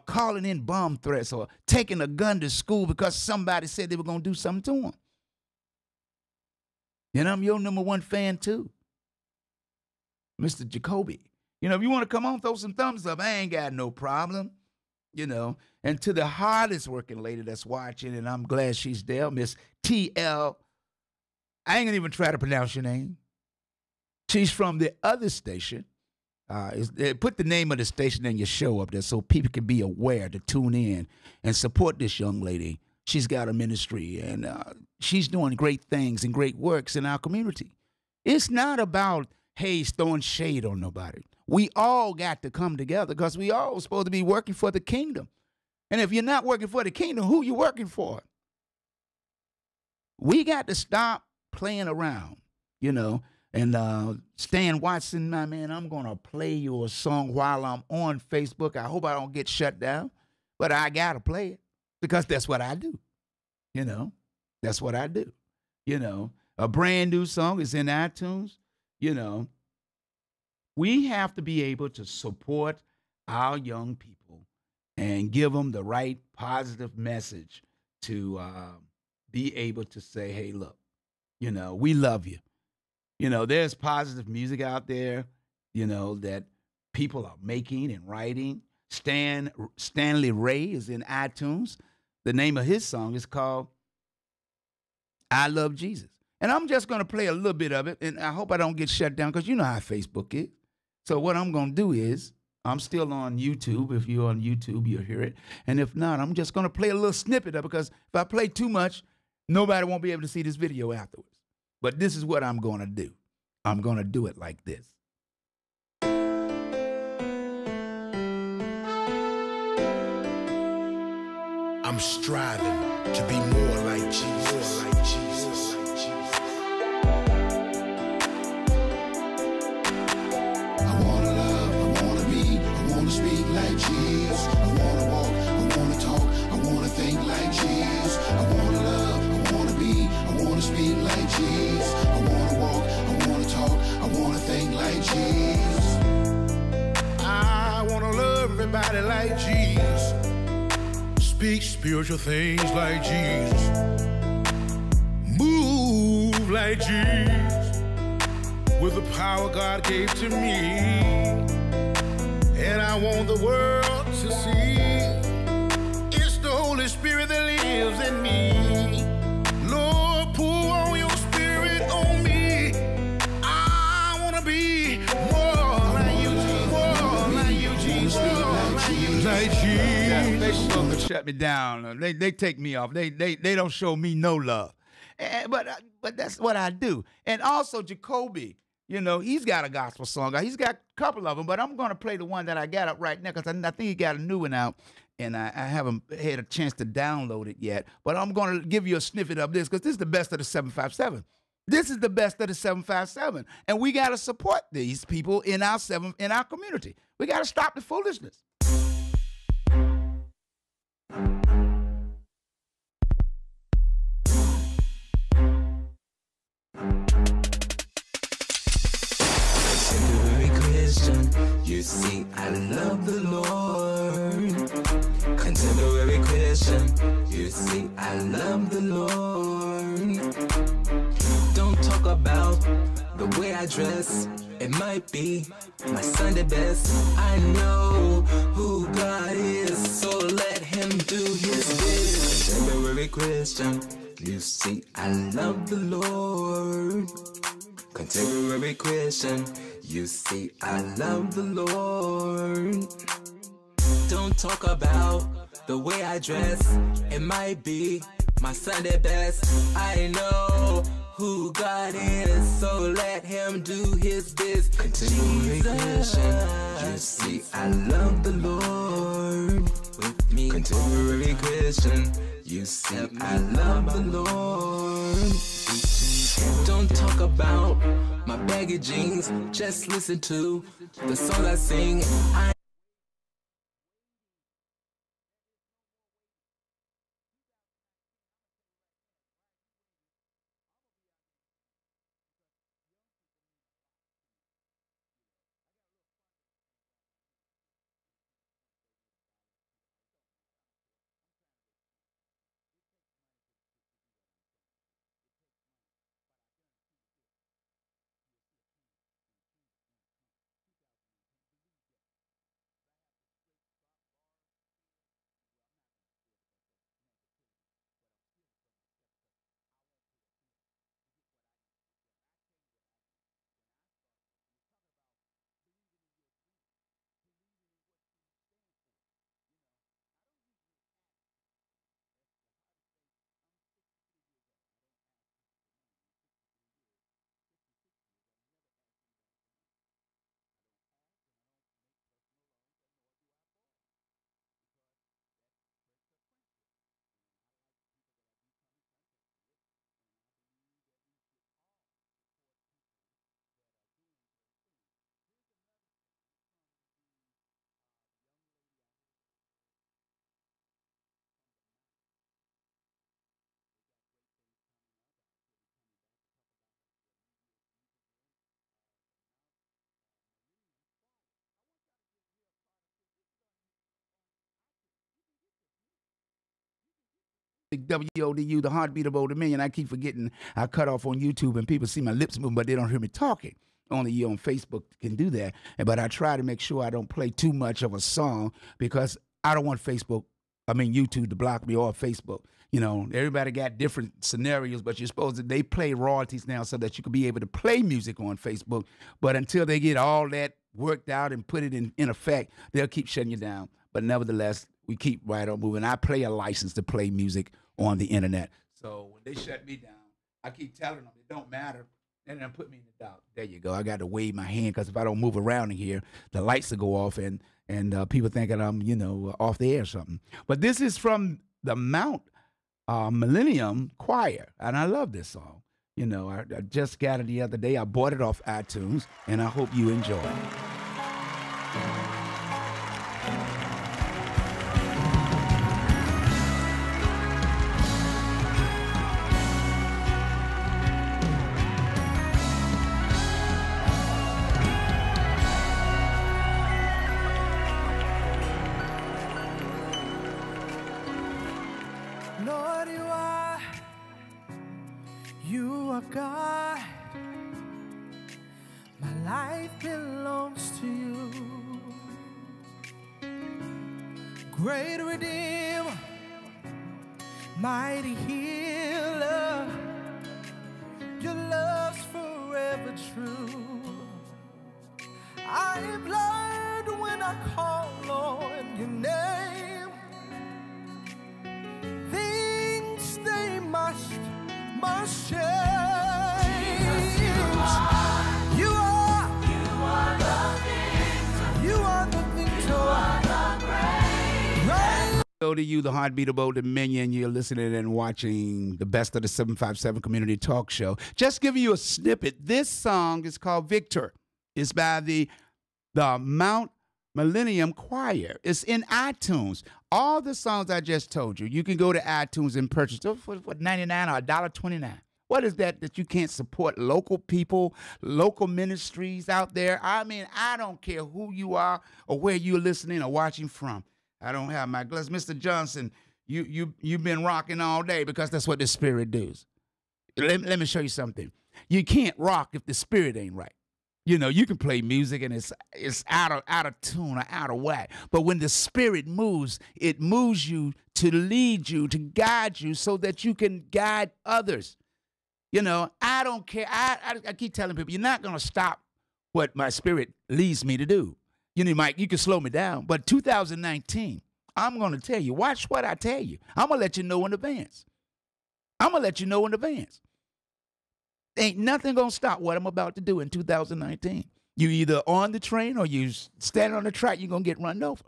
calling in bomb threats or taking a gun to school because somebody said they were going to do something to them. And I'm your #1 fan too, Mr. Jacoby. You know, if you want to come on, throw some thumbs up. I ain't got no problem. You know, and to the hardest working lady that's watching, and I'm glad she's there, Miss TL. I ain't gonna even try to pronounce your name. She's from the other station. Put the name of the station in your show up there so people can be aware to tune in and support this young lady. She's got a ministry, and she's doing great things and great works in our community. It's not about, hey, throwing shade on nobody. We all got to come together because we all supposed to be working for the kingdom. And if you're not working for the kingdom, who you working for? We got to stop playing around, you know. And Stan Watson, my man, I'm going to play you a song while I'm on Facebook. I hope I don't get shut down, but I got to play it because that's what I do. You know, that's what I do. You know, a brand new song is in iTunes, you know. We have to be able to support our young people and give them the right positive message to be able to say, hey, look, you know, we love you. You know, there's positive music out there, you know, that people are making and writing. Stanley Ray is in iTunes. The name of his song is called I Love Jesus. And I'm just going to play a little bit of it, and I hope I don't get shut down because you know how Facebook is. So what I'm going to do is, I'm still on YouTube. If you're on YouTube, you'll hear it. And if not, I'm just going to play a little snippet of it because if I play too much, nobody won't be able to see this video afterwards. But this is what I'm going to do. I'm going to do it like this. I'm striving to be more like Jesus. I wanna love, I wanna be, I wanna speak like Jesus. I wanna walk, I wanna talk, I wanna think like Jesus. I wanna love, I wanna be, I wanna speak like Jesus. I wanna walk, I wanna talk, I wanna think like Jesus. I wanna love everybody like Jesus. Speak spiritual things like Jesus. Move like Jesus. With the power God gave to me. And I want the world to see it's the Holy Spirit that lives in me. Lord, pour on your spirit on me. I want to be more like you, Jesus. More like you, Jesus. Like Jesus. Facebook will shut me down. They take me off. They don't show me no love. But that's what I do. And also Jacoby, you know, he's got a gospel song. He's got a couple of them, but I'm going to play the one that I got up right now because I think he got a new one out, and I haven't had a chance to download it yet. But I'm going to give you a snippet of this because this is the best of the 757. This is the best of the 757, and we got to support these people in our community. We got to stop the foolishness. You see, I love the Lord. Contemporary Christian. You see, I love the Lord. Don't talk about the way I dress. It might be my Sunday best. I know who God is, so let him do his best. Contemporary Christian. You see, I love the Lord. Contemporary Christian. You see, I love the Lord. Don't talk about the way I dress. It might be my Sunday best. I know who God is, so let him do his best. Contemporary Christian. You see, I love the Lord. With me, contemporary Christian. You see, I love the Lord. Don't talk about my baggy jeans. Just listen to the song I sing. WODU, the heartbeat of Old Dominion. I keep forgetting I cut off on YouTube and people see my lips moving, but they don't hear me talking. Only you on Facebook can do that. But I try to make sure I don't play too much of a song because I don't want YouTube to block me or Facebook. You know, everybody got different scenarios, but you're supposed to, they play royalties now so that you can be able to play music on Facebook. But until they get all that worked out and put it in effect, they'll keep shutting you down. But nevertheless, we keep right on moving. I play a license to play music on the internet. So when they shut me down, I keep telling them it don't matter. And then put me in the dark. There you go. I got to wave my hand because if I don't move around in here, the lights will go off and people thinking I'm, off the air or something. But this is from the Mount Millennium Choir, and I love this song. I just got it the other day. I bought it off iTunes, and I hope you enjoy it. God, my life belongs to you. Great Redeemer, mighty healer, your love's forever true. I am glad when I call on your name. WODU, the heartbeat of Old Dominion. You're listening and watching the best of the 757 Community Talk Show. Just giving you a snippet. This song is called Victor. It's by the Mount Millennium Choir. It's in iTunes. All the songs I just told you, you can go to iTunes and purchase them for what, 99 or $1.29. What is that you can't support local people, local ministries out there? I mean, I don't care who you are or where you're listening or watching from. I don't have my glass. Mr. Johnson, you've been rocking all day because that's what the Spirit does. Let me show you something. You can't rock if the Spirit ain't right. You know, you can play music and it's out of tune or out of whack. But when the Spirit moves, it moves you to lead you, to guide you so that you can guide others. You know, I don't care. I keep telling people, you're not going to stop what my Spirit leads me to do. You know, Mike, you can slow me down. But 2019, I'm going to tell you, watch what I tell you. I'm going to let you know in advance. I'm going to let you know in advance. Ain't nothing going to stop what I'm about to do in 2019. You either on the train or you standing on the track, you're going to get run over.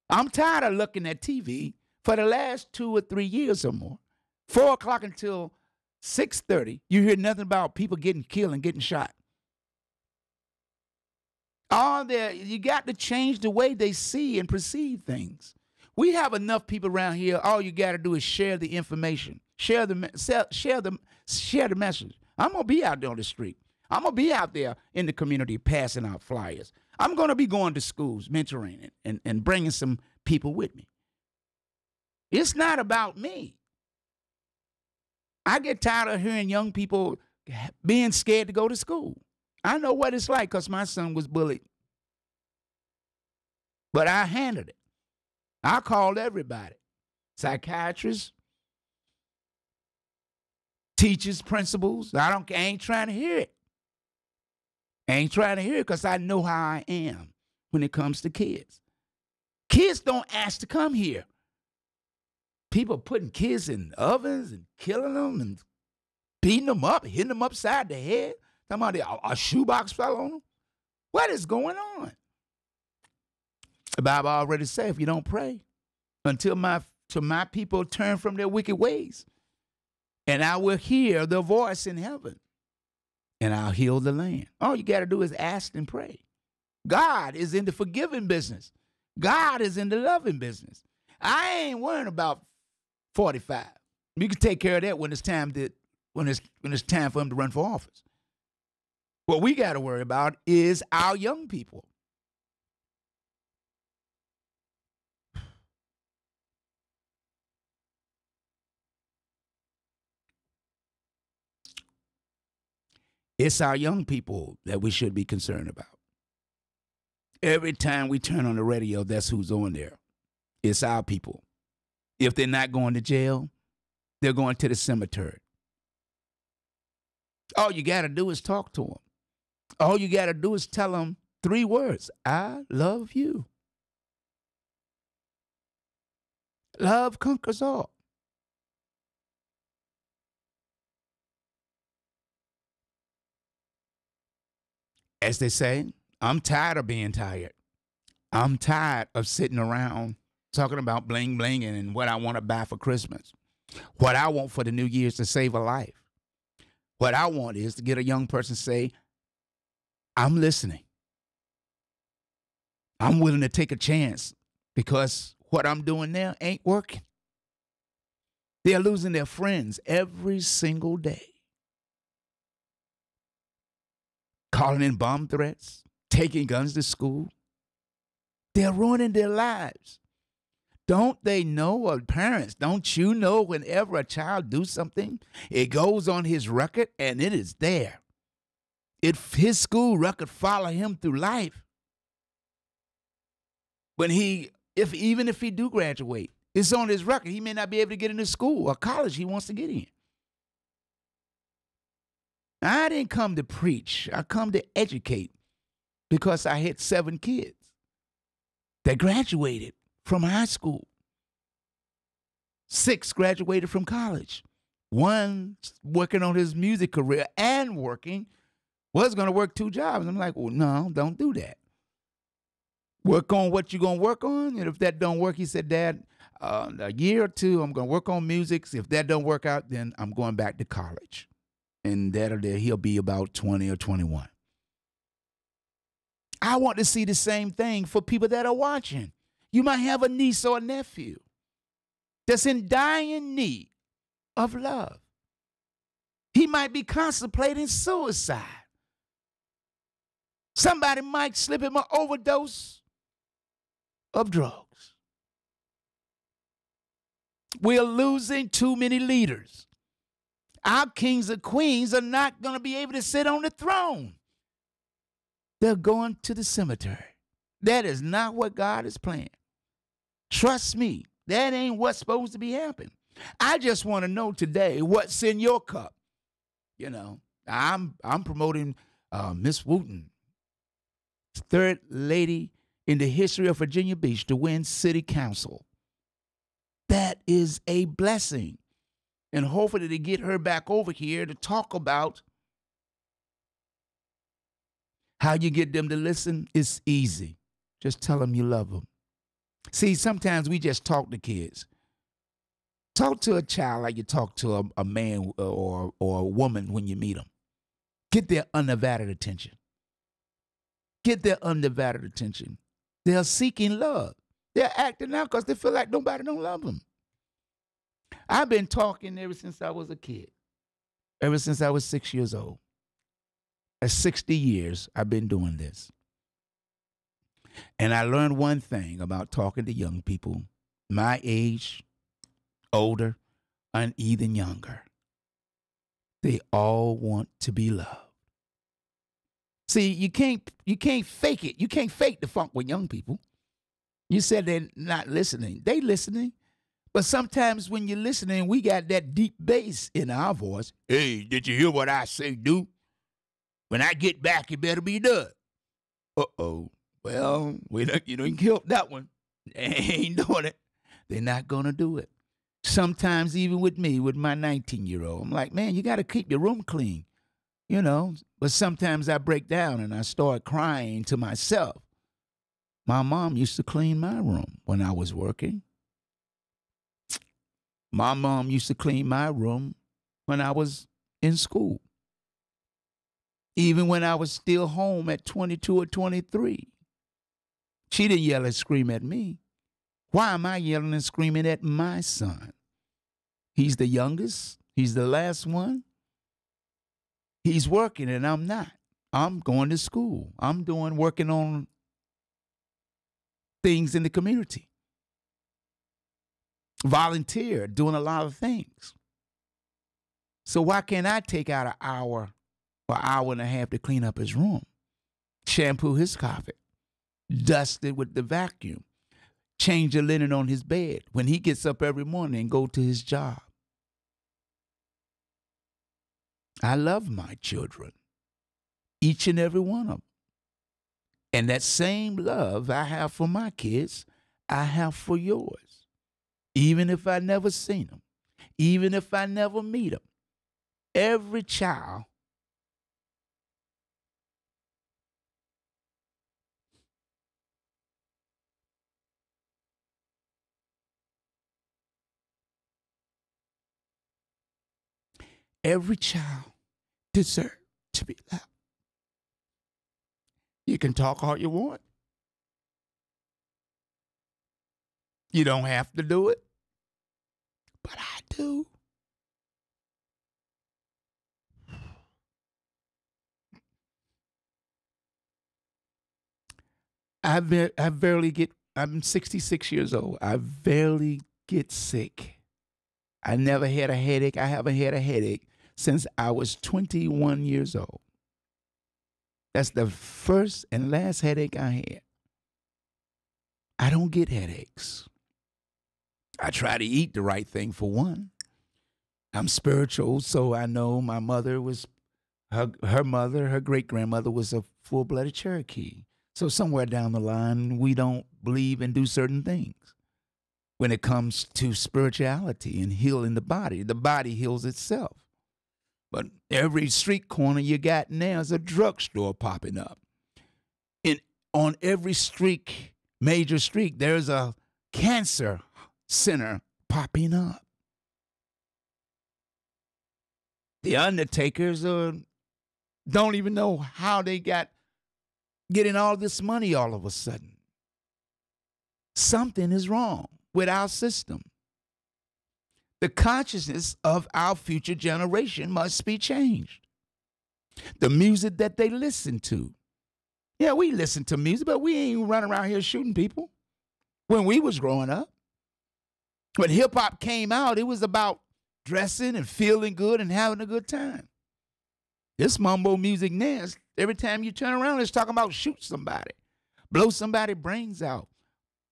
I'm tired of looking at TV for the last 2 or 3 years or more. 4 o'clock until 6:30, you hear nothing about people getting killed and getting shot. You got to change the way they see and perceive things. We have enough people around here. All you got to do is share the information, share the message. I'm gonna be out there on the street. I'm gonna be out there in the community passing out flyers. I'm gonna be going to schools, mentoring and bringing some people with me. It's not about me. I get tired of hearing young people being scared to go to school. I know what it's like because my son was bullied. But I handled it. I called everybody. Psychiatrists, teachers, principals. I ain't trying to hear it. I ain't trying to hear it because I know how I am when it comes to kids. Kids don't ask to come here. People putting kids in ovens and killing them and beating them up, hitting them upside the head. Talking about a shoebox fell on them. What is going on? The Bible already said, if you don't pray until my people turn from their wicked ways, and I will hear the voice in heaven, and I'll heal the land. All you got to do is ask and pray. God is in the forgiving business. God is in the loving business. I ain't worrying about 45. You can take care of that when it's time when it's time for him to run for office. What we got to worry about is our young people. It's our young people that we should be concerned about. Every time we turn on the radio, that's who's on there. It's our people. If they're not going to jail, they're going to the cemetery. All you got to do is talk to them. All you got to do is tell them 3 words. I love you. Love conquers all. As they say, I'm tired of being tired. I'm tired of sitting around talking about bling blinging and what I want to buy for Christmas. What I want for the New Year's to save a life. What I want is to get a young person to say, I'm listening. I'm willing to take a chance because what I'm doing now ain't working. They're losing their friends every single day. Calling in bomb threats, taking guns to school. They're ruining their lives. Don't they know, or parents, don't you know whenever a child do something, it goes on his record and it is there. His school record follow him through life. When even if he do graduate, it's on his record. He may not be able to get into school or college he wants to get in. I didn't come to preach. I come to educate because I had 7 kids that graduated from high school. 6 graduated from college. 1 working on his music career and was going to work 2 jobs. I'm like, well, no, don't do that. Work on what you're going to work on. And if that don't work, he said, Dad, A year or two, I'm going to work on music. If that don't work out, then I'm going back to college. And he'll be about 20 or 21. I want to see the same thing for people that are watching. You might have a niece or a nephew that's in dying need of love. He might be contemplating suicide. Somebody might slip him an overdose of drugs. We're losing too many leaders. Our kings and queens are not going to be able to sit on the throne. They're going to the cemetery. That is not what God is planning. Trust me, that ain't what's supposed to be happening. I just want to know today what's in your cup. You know, I'm promoting Miss Wooten, third lady in the history of Virginia Beach to win city council. That is a blessing. And hopefully to get her back over here to talk about how you get them to listen. It's easy. Just tell them you love them. See, sometimes we just talk to kids. Talk to a child like you talk to a man or a woman when you meet them. Get their undivided attention. Get their undivided attention. They're seeking love. They're acting out because they feel like nobody don't love them. I've been talking ever since I was a kid. Ever since I was 6 years old. At 60 years, I've been doing this. And I learned one thing about talking to young people, my age, older, and even younger. They all want to be loved. See, you can't fake it. You can't fake the funk with young people. You said they're not listening. They listening. But sometimes when you're listening, we got that deep bass in our voice. Hey, did you hear what I say, dude? When I get back, you better be done. Uh-oh. Well, you done killed that one. They ain't doing it. They're not going to do it. Sometimes even with me, with my 19-year-old, I'm like, man, you got to keep your room clean, you know. But sometimes I break down and I start crying to myself. My mom used to clean my room when I was working. My mom used to clean my room when I was in school. Even when I was still home at 22 or 23. She didn't yell and scream at me. Why am I yelling and screaming at my son? He's the youngest. He's the last one. He's working and I'm not. I'm going to school. I'm working on things in the community. Volunteer, doing a lot of things. So why can't I take out an hour or hour and a half to clean up his room, shampoo his carpet, dust it with the vacuum, change the linen on his bed when he gets up every morning and go to his job? I love my children, each and every one of them. And that same love I have for my kids, I have for yours. Even if I never seen them, even if I never meet them, every child deserves to be loved. You can talk all you want. You don't have to do it, but I do. I'm 66 years old. I barely get sick. I never had a headache. I haven't had a headache since I was 21 years old. That's the first and last headache I had. I don't get headaches. I try to eat the right thing for one. I'm spiritual, so I know my mother was, her great-grandmother was a full-blooded Cherokee. So somewhere down the line, we don't believe and do certain things. When it comes to spirituality and healing the body heals itself. But every street corner you got now is a drugstore popping up. On every street, major street, there's a cancer center popping up. The Undertakers don't even know how they getting all this money all of a sudden. Something is wrong with our system. The consciousness of our future generation must be changed. The music that they listen to. Yeah, we listen to music, but we ain't running around here shooting people when we was growing up. When hip-hop came out, it was about dressing and feeling good and having a good time. This mumbo music now, every time you turn around, it's talking about shoot somebody, blow somebody's brains out,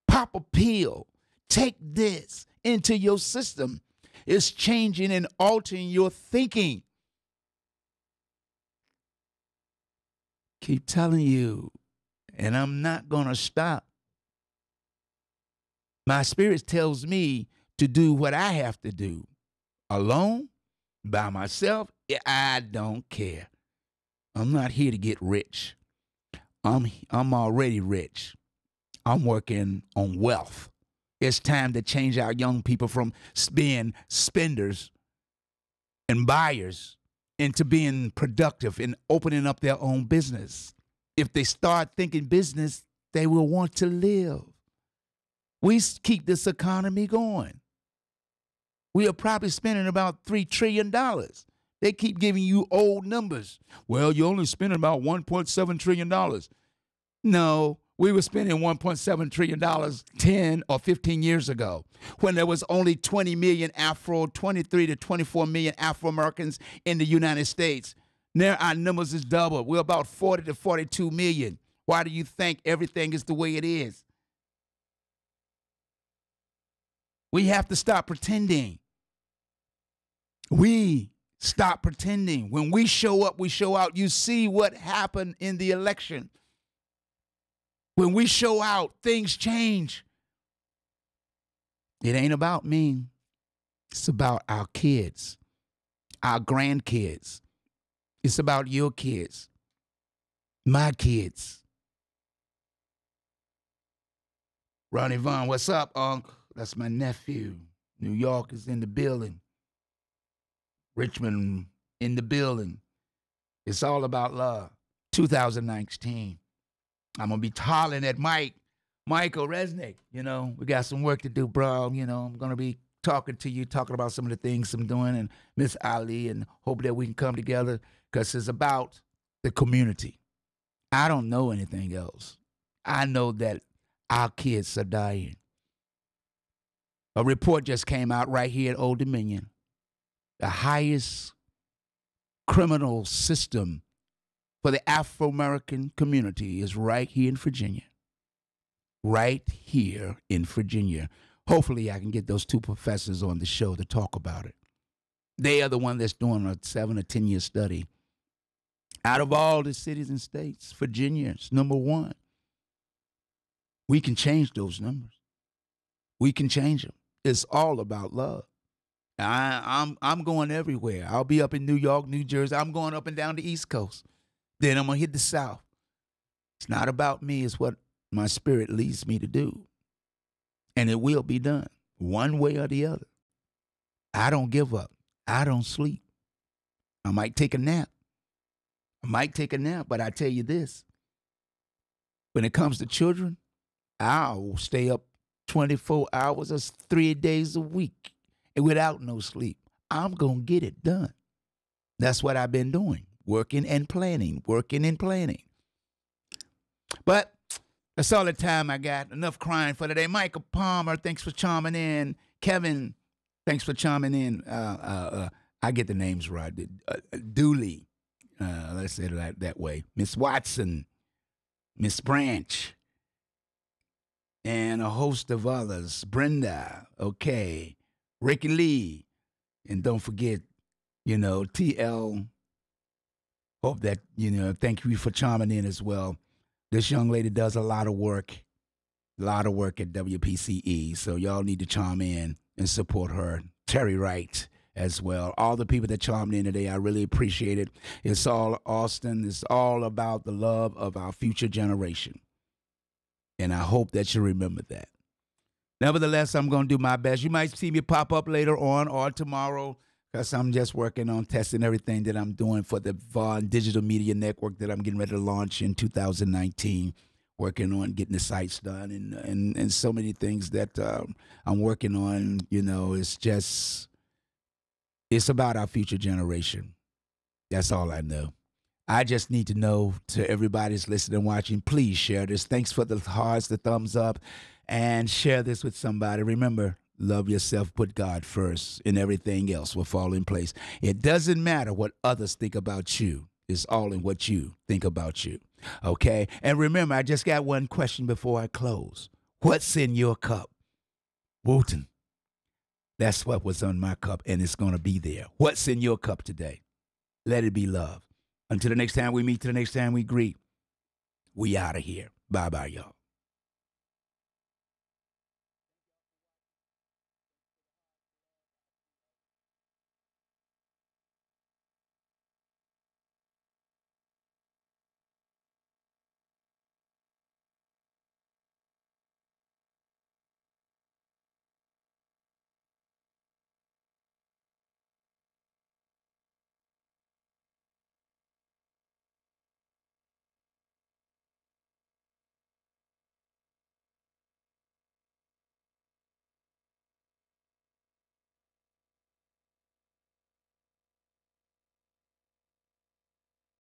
pop a pill, take this into your system. It's changing and altering your thinking. Keep telling you, and I'm not going to stop. My spirit tells me to do what I have to do. Alone, by myself, I don't care. I'm not here to get rich. I'm already rich. I'm working on wealth. It's time to change our young people from being spenders and buyers into being productive and opening up their own business. If they start thinking business, they will want to live. We keep this economy going. We are probably spending about $3 trillion. They keep giving you old numbers. Well, you're only spending about $1.7 trillion. No, we were spending $1.7 trillion 10 or 15 years ago when there was only 23 to 24 million Afro-Americans in the United States. Now our numbers is double. We're about 40 to 42 million. Why do you think everything is the way it is? We have to stop pretending. We stop pretending. When we show up, we show out. You see what happened in the election. When we show out, things change. It ain't about me. It's about our kids, our grandkids. It's about your kids, my kids. Ronnie Vaughn, what's up, Unc? That's my nephew. New York is in the building. Richmond in the building. It's all about love. 2019. I'm going to be hollering at Michael Resnick. You know, we got some work to do, bro. You know, I'm going to be talking to you, talking about some of the things I'm doing, and Miss Ali, and hope that we can come together because it's about the community. I don't know anything else. I know that our kids are dying. A report just came out right here at Old Dominion. The highest criminal system for the Afro-American community is right here in Virginia. Right here in Virginia. Hopefully I can get those two professors on the show to talk about it. They are the one that's doing a 7 or 10 year study. Out of all the cities and states, Virginia is number one. We can change those numbers. We can change them. It's all about love. I'm going everywhere. I'll be up in New York, New Jersey. I'm going up and down the East Coast. Then I'm going to hit the South. It's not about me. It's what my spirit leads me to do. And it will be done one way or the other. I don't give up. I don't sleep. I might take a nap. But I tell you this. When it comes to children, I'll stay up 24 hours or 3 days a week and without no sleep. I'm going to get it done. That's what I've been doing, working and planning. But that's all the time I got. Enough crying for today. Michael Palmer, thanks for chiming in. Kevin, thanks for chiming in. I get the names right. Dooley, let's say it that way. Miss Watson, Miss Branch, and a host of others. Brenda, okay. Ricky Lee, and don't forget, TL. Hope that, thank you for chiming in as well. This young lady does a lot of work at WPCE, so y'all need to chime in and support her. Terry Wright as well. All the people that chimed in today, I really appreciate it. It's all Austin. It's all about the love of our future generation. And I hope that you remember that. Nevertheless, I'm going to do my best. You might see me pop up later on or tomorrow because I'm just working on testing everything that I'm doing for the Vaughn Digital Media Network that I'm getting ready to launch in 2019. Working on getting the sites done and so many things that I'm working on. You know, it's about our future generation. That's all I know. I just need to know to everybody that's listening and watching, please share this. Thanks for the hearts, the thumbs up, and share this with somebody. Remember, love yourself, put God first, and everything else will fall in place. It doesn't matter what others think about you. It's all in what you think about you. Okay? And remember, I just got one question before I close. What's in your cup? Wooten. That's what was on my cup, and it's going to be there. What's in your cup today? Let it be love. Until the next time we meet, till the next time we greet, we out of here. Bye-bye, y'all.